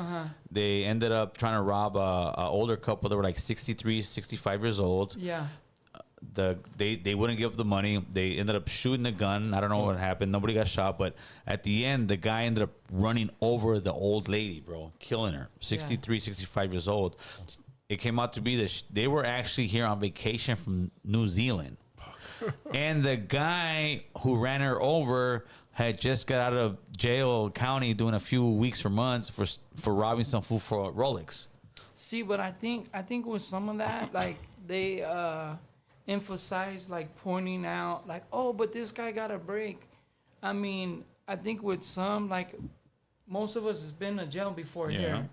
They ended up trying to rob a older couple that were like 63, 65 years old. yeah. They wouldn't give up the money. They ended up shooting the gun. I don't know what happened. Nobody got shot, but at the end, the guy ended up running over the old lady, bro, killing her. 63, 65 years old. It came out to be that they were actually here on vacation from New Zealand. And the guy who ran her over had just got out of jail county doing a few weeks or months for robbing some fool for a Rolex. See, but I think with some of that, like they emphasize like pointing out like, oh, but this guy got a break. I mean, I think with some, like, most of us has been to jail before Yeah. here.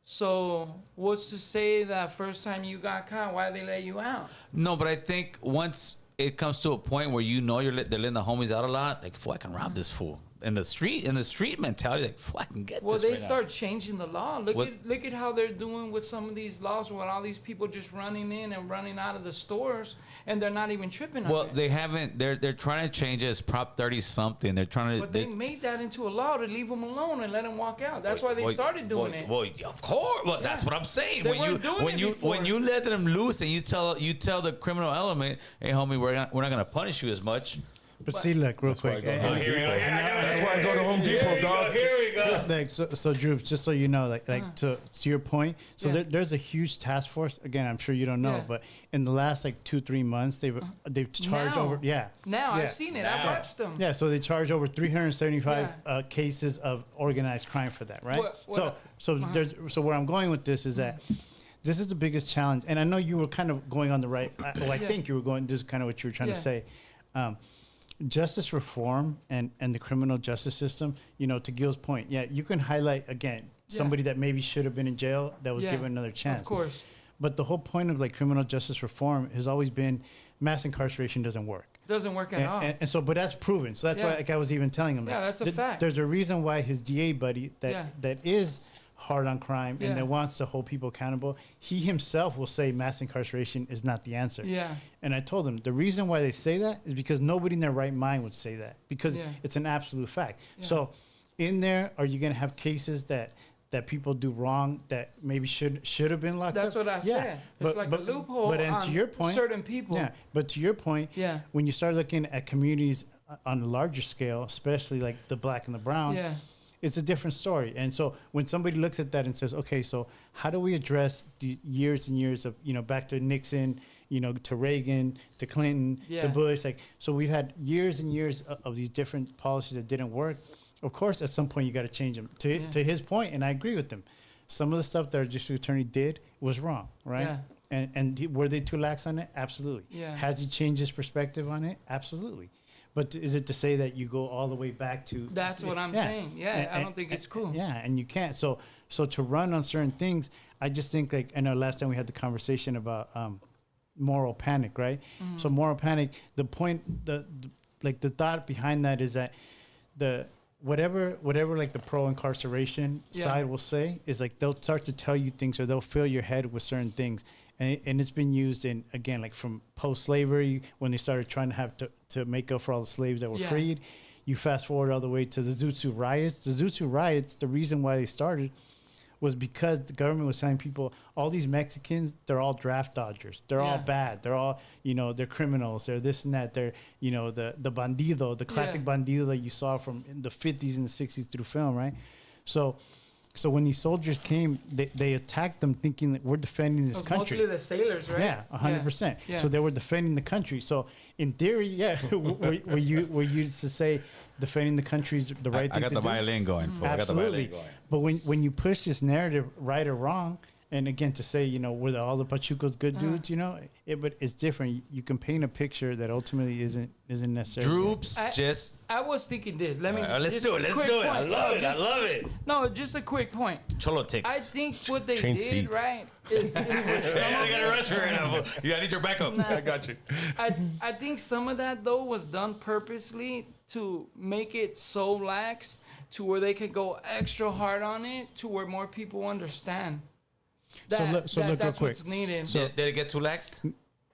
So what's to say that first time you got caught, why they let you out? No, but I think once it comes to a point where they're letting the homies out a lot, like, fool, I can rob this fool. the street mentality, like, I can get Well, this. they right start changing the law. Look What- at how they're doing with some of these laws, with all these people just running in and running out of the stores, and they're not even tripping now. Well, on it. they haven't. They're trying to change it as Prop 30 something. They're trying to. But they made that into a law to leave them alone and let them walk out. That's why they Well, started doing it. Well, of course. Well, that's what I'm saying. They weren't doing it when before. you let them loose and you tell the criminal element, hey, homie, we're not gonna punish you as much. But see, look, real quick. That's why I go to Home Depot. Here we go. That's why I go to Home Depot, dog. Here we go. Like, so Drewps, just so you know, to your point, so Yeah. there's a huge task force. Again, I'm sure you don't know, Yeah. but in the last 2-3 months, they've charged Now. over. Yeah. Now Yeah. I've seen it. I watched them. Yeah, so they charge over 375 cases of organized crime for that, right? So where I'm going with this is that this is the biggest challenge, and I know you were kind of going on the right. I think you were going. This is kind of what you were trying to say. Justice reform and the criminal justice system. You know, to Gil's point, yeah, you can highlight again somebody that maybe should have been in jail that was given another chance. Of course. But the whole point of like criminal justice reform has always been mass incarceration doesn't work. Doesn't work at all. And so, but that's proven. So that's why, like I was even telling him, like, Yeah, that's a fact. There's a reason why his DA buddy that is hard on crime and that wants to hold people accountable. He himself will say mass incarceration is not the answer. Yeah. And I told him the reason why they say that is because nobody in their right mind would say that because it's an absolute fact. Yeah. So, in there, are you going to have cases that people do wrong that maybe should have been locked That's up? what I said. It's like a loophole But then to on your point, certain people. Yeah, but to your point, when you start looking at communities on a larger scale, especially like the black and the brown, it's a different story. And so when somebody looks at that and says, okay, so how do we address these years and years of, back to Nixon, to Reagan, to Clinton, to Bush, so we've had years and years of these different policies that didn't work. Of course, at some point you got to change them. To his point, and I agree with him. Some of the stuff that our district attorney did was wrong, right? Yeah. And were they too lax on it? Absolutely. Yeah. Has he changed his perspective on it? Absolutely. But is it to say that you go all the way back to? That's what I'm saying. Yeah, I don't think it's cool. Yeah, and you can't. So to run on certain things, I just think like I know last time we had the conversation about moral panic, right? Mm-hmm. So moral panic. The point, the thought behind that is that whatever like the pro incarceration side will say is like they'll start to tell you things or they'll fill your head with certain things. And it's been used in, again, like from post-slavery when they started trying to have to make up for all the slaves that were freed. You fast forward all the way to the Zoot riots. The Zoot riots, the reason why they started was because the government was telling people, all these Mexicans, they're all draft dodgers. They're all bad. They're all, they're criminals. They're this and that. They're, the bandido, the classic bandido that you saw from in the 50s and the 60s through film, right? So when these soldiers came, they attacked them thinking that we're defending this country. Mostly the sailors, right? Yeah, 100%. Yeah. So they were defending the country. So in theory, were you to say defending the country is the right thing to do? I got the violin going, fool. Absolutely. I got the violin going. But when you push this narrative right or wrong, and again to say, were all the Pachucos good dudes, but it's different. You can paint a picture that ultimately isn't necessarily. Drewps I was thinking this. Let me. let's just do a it. Let's quick do it. point. I love it. No, just a quick point. Cholo ticks. I think what they Change did, seats. right, is with some I of got to rush right now. Yeah, I need your backup. I got you. I think some of that though was done purposely to make it so lax to where they could go extra hard on it to where more people understand. So look real that's quick. what's needed. Did it get too lax?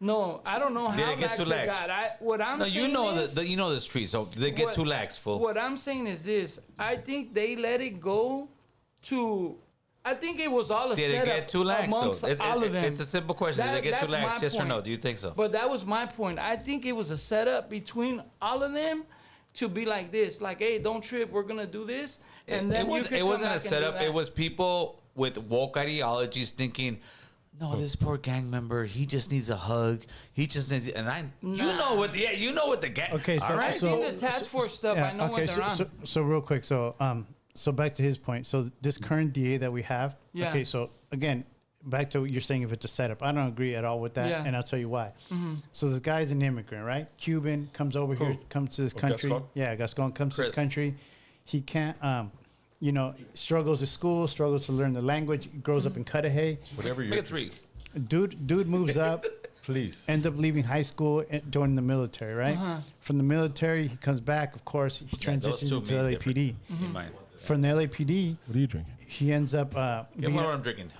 No, I don't know Did how it get lax too it lax? got. What I'm No, saying you know is, the street, so they get too lax, fool. What I'm saying is this: I think they let it go to. I think it was all a Did it setup get too lax? amongst all of them. It's a simple question. Did it get too That's lax? my Yes or point. no? Do you think so? But that was my point. I think it was a setup between all of them to be like this, like, hey, don't trip, we're gonna do this, and then it wasn't a setup. setup. It was people with woke ideologies thinking, no, this poor gang member, he just needs a hug. He just needs, you know what the gang. Okay, so all right. I've seen the task force stuff. I know what they're on. So real quick, so back to his point. So this current DA that we have. Yeah. Okay, so again, back to what you're saying if it's a setup. I don't agree at all with that, Yeah. and I'll tell you why. So this guy's an immigrant, right? Cuban, comes over here, comes to this country. Gascon? Yeah, Gascon comes to Chris. this country. He can't, struggles at school, struggles to learn the language, grows up in Cudahy. Whatever Make you're. it 3. Dude moves up. Please. ends up leaving high school and joining the military, right? Uh-huh. From the military, he comes back. Of course, he transitions into LAPD. In mine. From the LAPD, What are you drinking? he ends up Get what I'm drinking.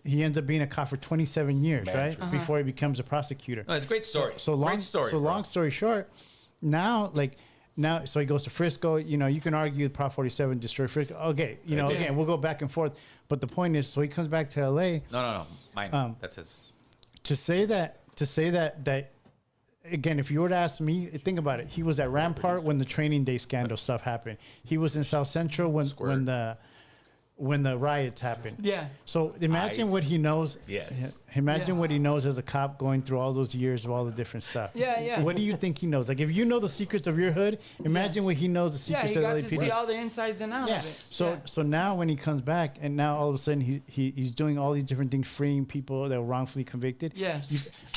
he ends up being a cop for 27 years, Man, right? true. Before he becomes a prosecutor. No, it's a great story. So long Great story. So bro. long story short, now so he goes to Frisco. You know, you can argue Prop 47 destroy Frisco. Okay, you know, Yeah. again, we'll go back and forth. But the point is, so he comes back to LA No. Mine. That's his. to say that again, if you were to ask me, think about it. He was at Rampart when the Training Day scandal stuff happened. He was in South Central when the riots happened. Yeah. So imagine Ice. what he knows. Yes. Imagine Yeah. what he knows as a cop going through all those years of all the different stuff. Yeah. What do you think he knows? Like, if you know the secrets of your hood, imagine what he knows the Yeah, secrets he of got the to see LAPD. all the insides and outs Yeah. of it. So now when he comes back, and now all of a sudden he's doing all these different things, freeing people that were wrongfully convicted. Yeah.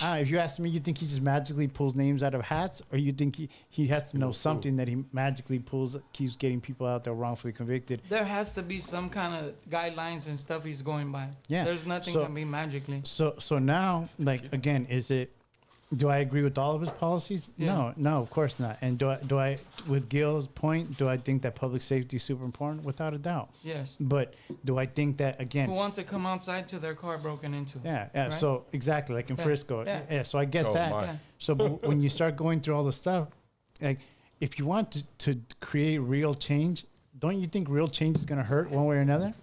If you ask me, you think he just magically pulls names out of hats, or you think he has to know something that he magically keeps getting people out there wrongfully convicted? There has to be some kind of guidelines and stuff he's going by. Yeah. There's nothing So- can be magically. So now, like, again, do I agree with all of his policies? Yeah. No, of course not. And do I, with Gil's point, do I think that public safety is super important? Without a doubt. Yes. But do I think that, again, Who wants to come outside to their car broken into? yeah. right? So exactly, like in Yeah, Frisco. yeah. Yeah. So I get Oh, that. my. Yeah. So but when you start going through all the stuff, like, if you want to create real change, don't you think real change is going to hurt one way or another?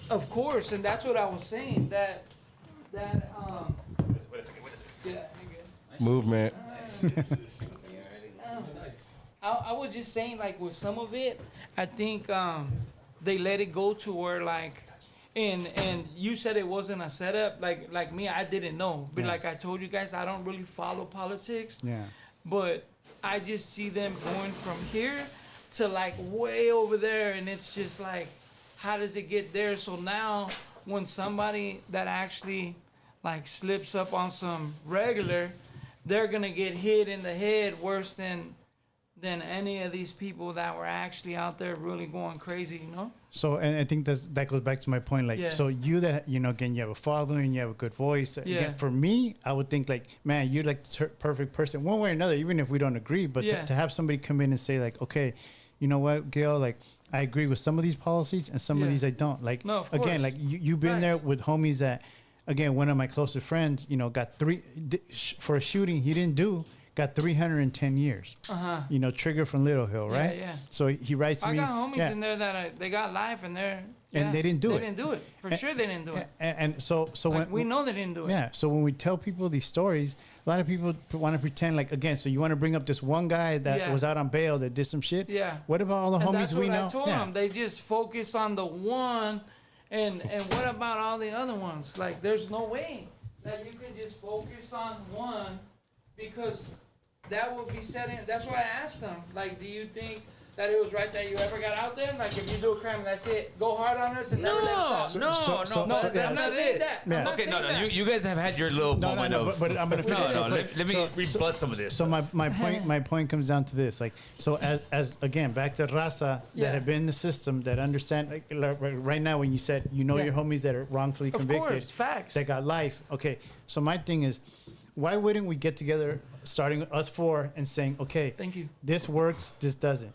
Of course, and that's what I was saying. That yeah, you're good. Movement. I was just saying, like, with some of it, I think they let it go to where, like, and you said it wasn't a setup. Like me, I didn't know. But Yeah. like I told you guys, I don't really follow politics. Yeah. But I just see them going from here to like way over there, and it's just like, how does it get there? So now, when somebody that actually like slips up on some regular, they're gonna get hit in the head worse than any of these people that were actually out there really going crazy, you know? So, and I think that goes back to my point. Like, Yeah. so you that, you know, again, you have a following, you have a good voice. Yeah. Again, for me, I would think like, man, you're like the perfect person, one way or another, even if we don't agree. But Yeah. to have somebody come in and say like, okay, you know what, Gail, like, I agree with some of these policies and some of Yeah. these I don't. Like, No, of again, course. like you've been there Facts. with homies that, again, one of my closest friends, you know, got for a shooting he didn't do, got 310 years. You know, Trigger from Little Hill, Yeah, right? yeah. So he writes to I me. got homies yeah. in there that they got life, and they're And they didn't do it. They didn't do it. For sure, they didn't do it. And so Like, when we know they didn't do it. yeah, so when we tell people these stories, a lot of people want to pretend like, again, so you want to bring up this one guy that Yeah. was out on bail that did some shit. Yeah. What about all the And homies that's we what know? I told them. They just focus on the one, and what about all the other ones? Like, there's no way that you can just focus on one, because that would be setting. That's why I asked them. Like, do you think that it was right that you ever got out there? Like, if you do a crime, that's it. Go hard on us and never let us out. No, so- no, so- that's yeah. I'm not not saying it. that. Yeah. I'm not Okay, no, saying no, that. you guys have had your little No, moment of. but I'm gonna finish. No, real no, quick. let me So- rebut some of this. So my point comes down to this, like, so as again, back to Raza Yeah. that have been in the system, that understand, like right now when you said you know Yeah. your homies that are wrongfully Of convicted, course, facts. that got life. Okay, so my thing is, why wouldn't we get together, starting with us four, and saying, okay, Thank you. this works, this doesn't.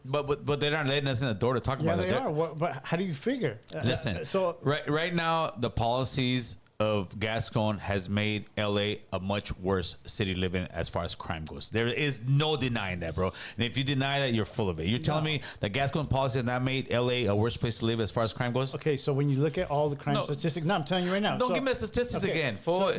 But they're not letting us in the door to talk Yeah, about it. they are. What, but how do you figure? Listen, So right now, the policies of Gascon has made LA a much worse city to live in as far as crime goes. There is no denying that, bro. And if you deny that, you're full of it. You're telling me that Gascon policy has not made LA a worse place to live as far as crime goes? okay, so when you look at all the crime No. statistics, no, I'm telling you right now. Don't so, give me the statistics okay, again, fool.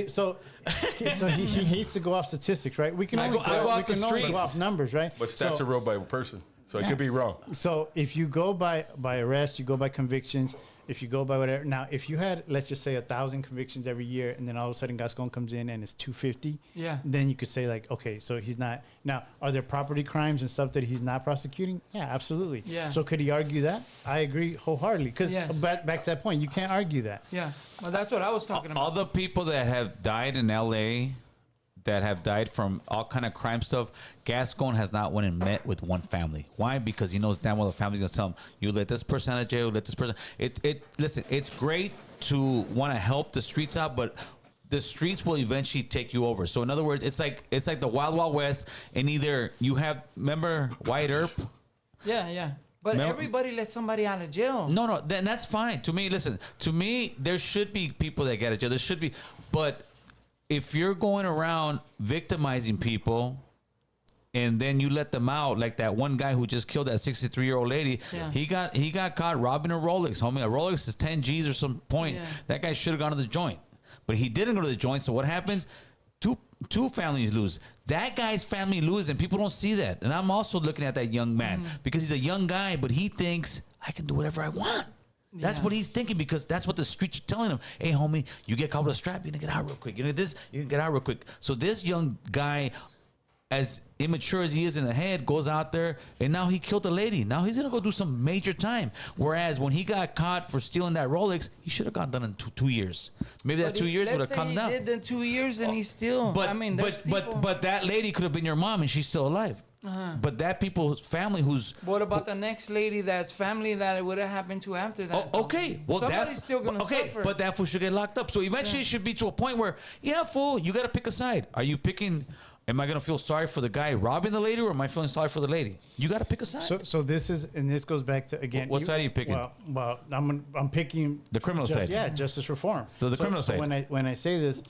So he hates to go off statistics, right? We can I only go out we the can only streets. go off numbers, right? But stats So- are wrote by a person, so it Yeah. could be wrong. So if you go by arrest, you go by convictions. If you go by whatever. Now, if you had, let's just say, 1,000 convictions every year, and then all of a sudden Gascon comes in and it's 250, Yeah. then you could say like, okay, so he's not. Now, are there property crimes and stuff that he's not prosecuting? Yeah, absolutely. Yeah. So could he argue that? I agree wholeheartedly. Because Yes. back to that point, you can't argue that. Yeah. Well, that's what I was talking about. All the people that have died in LA, that have died from all kind of crime stuff, Gascon has not went and met with one family. Why? Because he knows damn well the family's gonna tell him, you let this person out of jail, let this person. Listen, it's great to want to help the streets out, but the streets will eventually take you over. So in other words, it's like the Wild Wild West, and either you have, remember Wyatt Earp? Yeah. But Remember- everybody let somebody out of jail. No, then that's fine. To me, listen, to me, there should be people that get it. There should be, but if you're going around victimizing people and then you let them out, like that one guy who just killed that 63-year-old lady, Yeah. he got caught robbing a Rolex, homie. A Rolex is 10 G's or some point. Yeah. That guy should have gone to the joint, but he didn't go to the joint. So what happens? Two families lose. That guy's family loses, and people don't see that. And I'm also looking at that young man because he's a young guy, but he thinks I can do whatever I want. That's Yeah. what he's thinking, because that's what the streets are telling him. Hey, homie, you get caught with a strap, you're gonna get out real quick. You know this, you can get out real quick. So this young guy, as immature as he is in the head, goes out there and now he killed a lady. Now he's gonna go do some major time. Whereas when he got caught for stealing that Rolex, he should have got done in two years. Maybe that 2 years would have come down. He did in 2 years and he's still. But I mean, there's people. but that lady could have been your mom and she's still alive. But that people's family who's What about the next lady that's family that it would have happened to after that? okay, well Somebody's still gonna suffer. but that fool should get locked up. So eventually it should be to a point where, yeah, fool, you got to pick a side. Are you picking? Am I gonna feel sorry for the guy robbing the lady, or am I feeling sorry for the lady? You got to pick a side. So this is, and this goes back to again. What side are you picking? Well, I'm picking The criminal side. Yeah, justice reform. So the criminal side. When I say this,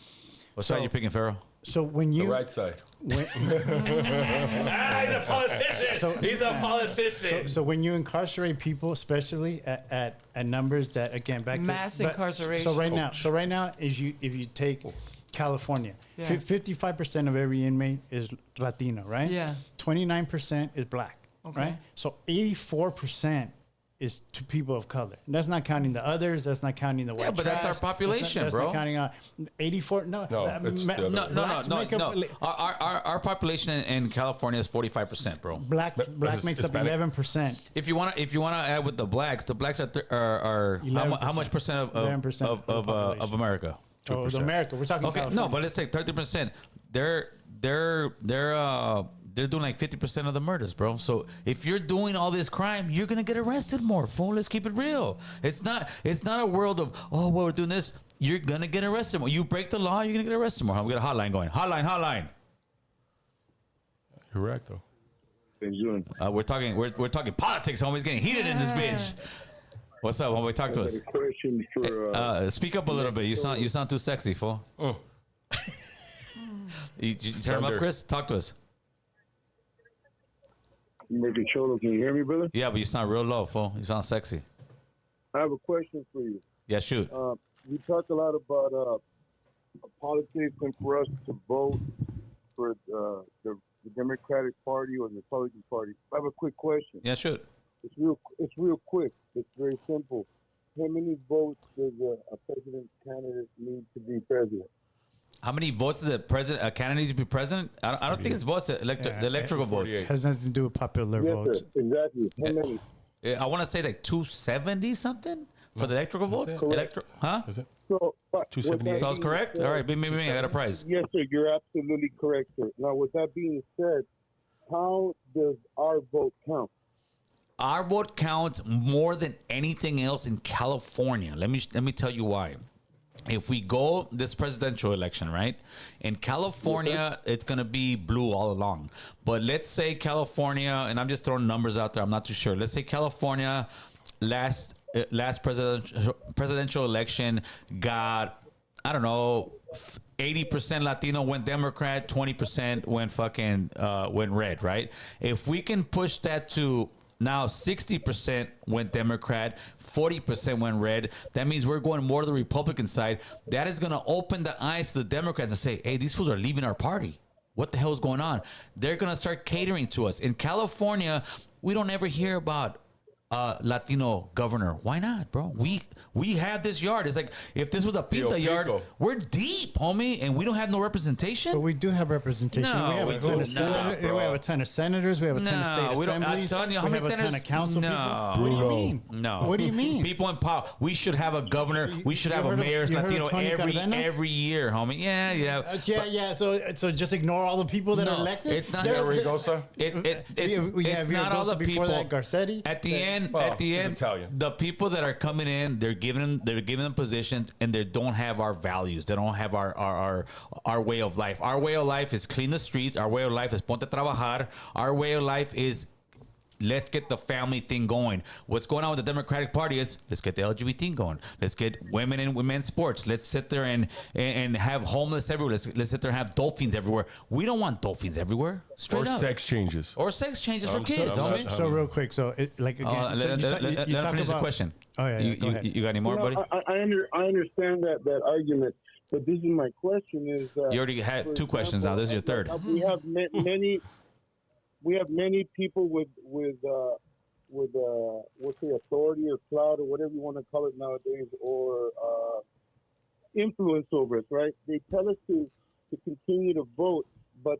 What side so- are you picking, Phero? so when you The right side. when, He's a politician. He's a politician. so when you incarcerate people, especially at numbers that, again, back Mass to incarceration. So right now is if you take California, Yeah. 55% of every inmate is Latino, right? Yeah. 29% is black, Okay. right? So 84% is to people of color. And that's not counting the others. That's not counting the white but that's trash. our population, that's bro. not counting 84. No, No, it's the other No, blacks make up- Our population in California is 45%, bro. Black But makes up Hispanic? 11%. If you want to add with the blacks are how much percent of 11% of the of population. America? Oh, the America. We're talking Okay, California. no, but let's take 30%. They're doing like 50% of the murders, bro. So if you're doing all this crime, you're gonna get arrested more, fool. Let's keep it real. It's not a world of, oh, well, we're doing this. You're gonna get arrested more. You break the law, you're gonna get arrested more. We got a hotline going. Hotline. You're right, though. We're talking politics. Homie's getting heated in this bitch. What's up, homie? Talk to us. Question for Speak up a little bit. You sound too sexy, fool. Oh, You turn him up, Thunder. Chris. Talk to us. Mr. Cholo. Can you hear me, brother? Yeah, but you sound real low, fool. You sound sexy. I have a question for you. Yeah, shoot. You talked a lot about politics and for us to vote for the Democratic Party or the Republican Party. I have a quick question. Yeah, shoot. It's real quick. It's very simple. How many votes does a president candidate need to be president? How many votes does a candidate need to be president? I don't think it's votes. The electrical votes. 48. has nothing to do with popular Yes, votes. sir. Exactly. How many? I want to say like 270 something for the electrical votes. Huh? Is it? So, 278. Sounds correct. All right, me. I got a prize. Yes, sir. You're absolutely correct, sir. Now, with that being said, how does our vote count? Our vote counts more than anything else in California. Let me tell you why. If we go this presidential election, right? In California, it's going to be blue all along. But let's say California, and I'm just throwing numbers out there. I'm not too sure. Let's say California last presidential election got, I don't know, 80% Latino went Democrat, 20% went red, right? If we can push that to now 60% went Democrat, 40% went red. That means we're going more to the Republican side. That is going to open the eyes to the Democrats and say, hey, these fools are leaving our party. What the hell is going on? They're going to start catering to us. In California, we don't ever hear about Latino governor. Why not, bro? We have this yard. It's like if this was a Pinta yard, we're deep, homie, and we don't have no representation. But we do have representation. No, we have we a ton do of senators. not, we have a ton of senators. We have a ton of state we don't- I'm assemblies. telling you, how we many have a ton senators- of council No. people. What do you mean? No. What do you mean? People in power. We should have a governor. We should You have a heard of- mayor you heard of Latino Tony Cardenas? every year, homie. Yeah. Yeah. So just ignore all the people that are No, elected. it's not- They're- Rigosa? It's have not all the Rigosa before people. that, Garcetti. At the end, Well, at the he's end, Italian. the people that are coming in, they're giving them positions, and they don't have our values. They don't have our way of life. Our way of life is clean the streets. Our way of life is ponte a trabajar. Our way of life is let's get the family thing going. What's going on with the Democratic Party is let's get the LGBT going. Let's get women in women's sports. Let's sit there and have homeless everywhere. Let's sit there and have dolphins everywhere. We don't want dolphins everywhere. Straight Or up. sex changes. Or sex changes for I'm kids. so- homie. So real quick, so like again, so Let you him talk finish the about- question. Oh yeah, go ahead. You got any more, buddy? I understand that argument, but this is my question: is You already had for two questions now. This is your third. We have many people with we'll say authority or clout or whatever you want to call it nowadays, or influence over us, right? They tell us to continue to vote, but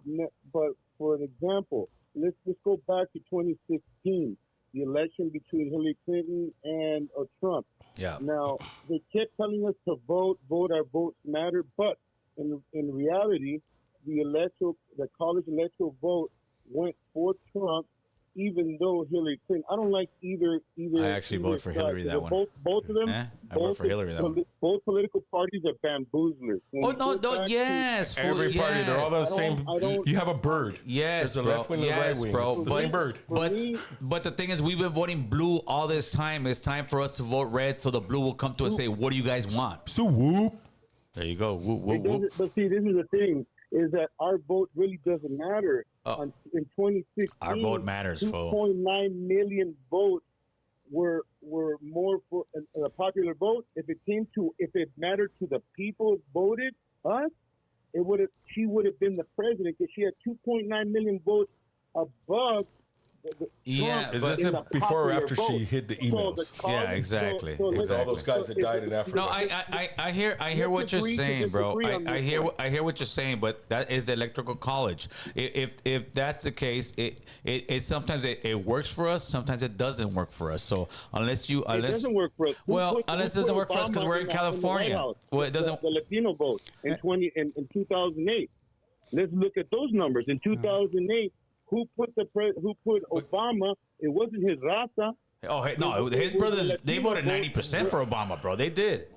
for an example, let's go back to 2016, the election between Hillary Clinton and Trump. Yeah. Now they kept telling us to vote, our votes matter, but in reality, the college electoral vote went for Trump, even though Hillary Clinton. I don't like either. I actually voted for Hillary that one. Both of them. I voted for Hillary that one. Both political parties are bamboozlers. When Oh you go no! back to- Yes, fool, Every party, they're all the yes. same. I don't- You have a bird. Yes, There's a bro. left wing and a right Yes, wing. bro. It's the same bird. But me- but the thing is, we've been voting blue all this time. It's time for us to vote red, so the blue will come to us and say, "What do you guys want?" So whoop. There you go. Whoop, It whoop, whoop. doesn't- But see, this is the thing: is that our vote really doesn't matter. Oh. In 2016, Our vote matters, fool. 2.9 million votes were more for a popular vote. If it mattered to the people voted us, she would have been the president because she had 2.9 million votes above. Yeah, Trump Is but this in the before or popular after vote. she hid the So emails? the college- Yeah, exactly. let's- Exactly. All those guys that died in Africa. no, I hear what Let's you're agree to saying, bro. disagree on I this hear one. I hear what you're saying, but that is the electrical college. If that's the case, it sometimes it works for us, sometimes it doesn't work for us. So unless It doesn't work for us. Well, unless it doesn't work for us 'cause Obama we're in the White California. House? Well, it doesn't- The Latino vote in 2008. Let's look at those numbers. In 2008, who put Obama? It wasn't his raza. Oh, hey, no, his brothers, they voted 90% for Obama, bro. They did.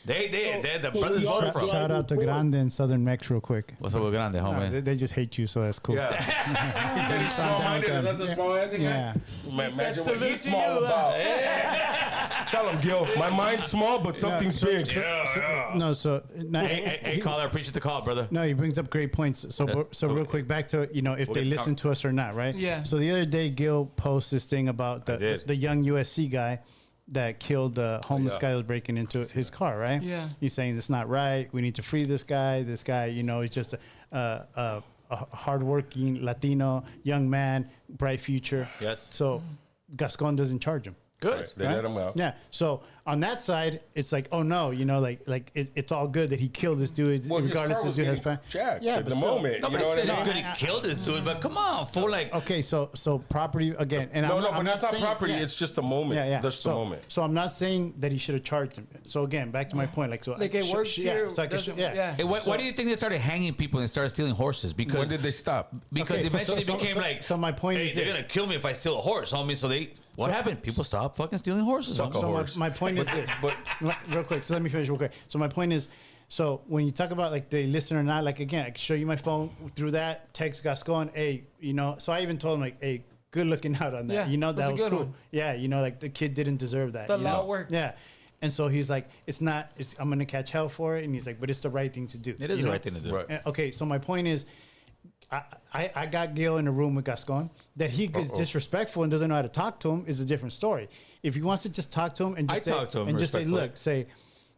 They did. The brothers voted for him. Shout out to Grande in Southern Mex real quick. What's up with Grande, No, homie? they just hate you, so that's cool. Yeah. He said he's I'm down with small-minded. Is them. that the small-minded guy? Yeah. Imagine said, what he's "Salute to small you, about. Tell him, Gil, my mind's small, but something's big. No, Hey, caller, appreciate the call, brother. No, he brings up great points. So real quick, back to if they get listen to us or not, right? Yeah. So the other day, Gil posted this thing about did. the young USC guy that killed the homeless Yeah. guy that was breaking into his car, right? Yeah. He's saying it's not right. We need to free this guy. This guy, is just a hardworking Latino young man, bright future. Yes. So Gascon doesn't charge him. Good. They let him out. Yeah. So on that side, it's like, oh no, it's all good that he killed this dude, Well, his regardless car if the dude was has fun. getting jacked Yeah, at but the still- moment. Nobody You know what said I it's mean? good he killed this dude, but come on, fool. Like, Okay, so property again, and No, I'm not, but I'm that's not saying, property. yeah. It's just a moment. Yeah, yeah. That's so, the moment. So I'm not saying that he should have charged him. So again, back to my point, Like it works here. So I could, doesn't- yeah. hey, why do you think they started hanging people and started stealing horses? When Because did they stop? because Okay, eventually so- it became so- like, so my point hey, is they're this. gonna kill me if I steal a horse, homie. So what happened? People stopped fucking stealing horses. Suck homie. a So horse. my point is this. But Real quick, so let me finish real quick. So my point is, so when you talk about like they listen or not, like again, I can show you my phone through that text Gascon. Hey, so I even told him like, hey, good looking out on that. Yeah, that that's a was good cool. one. Yeah, like the kid didn't deserve that. The you law know? worked. Yeah. And so he's like, I'm gonna catch hell for it. And he's like, but it's the right thing to do. It is you the know? right thing to do. Right. Okay, so my point is, I got Gil in a room with Gascon. That he is disrespectful and doesn't know how to talk to him is a different story. If he wants to just talk to him and just I say, talk to him and just say, respectfully. look, say,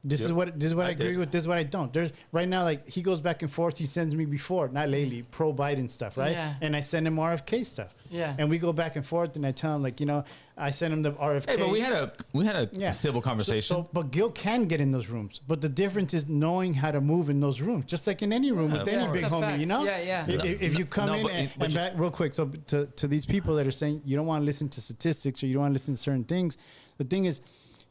this is what I agree did. with. This is what I don't. There's right now, like he goes back and forth. He sends me before, not lately, pro Biden stuff, right? Yeah. And I send him RFK stuff. Yeah. And we go back and forth, and I tell him like, I send him the RFK. Hey, but we had a Yeah. civil conversation. But Gil can get in those rooms. But the difference is knowing how to move in those rooms, just like in any room with any course. big It's a homie, fact. you know? Yeah, yeah. If you come No, in but and, but you- back real quick, so to these people that are saying you don't want to listen to statistics or you don't want to listen to certain things, the thing is,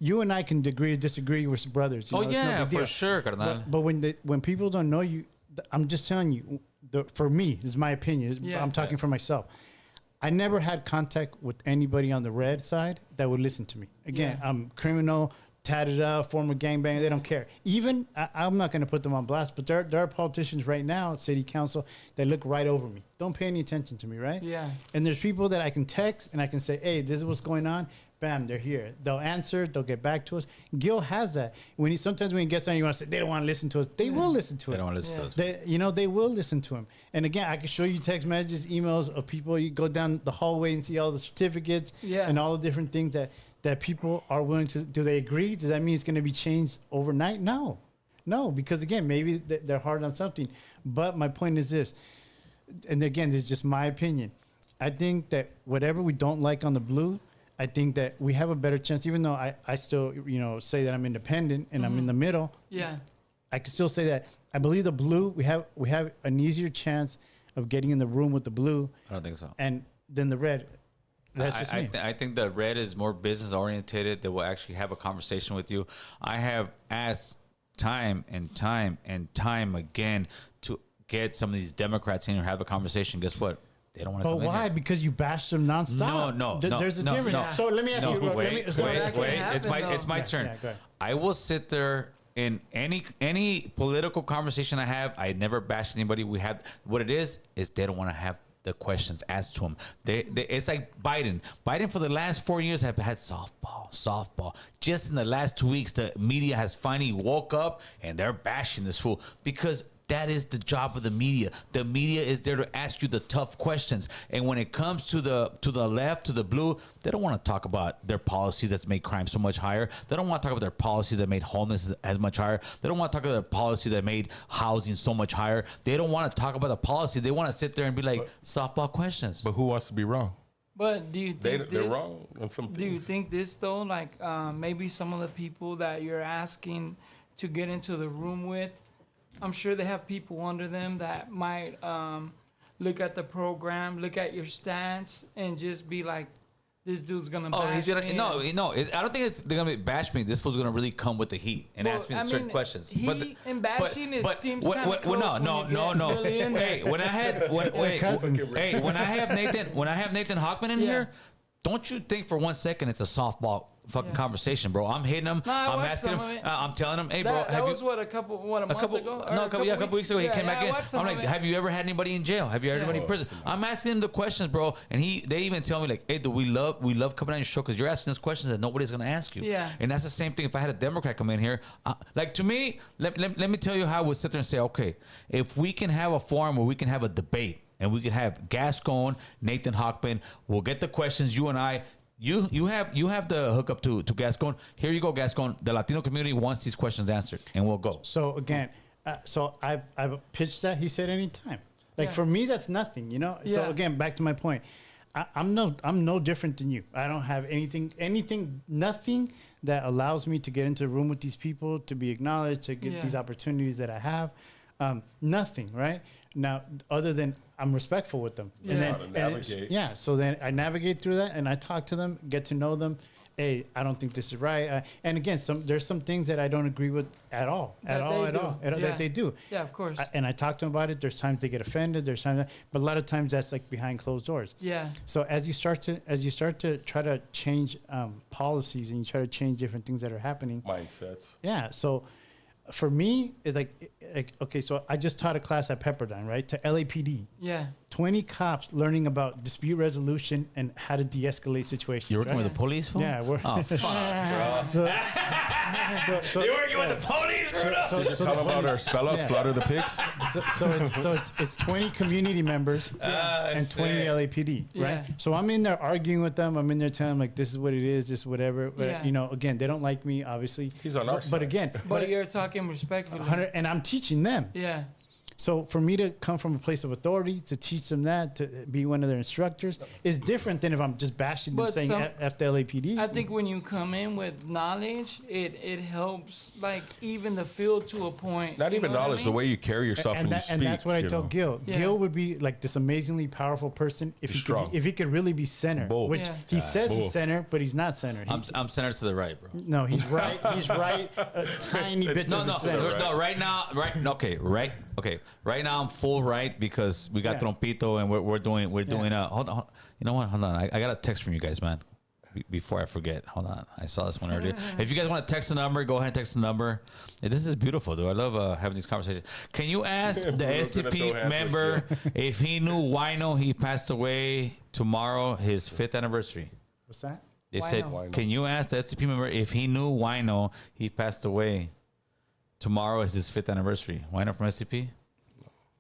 you and I can agree to disagree with brothers. You Oh, know, it's no yeah, big deal. for sure, carnal. But when people don't know you, I'm just telling you. For me, this is my opinion. Yeah. I'm talking for myself. I never had contact with anybody on the red side that would listen to me. Again, Yeah. I'm criminal, tatted up, former gangbanger. They don't care. Even I'm not going to put them on blast, but there are politicians right now, city council, that look right over me. Don't pay any attention to me, right? Yeah. And there's people that I can text and I can say, hey, this is what's going on. Bam, they're here. They'll answer. They'll get back to us. Gil has that. Sometimes when he gets on, you want to say they don't want to listen to us. They will listen to They it. don't want to listen to us. They will listen to him. And again, I can show you text messages, emails of people. You go down the hallway and see all the certificates and all the different things that people are willing to. Do they agree? Does that mean it's going to be changed overnight? No, because again, maybe they're hard on something. But my point is this, and again, this is just my opinion. I think that whatever we don't like on the blue, I think that we have a better chance, even though I still, say that I'm independent and I'm in the middle. Yeah. I can still say that I believe the blue, we have an easier chance of getting in the room with the blue. I don't think so. And then the red. That's just me. I think the red is more business orientated. They will actually have a conversation with you. I have asked time and time and time again to get some of these Democrats in here, have a conversation. Guess what? They don't want to But come why? in here. Because you bash them nonstop. No, There's a no, difference. no. So let me ask you. Wait. that can It's happen, my though. turn. Yeah, go ahead. I will sit there in any political conversation I have. I never bash anybody. We have what it is they don't want to have the questions asked to them. It's like Biden. Biden for the last 4 years have had softball. Just in the last 2 weeks, the media has finally woke up and they're bashing this fool because that is the job of the media. The media is there to ask you the tough questions. And when it comes to the left, to the blue, they don't want to talk about their policies that's made crime so much higher. They don't want to talk about their policies that made homelessness as much higher. They don't want to talk about their policies that made housing so much higher. They don't want to talk about the policy. They want to sit there and be like, softball questions. But who wants to be wrong? But do you think They're wrong on some Do you things. think this though, like maybe some of the people that you're asking to get into the room with, I'm sure they have people under them that might look at the program, look at your stance, and just be like, "This dude's gonna." Oh, bash he's gonna me. no. I don't think they're gonna bash me. This fool's gonna really come with the heat and Well, ask me I certain mean, questions. heat and bashing seems what- kinda what- close no, when you get no. really in Hey, there. when I had cousins. when I have Nathan Hockman in Yeah. here, don't you think for 1 second it's a softball fucking Yeah. conversation, bro? I'm hitting him. No, I I'm watched asking him. some of it. I'm telling him, hey, bro, That have was you? what a month ago. Or A couple weeks ago, he came back I in. watched some I'm of like, it. have you ever had anybody in jail? Have you had Yeah. anybody in prison? I'm asking him the questions, bro, and they even tell me like, hey, dude, we love coming on your show because you're asking us questions that nobody's gonna ask you. Yeah. And that's the same thing. If I had a Democrat come in here, like to me, let me tell you how I would sit there and say, okay, if we can have a forum where we can have a debate and we can have Gascon, Nathan Hockman, we'll get the questions, you and I. You have the hookup to Gascon. Here you go, Gascon. The Latino community wants these questions answered, and we'll go. So again, I've pitched that. He said anytime. Like Yeah. for me, that's nothing. So Yeah. again, back to my point. I'm no different than you. I don't have nothing that allows me to get into a room with these people, to be acknowledged, to get Yeah. these opportunities that I have. Nothing, right? Now, other than I'm respectful with them. Yeah. And then, How to navigate. so then I navigate through that and I talk to them, get to know them. Hey, I don't think this is right. And again, there's some things that I don't agree with at all, That they do. Yeah. that they do. Yeah, of course. And I talk to them about it. There's times they get offended. There's times, but a lot of times that's like behind closed doors. Yeah. So as you start to try to change policies and you try to change different things that are happening. Mindsets. Yeah. So for me, it's like okay. So I just taught a class at Pepperdine, right, to LAPD. Yeah. 20 cops learning about dispute resolution and how to de-escalate situations. You're working right? with the police, fool? Yeah, we're. Oh, fuck. So You're working with the police, Bruno. Just tell them about our spell out, Yeah. slaughter the pigs. it's 20 community members and 20 LAPD, right? Yeah. So I'm in there arguing with them. I'm in there telling them like this is what it is, this whatever. But, Yeah. again, they don't like me, obviously. He's on our But side. again, But you're talking respectfully. 100, and I'm teaching them. Yeah. So for me to come from a place of authority to teach them that, to be one of their instructors, is different than if I'm just bashing them But saying F the LAPD. I think when you come in with knowledge, it helps like even the field to a point. Not you even know what I knowledge, the mean? way you carry yourself and, and, you that, speak. and that's what I you tell know. Gil. Yeah. Gil would be like this amazingly powerful person if He's he could strong. if he could really be center, Bull. which Yeah. he says bull. he's center, but he's not center. I'm centered to the right, bro. No, he's right. He's right. A tiny bit to the center. No, right now, Okay, right now I'm full right because we got Yeah. Trompito and we're doing hold on. You know what? Hold on. I got a text from you guys, man. Before I forget, hold on. I saw this one earlier. If you guys want to text the number, go ahead and text the number. Hey, this is beautiful, dude. I love having these conversations. Can you ask the Bruno's gonna throw STP hands member with if he knew Wino he passed away tomorrow, his 5th anniversary? What's that? They Wino. said, Wino. can you ask the STP member if he knew Wino he passed away tomorrow is his 5th anniversary? Wino from STP? Is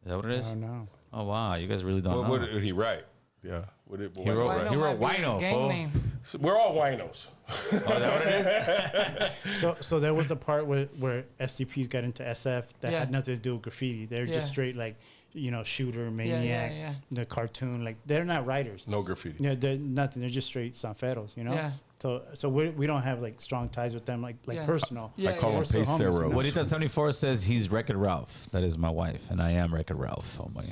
that what it is? Oh no. Oh wow, you guys really don't What know. did he write? Yeah. What did, He wrote- Wino he wrote might be his Wino, gang fool. name. So we're all winos. Oh, is that what it is? So there was a part where STPs got into SF that Yeah. had nothing to do with graffiti. They're Yeah. just straight like, shooter, maniac, yeah. the cartoon. Like they're not writers. No graffiti. Yeah, they're nothing. They're just straight sanferos, Yeah. So we don't have like strong ties with them, like Yeah. personal. Yeah, I call yeah. him We're still homies, Pacero. you know? Juanita74 says he's Wreck-It Ralph. That is my wife, and I am Wreck-It Ralph. Oh my!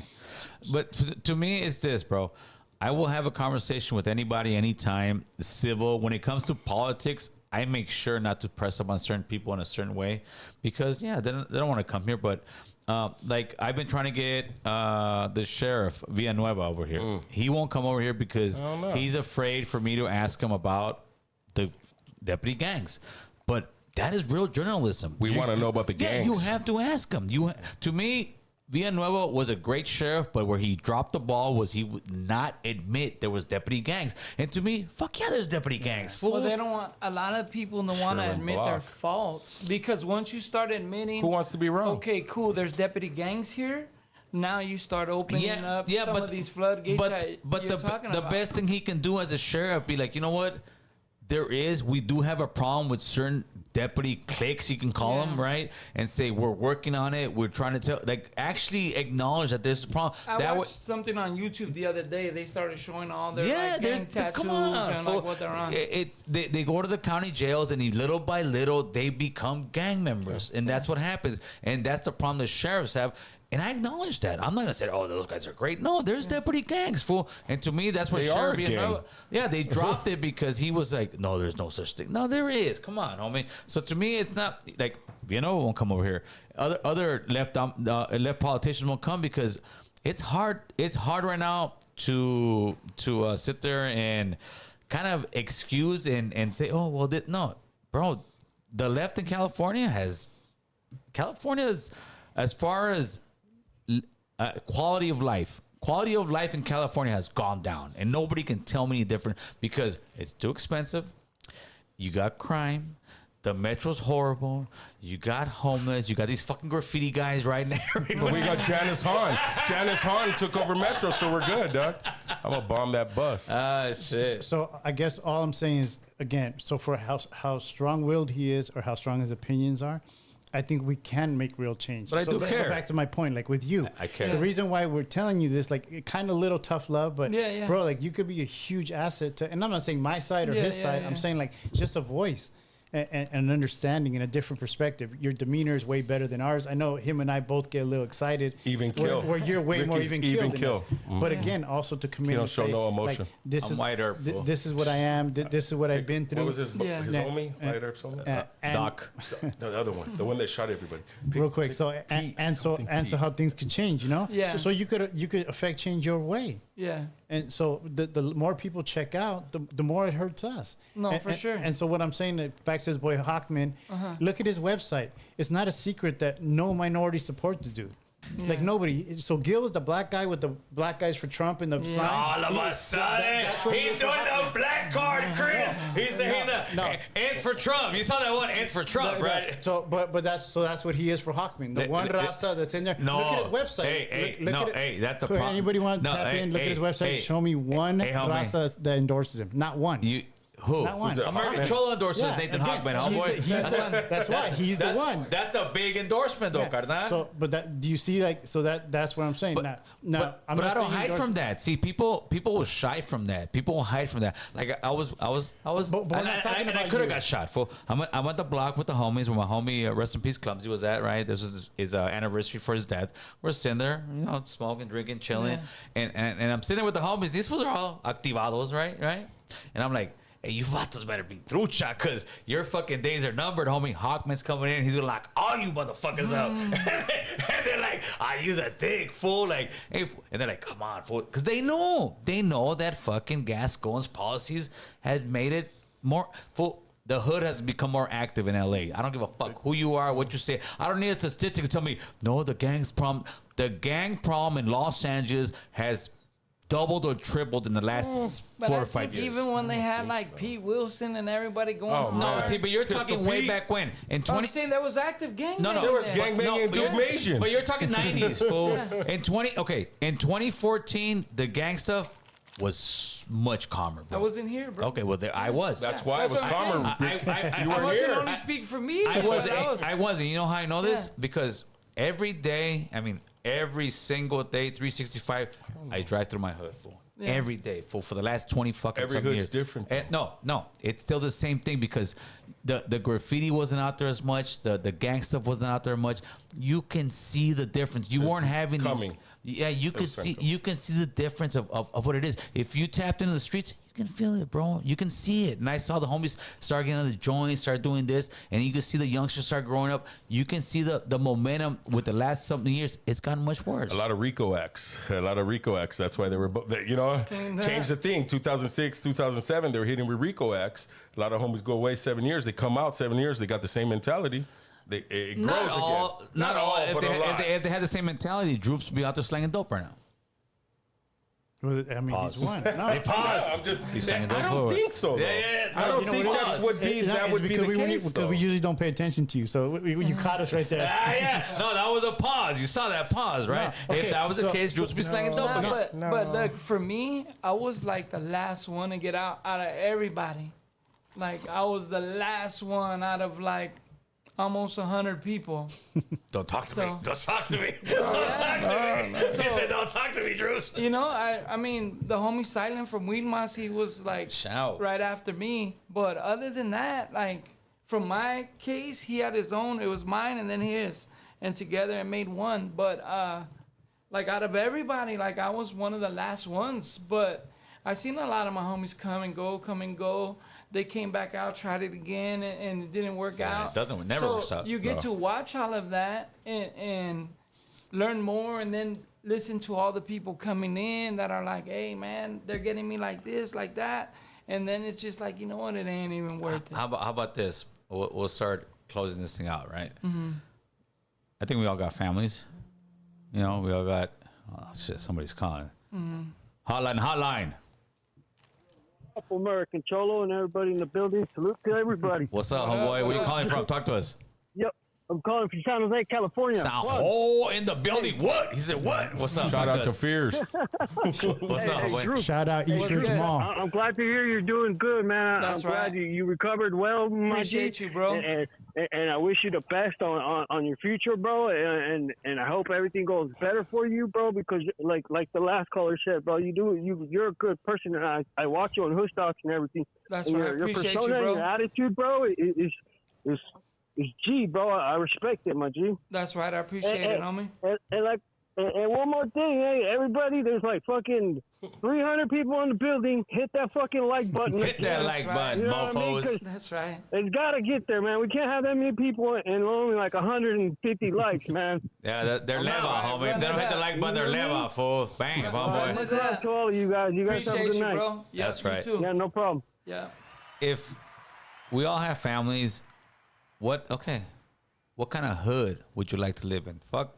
But to me, it's this, bro. I will have a conversation with anybody, anytime, civil. When it comes to politics, I make sure not to press up on certain people in a certain way because, yeah, they don't want to come here. But like I've been trying to get the sheriff Villanueva over here. He won't come over here because Oh, no. he's afraid for me to ask him about the deputy gangs. But that is real journalism. We want to know about the Yeah, gangs. you have to ask him. To me, Villanueva was a great sheriff, but where he dropped the ball was he would not admit there was deputy gangs. And to me, fuck yeah, there's deputy gangs. Fool. Well, they don't want a lot of people to want to Sherman admit their Block. faults because once you start admitting, Who wants to be wrong? okay, cool, there's deputy gangs here. Now you start opening up some of these floodgates that but you're the talking about. best thing he can do as a sheriff be like, you know what? We do have a problem with certain deputy cliques, you can call them, right? And say we're working on it. We're trying to tell, like, actually acknowledge that there's a problem. I that watched something on YouTube the other day. They started showing all their like, there's gang tattoos come on, and fool. like what they're on. They go to the county jails and little by little they become gang members, and that's what happens. And that's the problem the sheriffs have. And I acknowledge that. I'm not gonna say, "Oh, those guys are great." No, there's deputy gangs, fool. And to me, that's what They are a Sheriff gang. Yeah, they dropped it because he was like, "No, there's no such thing." No, there is. Come on, homie. So to me, it's not like won't come over here. Other left politicians won't come because it's hard. It's hard right now to sit there and kind of excuse and say, "Oh, well, no, bro." The left in California is as far as quality of life in California has gone down, and nobody can tell me any different because it's too expensive. You got crime. The metro's horrible. You got homeless. You got these fucking graffiti guys right now. But we got Janice Hahn. Janice Hahn took over Metro, so we're good, dog. I'm gonna bomb that bus. Ah, shit. So I guess all I'm saying is, again, so for how strong-willed he is or how strong his opinions are, I think we can make real change. But I do So care. back to my point, like with you, I care. The reason why we're telling you this, like, kind of little tough love, but Yeah. bro, like you could be a huge asset to. And I'm not saying my side or his side. I'm saying like just a voice. And an understanding and a different perspective. Your demeanor is way better than ours. I know him and I both get a little excited. Even kill. Where you're way more Ricky's even even kill. kill. Than us. But again, also to come in don't and show say, no emotion. Like, this I'm is White Earp, fool. this is what I am. This is what I've been through. What was his Yeah. his Yeah. homie? White Earp's homie? And- Doc. No, the other one. The one that shot everybody. real quick. So so how things could change, Yeah. So you could affect change your way. Yeah. And so the more people check out, the more it hurts us. No, And- for and- sure. And so what I'm saying, back to his boy Hawkman, look at his website. It's not a secret that no minority support the dude. Like nobody. So Gil is the black guy with the black guys for Trump and the sign. All of a sudden, that's what he's it is doing for the Hawkman. black card, Chris. He's the no. ants for Trump. You saw that one, ants for Trump, right? So, but that's what he is for Hawkman. The one raza that's in there. No. Look at his website. Hey, look no, at it. hey, that's the Could problem. anybody want to No, tap hey, in? Look at his hey, website. hey. Show me one Hey, homie. raza that endorses him. Not one. Who? Not one. Who's that? American Hawkman? Troll endorses Yeah, Nathan again, Hawkman, he's homeboy. the- that's why he's the one. That's a big endorsement, though, carnal. So, but do you see that's what I'm saying. But I'm I not don't saying hide endorse- from that. See, people will shy from that. People will hide from that. Like I was. But we're not talking I about could have you. got shot. Fool. I'm at the block with the homies. Where my homie, rest in peace, Clumsy, was at. Right. This was his anniversary for his death. We're sitting there, smoking, drinking, chilling, and I'm sitting there with the homies. These fools are all activados, right? And I'm like, hey, you vatos better be trucha, because your fucking days are numbered, homie. Hawkman's coming in. He's gonna lock all all you motherfuckers up. And they're like, I use a dick, fool. Like, hey, and they're like, come on, fool. Because they know that fucking Gascon's policies has made it more, fool. The hood has become more active in LA. I don't give a fuck who you are, what you say. I don't need a statistic to tell me, no, the gang problem in Los Angeles has doubled or tripled in the last But 4 I or 5 think years. even when they had like Pete Wilson and everybody going, No, see, but you're Pistol talking way Pete. back when. In I'm 20, saying there was active gang. no, There was gang. gangbanging and but you're- Dubmation. But you're talking 90s, fool. In 2014, the gang stuff was much calmer, I bro. wasn't here, bro. Okay, well, I was. That's why it was That's what I'm calmer. You I were wasn't here. only speak for me. I but wasn't. I wasn't. You know how I know this? Yeah. Because every day, I mean, every single day, 365, I drive through my hood, fool. Yeah. Every day, fool, for the last 20 fucking Every something hood's years. different, And no, it's still the same thing because the graffiti wasn't out there as much. The gang stuff wasn't out there much. You can see the difference. You weren't having coming. Yeah, you could was see. central. You can see the difference of what it is. If you tapped into the streets, you can feel it, bro. You can see it. And I saw the homies start getting on the joints, start doing this, and you can see the youngsters start growing up. You can see the momentum with the last something years. It's gotten much worse. A lot of Rico acts. That's why they were, changed the thing. 2006, 2007, they were hitting with Rico acts. A lot of homies go away 7 years. They come out 7 years. They got the same mentality. It grows Not all. again. Not all. but a lot. If they had the same mentality, Drewps would be out there slanging dope right now. Well, I mean, he's one. No, I'm just. He's saying I don't don't forward. think so. Though. Yeah. I don't You know think what it that's is? what be. It's not- That it's would be because the case. because though. we usually don't pay attention to you. So you caught us right there. Yeah. No, that was a pause. You saw that pause, right? No, okay, If that was the so- case, Drewps would be slanging dope Nah, again. but look, for me, I was like the last one to get out of everybody. Like I was the last one out of like almost 100 people. Don't talk to So- me. Don't talk to me. Don't talk to me. He So- said, "Don't talk to me, Drewps." You know, I mean, the homie Silent from Weedmas, he was like Shout. right after me. But other than that, like from my case, he had his own. It was mine and then his, and together it made one. But like out of everybody, like I was one of the last ones. But I seen a lot of my homies come and go. They came back out, tried it again, and it didn't work out. it doesn't- never So works out. You get No. to watch all of that and learn more, and then listen to all the people coming in that are like, hey, man, they're getting me like this, like that. And then it's just like, you know what? It ain't even worth it. How about this? We'll start closing this thing out, right? Mm-hmm. I think we all got families. You know, we all got. Oh shit! Somebody's calling. Mm-hmm. Hotline. Up American Cholo and everybody in the building. Salute to everybody. What's up, homeboy? Where you calling from? Talk to us. Yep. I'm calling from San Jose, California. Hole in the building. What? He said what? What's up? Shout Talk out to us. Fears. What's up, homeboy? Drew. Shout out East Ridge Mall. I'm glad to hear you're doing good, man. That's I'm glad right. you recovered well, my Appreciate G. you, bro. And I wish you the best on your future, bro. And I hope everything goes better for you, bro. Because like the last caller said, bro, you're a good person, and I watch you on Hush Talks and everything. That's And right. Your Appreciate you, persona, bro. your attitude, bro, is G, bro. I respect it, my G. That's right. I appreciate it, homie. And one more thing, hey, everybody, there's like fucking 300 people in the building. Hit that fucking like button. Hit that like right. button, You know what I mean? mofos. 'Cause That's right. it's got to get there, man. We can't have that many people and only like 150 likes, man. Yeah, they're level, homie. If they don't hit the like button, they're level, fool. Bang, homeboy. Much love to all of you guys. You guys have a Appreciate good you, night. bro. Yeah, That's you right. too. Yeah, no problem. Yeah. If we all have families, what kind of hood would you like to live in? Fuck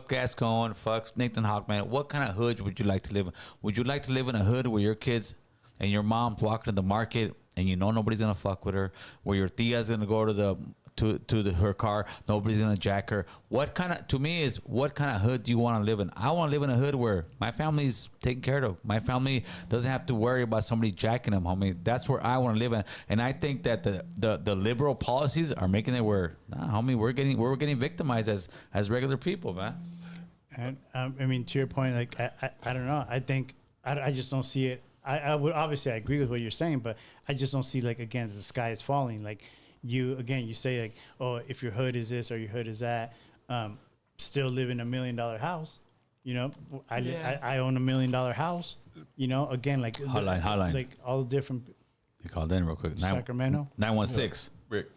Gascon, fuck Nathan Hawkman. What kind of hood would you like to live in? Would you like to live in a hood where your kids and your mom's walking to the market and you know nobody's gonna fuck with her? Where your tia's gonna go to her car, nobody's gonna jack her? What kind of hood do you want to live in? I want to live in a hood where my family's taken care of. My family doesn't have to worry about somebody jacking them, homie. That's where I want to live in. And I think that the liberal policies are making it where, nah, homie, we're getting victimized as regular people, man. And I mean, to your point, like I don't know. I think I just don't see it. I would obviously I agree with what you're saying, but I just don't see like again the sky is falling. Like you say like, oh, if your hood is this or your hood is that, still live in $1 million house. You know, I own $1 million house. You know, again like Hotline. like all the different You called in real quick. Sacramento 916. Rick.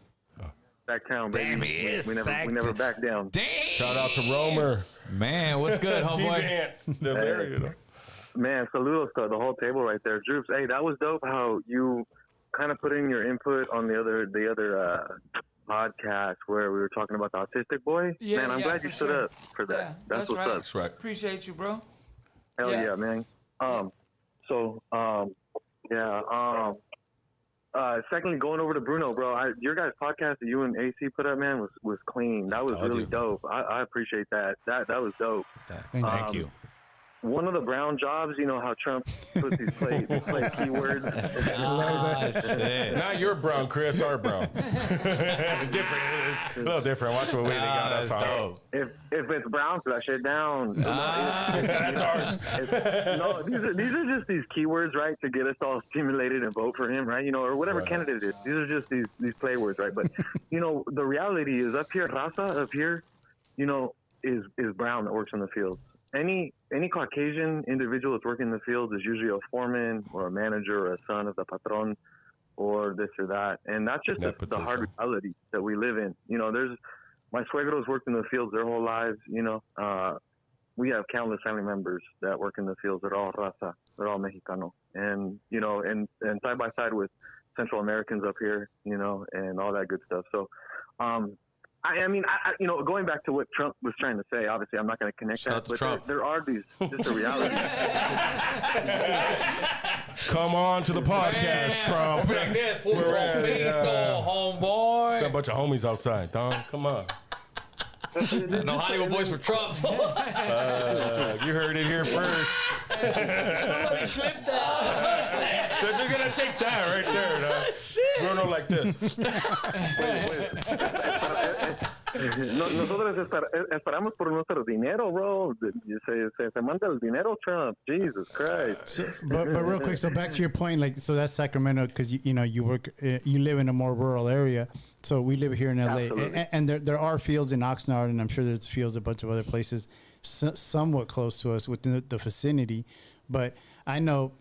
Sac Town, baby. Damn, he is we Sac never Town. back down. Damn. Shout out to Romer. Man, what's good, homeboy? This area, you know. Man, saludos to the whole table right there. Drewps, hey, that was dope how you kind of put in your input on the other podcast where we were talking about the autistic boy. Yeah, man, I'm glad you stood up for that. Yeah, that's what's right. up. That's right. Appreciate you, bro. Hell Yeah. yeah, man. Secondly, going over to Bruno, bro, your guys' podcast that you and AC put up, man, was clean. That was Told really you. dope. I appreciate that. That was dope. Thank you. One of the brown jobs, you know how Trump puts these play keywords. Ah, shit. Not your brown, Chris. Our brown. Different. A little different. Watch what way they got us that's on. dope. If it's brown, flush it down. That's ours. No, these are just these keywords, right, to get us all stimulated and vote for him, right? You know, or whatever Right. candidate it is. These are just these play words, right? But you know, the reality is up here, raza up here, you know, is brown that works in the fields. Any Caucasian individual that's working in the fields is usually a foreman or a manager or a son of the patron or this or that. And that's just the hard reality that we live in. You know, my suegros worked in the fields their whole lives, you know. We have countless family members that work in the fields. They're all raza. They're all Mexicano. And, you know, and side by side with Central Americans up here, you know, and all that good stuff. So, I mean, you know, going back to what Trump was trying to say, obviously I'm not going to connect Shout out that, to but there are these, just a reality. Come on to the podcast, Trump. Like this, fool. Yeah. Homeboy. Got a bunch of homies outside, Don. Come on. No Hollywood boys for Trump. You heard it here first. Somebody clip that. They're gonna take that right there. Bruno like this. Nosotros esperamos por nuestro dinero, bro. Se manda el dinero, Trump. Jesus Christ. But real quick, so back to your point, like, so that's Sacramento because you know you work, you live in a more rural area. So we live here in LA, and there are fields in Oxnard, and I'm sure there's fields a bunch of other places, somewhat close to us within the vicinity. But I know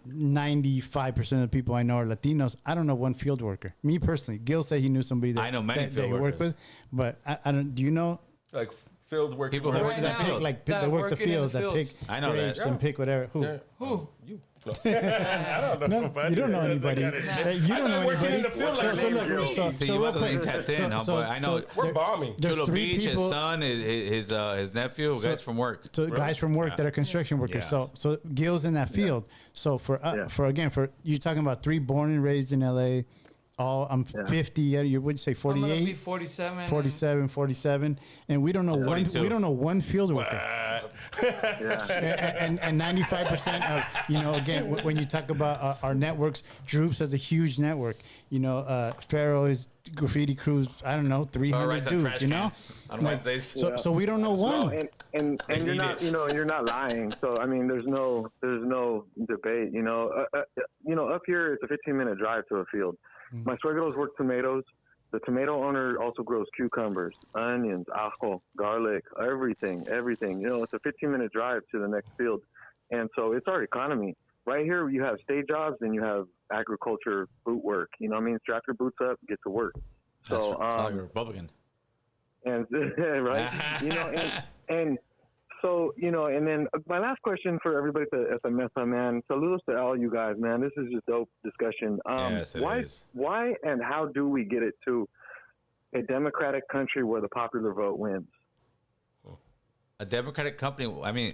95% of the people I know are Latinos. I don't know one field worker. Me personally, Gil said he knew somebody that I know many that field he worked workers. with, but I don't. Do you know Like field work. People that who work work that in the pick field. they work the working in the fields that pick fields. I know that. grapes and pick whatever. Who? Yeah. Who? You. No, you don't know anybody. You don't know working anybody. in the field So like look, that. See, so you real wasn't quick. tapped in, homeboy. I know. We're bombing. There's Chula three Beach, his people. son, his nephew, guys from work. So guys from work that are construction workers. Yeah. So Gil's in that field. So for you're talking about 3 born and raised in LA. I'm 50. You would say I'm gonna be 48, 47. 47, and we don't know 42. we don't know one field worker. and 95% of, you know, again, when you talk about our networks, Drewps has a huge network. You know, Phero is Graffiti crews. I don't know, 300 dudes. You know, on Wednesdays. so we don't know one. No, and you're not, you know, you're not lying. So I mean, there's no debate. You know, up here it's a 15-minute drive to a field. My suegros work tomatoes. The tomato owner also grows cucumbers, onions, ajo, garlic, everything. You know, it's a 15-minute drive to the next field. And so it's our economy. Right here, you have state jobs and you have agriculture boot work. You know what I mean? Strap your boots up, get to work. So, That's a Republican. and right, you know, and so, you know, and then my last question for everybody at the Mesa, man. Saludos to all you guys, man. This is just dope discussion. Yes, it is. Why and how do we get it to a democratic country where the popular vote wins? A Democratic company. I mean,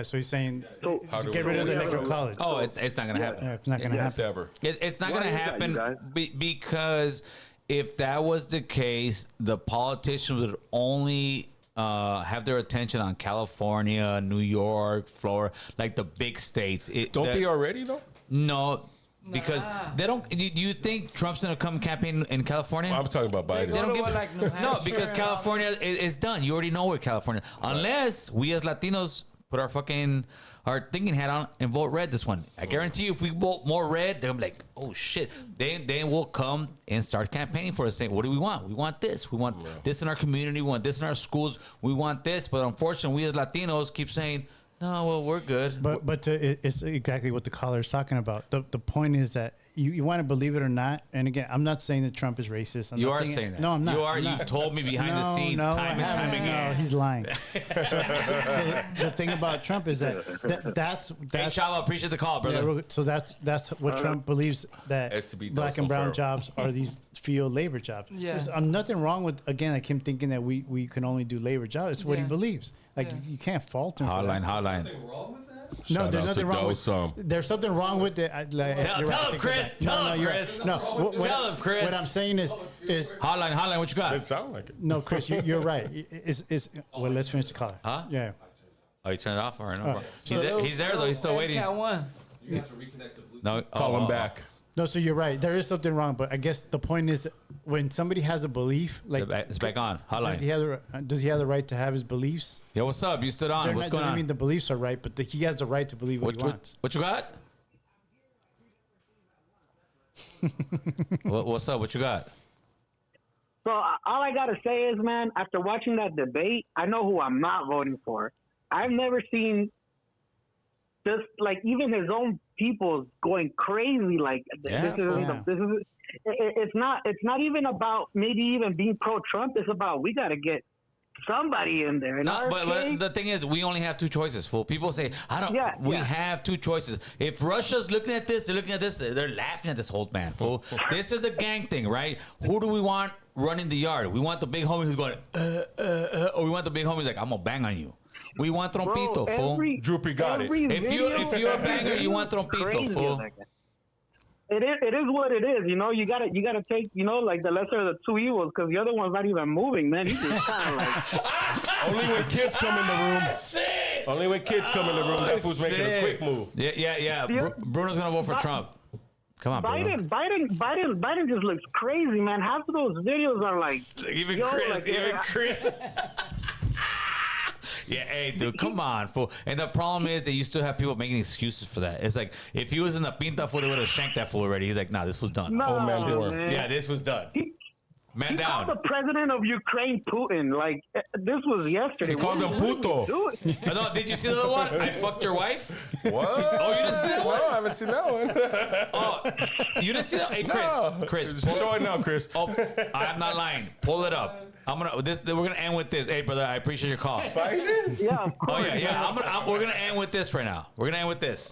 So he's saying So get rid of the electoral college. oh, it's not going to happen. Yeah, it's not going to happen. Ever. It's not Why going to is that, happen you guys? because if that was the case, the politicians would only have their attention on California, New York, Florida, like the big states. Don't they already though? No, because they don't. Do you think Trump's going to come campaign in California? I'm talking about Biden. They don't give- give like New No, Hampshire because and all California this. is done. You already know where California. Unless we as Latinos put our thinking hat on and vote red this one. I guarantee you, if we vote more red, they're gonna be like, oh shit. They will come and start campaigning for us, saying, what do we want? We want this. We want this in our community. We want this in our schools. We want this. But unfortunately, we as Latinos keep saying, No, well, we're good. It's exactly what the caller is talking about. The point is that you want to believe it or not. And again, I'm not saying that Trump is racist. You are saying that. No, I'm not. You are. I'm You've not. told me behind the scenes time and time again. No, he's lying. so the thing about Trump is that's Hey, Chavo, appreciate the call, brother. yeah, so that's what Trump believes that Has to be black docile and brown Phero. jobs are these field labor jobs. Yeah. There's nothing wrong with like him thinking that we can only do labor jobs. It's what he Yeah. believes. Like Yeah. you can't fault him. for Hotline, that. hotline. No, Shout there's out nothing to wrong with Dosum. There's something wrong with it. Tell him, Chris. Tell him, Chris. No, Tell him, Chris. What I'm saying is Hotline, what you got? It sound like it. no, Chris, you're right. Well, let's finish the call. Huh? Yeah. Oh, you turned it off? All right, no problem. So He's there, though. He's still waiting. Got one. No, Call him back. No, so you're right. There is something wrong, but I guess the point is when somebody has a belief, like It's back on. Hotline. does he have the right to have his beliefs? Yo, what's up? You stood on. What's going Doesn't on? mean the beliefs are right, but he has the right to believe what he wants. What you got? What's up? What you got? So all I gotta say is, man, after watching that debate, I know who I'm not voting for. I've never seen just like even his own people going crazy. Like Yeah, it's not even about maybe even being pro-Trump. It's about we gotta get somebody in there. In No, our but case, the thing is, we only have two choices, fool. People say, we have two choices. If Russia's looking at this, they're laughing at this whole man, fool. This is a gang thing, right? Who do we want running the yard? We want the big homie who's going, or we want the big homie who's like, I'm gonna bang on you. We want trompito, fool. Droopy got it. If you're a banger, you want trompito, fool. It is what it is, you know. You gotta take, you know, like the lesser of the two evils, because the other one's not even moving, man. He's just kind of like. Only when kids come in the room. Only when kids come in the room, that fool's making a quick move. Yeah. Bruno's gonna vote for Trump. Come on, Bruno. Biden just looks crazy, man. Half of those videos are like Even Chris. Yeah, hey, dude, come on, fool. And the problem is that you still have people making excuses for that. It's like, if he was in the pinta fool, they would have shanked that fool already. He's like, nah, this was done. No, man, man. Yeah, this was done. Man He down. called the president of Ukraine Putin. Like, this was yesterday. He called him puto. No, did you see the other one? I fucked your wife? What? Oh, you didn't see that one? No, I haven't seen that one. Oh, you didn't see that? Hey, Chris. No. Chris, Show it now, Chris. Oh, I'm not lying. Pull it up. We're gonna end with this. Hey, brother, I appreciate your call. Biden? Yeah, of Oh course. yeah. We're gonna end with this right now. We're gonna end with this.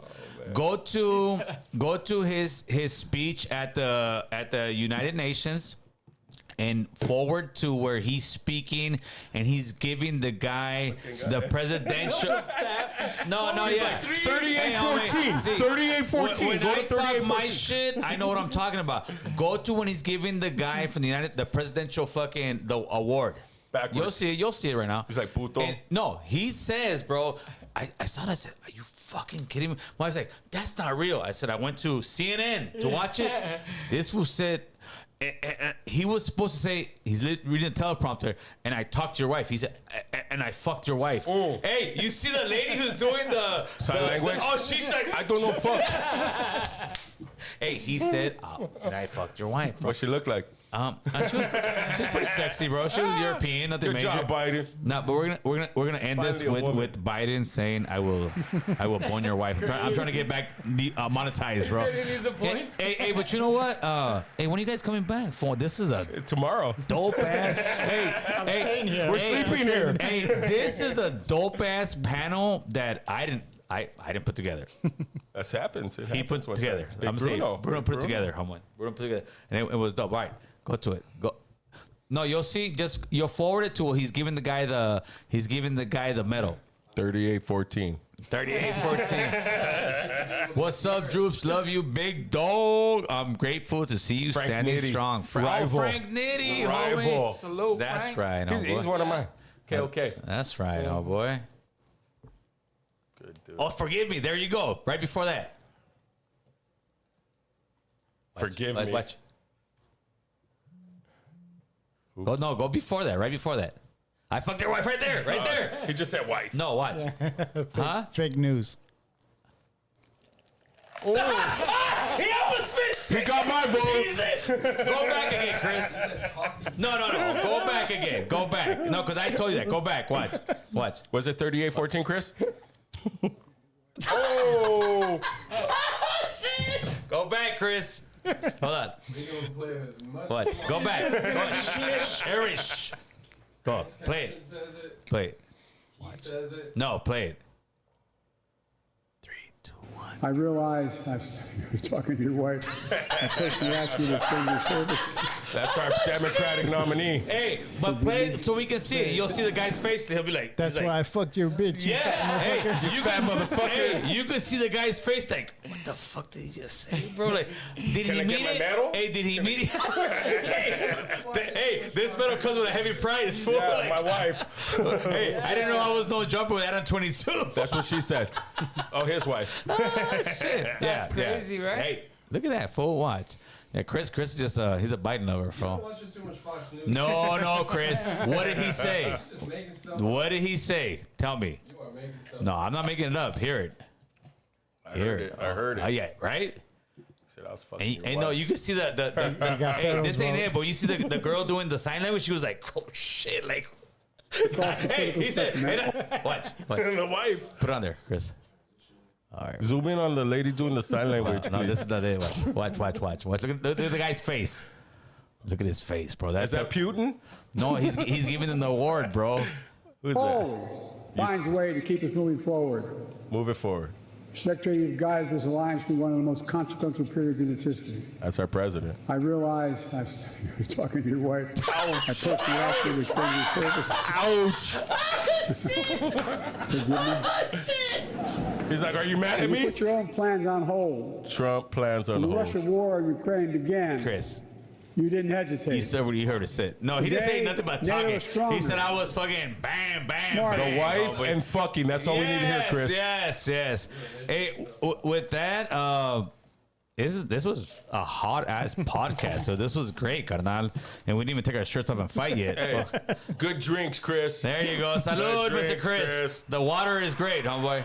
Go to his speech at the United Nations, and forward to where he's speaking and he's giving the guy the presidential. No, yeah. 38-14. 38-14. When Go I to talk my 38-14. shit, I know what I'm talking about. Go to when he's giving the guy from the presidential the award. Backwards. You'll see it right now. He's like, puto. And, no, he says, bro. I saw that. I said, "Are you fucking kidding me?" My wife's like, "That's not real." I said, "I went to CNN to watch it." This fool said. He was supposed to say he's reading a teleprompter, and I talked to your wife. He said, and I fucked your wife. Oh. Hey, you see the lady who's doing the Sign language? oh, she's like, I don't know fuck. Hey, he said, and I fucked your wife. Bro. What she look like? She was pretty sexy, bro. She was European, nothing Good major. job, Biden. No, but we're gonna end this Finally a woman. with Biden saying, "I will bone your wife." I'm trying to get back monetized, bro. He needs the points. Hey, but you know what? Hey, when are you guys coming back? This is a Tomorrow. dope ass. Hey, here. We're sleeping here. Hey, this is a dope ass panel that I didn't put together. That happens. It He happens put one together. time. Big I'm saying Bruno. Bruno put it together. Bruno put it together, and it was dope. All right, go to it. Go. No, you'll see. Just you'll forward it to. He's giving the guy the medal. 38-14. 38-14. What's up, Drewps? Love you, big dog. I'm grateful to see you Frank standing Nitti. strong. Rival. Frank Nitti, Rival. homie. Salute, That's Frank. right, oh He's boy. one of mine. Okay. That's right, oh boy. Good dude. Oh, forgive me. There you go. Right before that. Forgive me. Watch. Go before that. Right before that. I fucked your wife right there. Right there. He just said wife. No, watch. Huh? Fake news. He almost missed. He got my vote. Go back again, Chris. No. Go back again. Go back. No, because I told you that. Go back. Watch. Was it 38-14, Chris? Oh, Go back, Chris. Hold on. What? Go back. Go on. Shh. Everybody, shh. Go. Play it. Play it. Says it. No, play it. 3, 2, 1. I realize you're talking to your wife. I personally asked you to extend your service. that's our Democratic nominee. Hey, but play it so we can see it. You'll see the guy's face. He'll be like, That's he's like, why I fucked your bitch. you fat Yeah, hey, motherfucker. you fat motherfucker. Hey, you could see the guy's face like, what the fuck did he just say, bro? Like, did Can he I meet get my it? medal? Hey, did he meet it? Hey, this medal comes with a heavy prize, fool. Yeah, Like, my wife. hey, I didn't know I was no jumper with Adam 22. That's what she said. Oh, his wife. Oh, shit. That's crazy, right? Hey, look at that, fool. Watch. Yeah, Chris is just, he's a Biden lover, You're fool. watching too much Fox News. No, Chris. What did he say? Just making stuff up. What did he say? Tell me. You are making stuff No, I'm not making it up. Hear it. I heard it. Oh, yeah, right? Said I was fucking your And no, wife. you can see the got hey, Pharaoh's this ain't wrong. it, but you see the girl doing the sign language. She was like, oh shit, like. Hey, he said, watch, And the wife. put it on there, Chris. All right. Zoom in on the lady doing the sign language, No, please. this is not it. Watch. Look at the guy's face. Look at his face, bro. That's Is that Putin? no, he's giving them the award, bro. Who's that? Always finds a way to keep us moving forward. Move it forward. Secretary, you've guided this alliance through one of the most consequential periods in its history. That's our president. I realize you're talking to your wife. I personally asked you to extend your service. Ouch! Forgive me. He's like, are you mad at You me? put your own plans on hold. Trump plans on When the hold. Russian war in Ukraine began, Chris, you didn't hesitate. you said what you heard it say. No, he didn't say Today, nothing but NATO talking. is stronger. He said I was fucking bam, bam, Smart. bam. The wife Oh, and fucking. That's all we need to hear, Chris. Yes. Hey, with that, this was a hot ass podcast. So this was great, carnal. And we didn't even take our shirts off and fight yet. Hey, good drinks, Chris. There you go. Salud, Good Mr. drinks, Chris. The water is great, homeboy.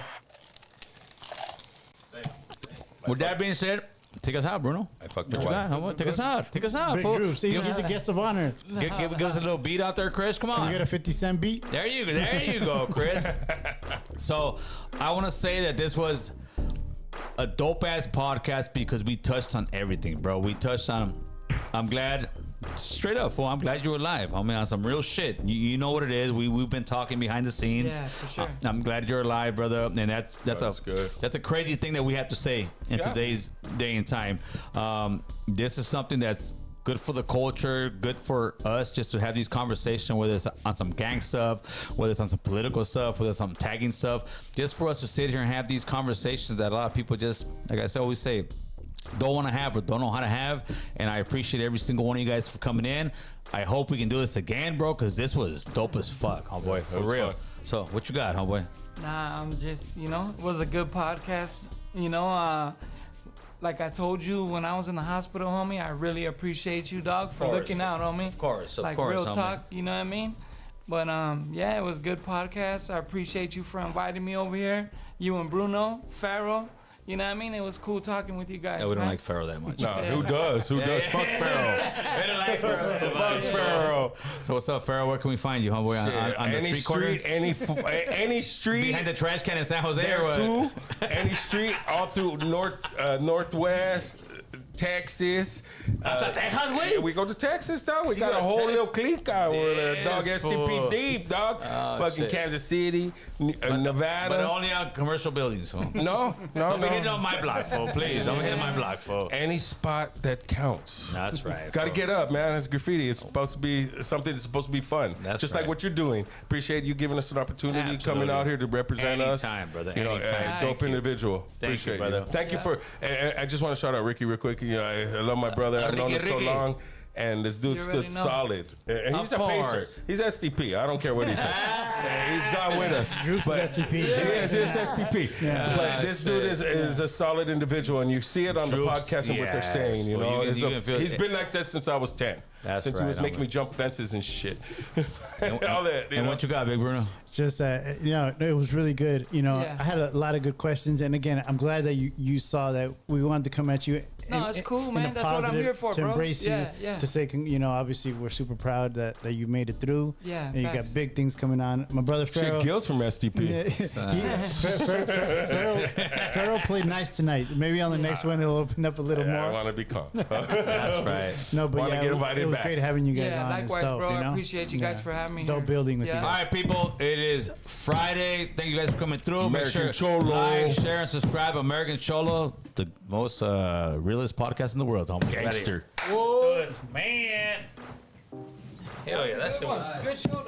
With that being said, take us out, Bruno. I fucked What your you got, wife. homeboy? Take us out. Take us out, Big fool. Drewps. He's a guest of honor. Give us a little beat out there, Chris. Come Can on. we get a 50-cent beat? There you go, Chris. So I want to say that this was a dope ass podcast because we touched on everything, bro. We touched on. I'm glad, straight up, fool. I'm glad you're alive. I mean, on some real shit. You know what it is. We've been talking behind the scenes. Yeah, for sure. I'm glad you're alive, brother. And that's good. That's a crazy thing that we have to say in today's day and time. This is something that's good for the culture, good for us just to have these conversations, whether it's on some gang stuff, whether it's on some political stuff, whether it's on tagging stuff, just for us to sit here and have these conversations that a lot of people just, like I always say, don't want to have or don't know how to have. And I appreciate every single one of you guys for coming in. I hope we can do this again, bro, because this was dope as fuck, homeboy, for was real. fun. So what you got, homeboy? Nah, I'm just, it was a good podcast. Like I told you when I was in the hospital, homie, I really appreciate you, dog, for course. looking out, homie. Of course, like real talk, you know what I mean? But yeah, it was a good podcast. I appreciate you for inviting me over here. You and Bruno, Phero. You know what I mean? It was cool talking with you guys. Yeah, we don't man. like Phero that much. No, who does? Who does? Fuck Pharaoh. We don't like Phero. Fuck Pharaoh. So what's up, Phero? Where can we find you, homeboy? On the Any street corner? any street. Behind the trash can in San Jose or There what? too. Any street all through Northwest, Texas. Hasta Texas, güey. We go to Texas, dog. We Sí, got a go to whole Texas. little clique out there, dog. Yes, STP fool. deep, dog. Oh, Fucking shit. Kansas City, Nevada. But only on commercial buildings, fool. No. Don't be hitting on my block, fool. Please, don't be hitting my block, fool. Any spot that counts. That's right. Got to fool. get up, man. It's graffiti. It's supposed to be something that's supposed to be fun. That's just right. like what you're doing. Appreciate you giving us an opportunity, Absolutely. coming out here to represent us. Anytime, brother. You know, Anytime. dope Thank you. individual. Thank you, Appreciate brother. Thank you for. And I just want to shout out Ricky real quick. I love my brother. I've known him so Ricky. long. And this dude You stood already know. solid. And he's Of a pacer. course. He's STP. I don't care what he says. He's gone with us. Drewps is STP. He is STP. Yeah. But this dude is a solid individual, and you see it on the Drewps, podcast and what they're yes, saying. You well, know, you It's can a- feel he's it. been like that since I was 10. That's since he right, was making homie. me jump fences and shit. All that. You And know? what you got, Big Bruno? Just it was really good. Yeah. I had a lot of good questions, and again, I'm glad that you saw that we wanted to come at you No, it's cool, man. a That's what I'm positive, here for, to bro. embrace Yeah, you, yeah. to say, you know, obviously we're super proud that you made it through. Yeah, and you got facts. big things coming on. My brother Shit, Phero. Gil's from SDP. Phero played nice tonight. Maybe on the next one it'll open up a little Yeah, I more. want to be calm. That's right. No, but Wanna yeah, get invited it was back. great having you guys Yeah, on. likewise, it's dope, bro. you I know? appreciate you guys for having me Dope here. building with Yeah. you All guys. right, people. It is Friday. Thank you guys for coming through. American Make sure Cholo. like, share, and subscribe. American Cholo, the most realest podcast in the world. Homie. Gangster. Man. Hell yeah, that shit was Good show.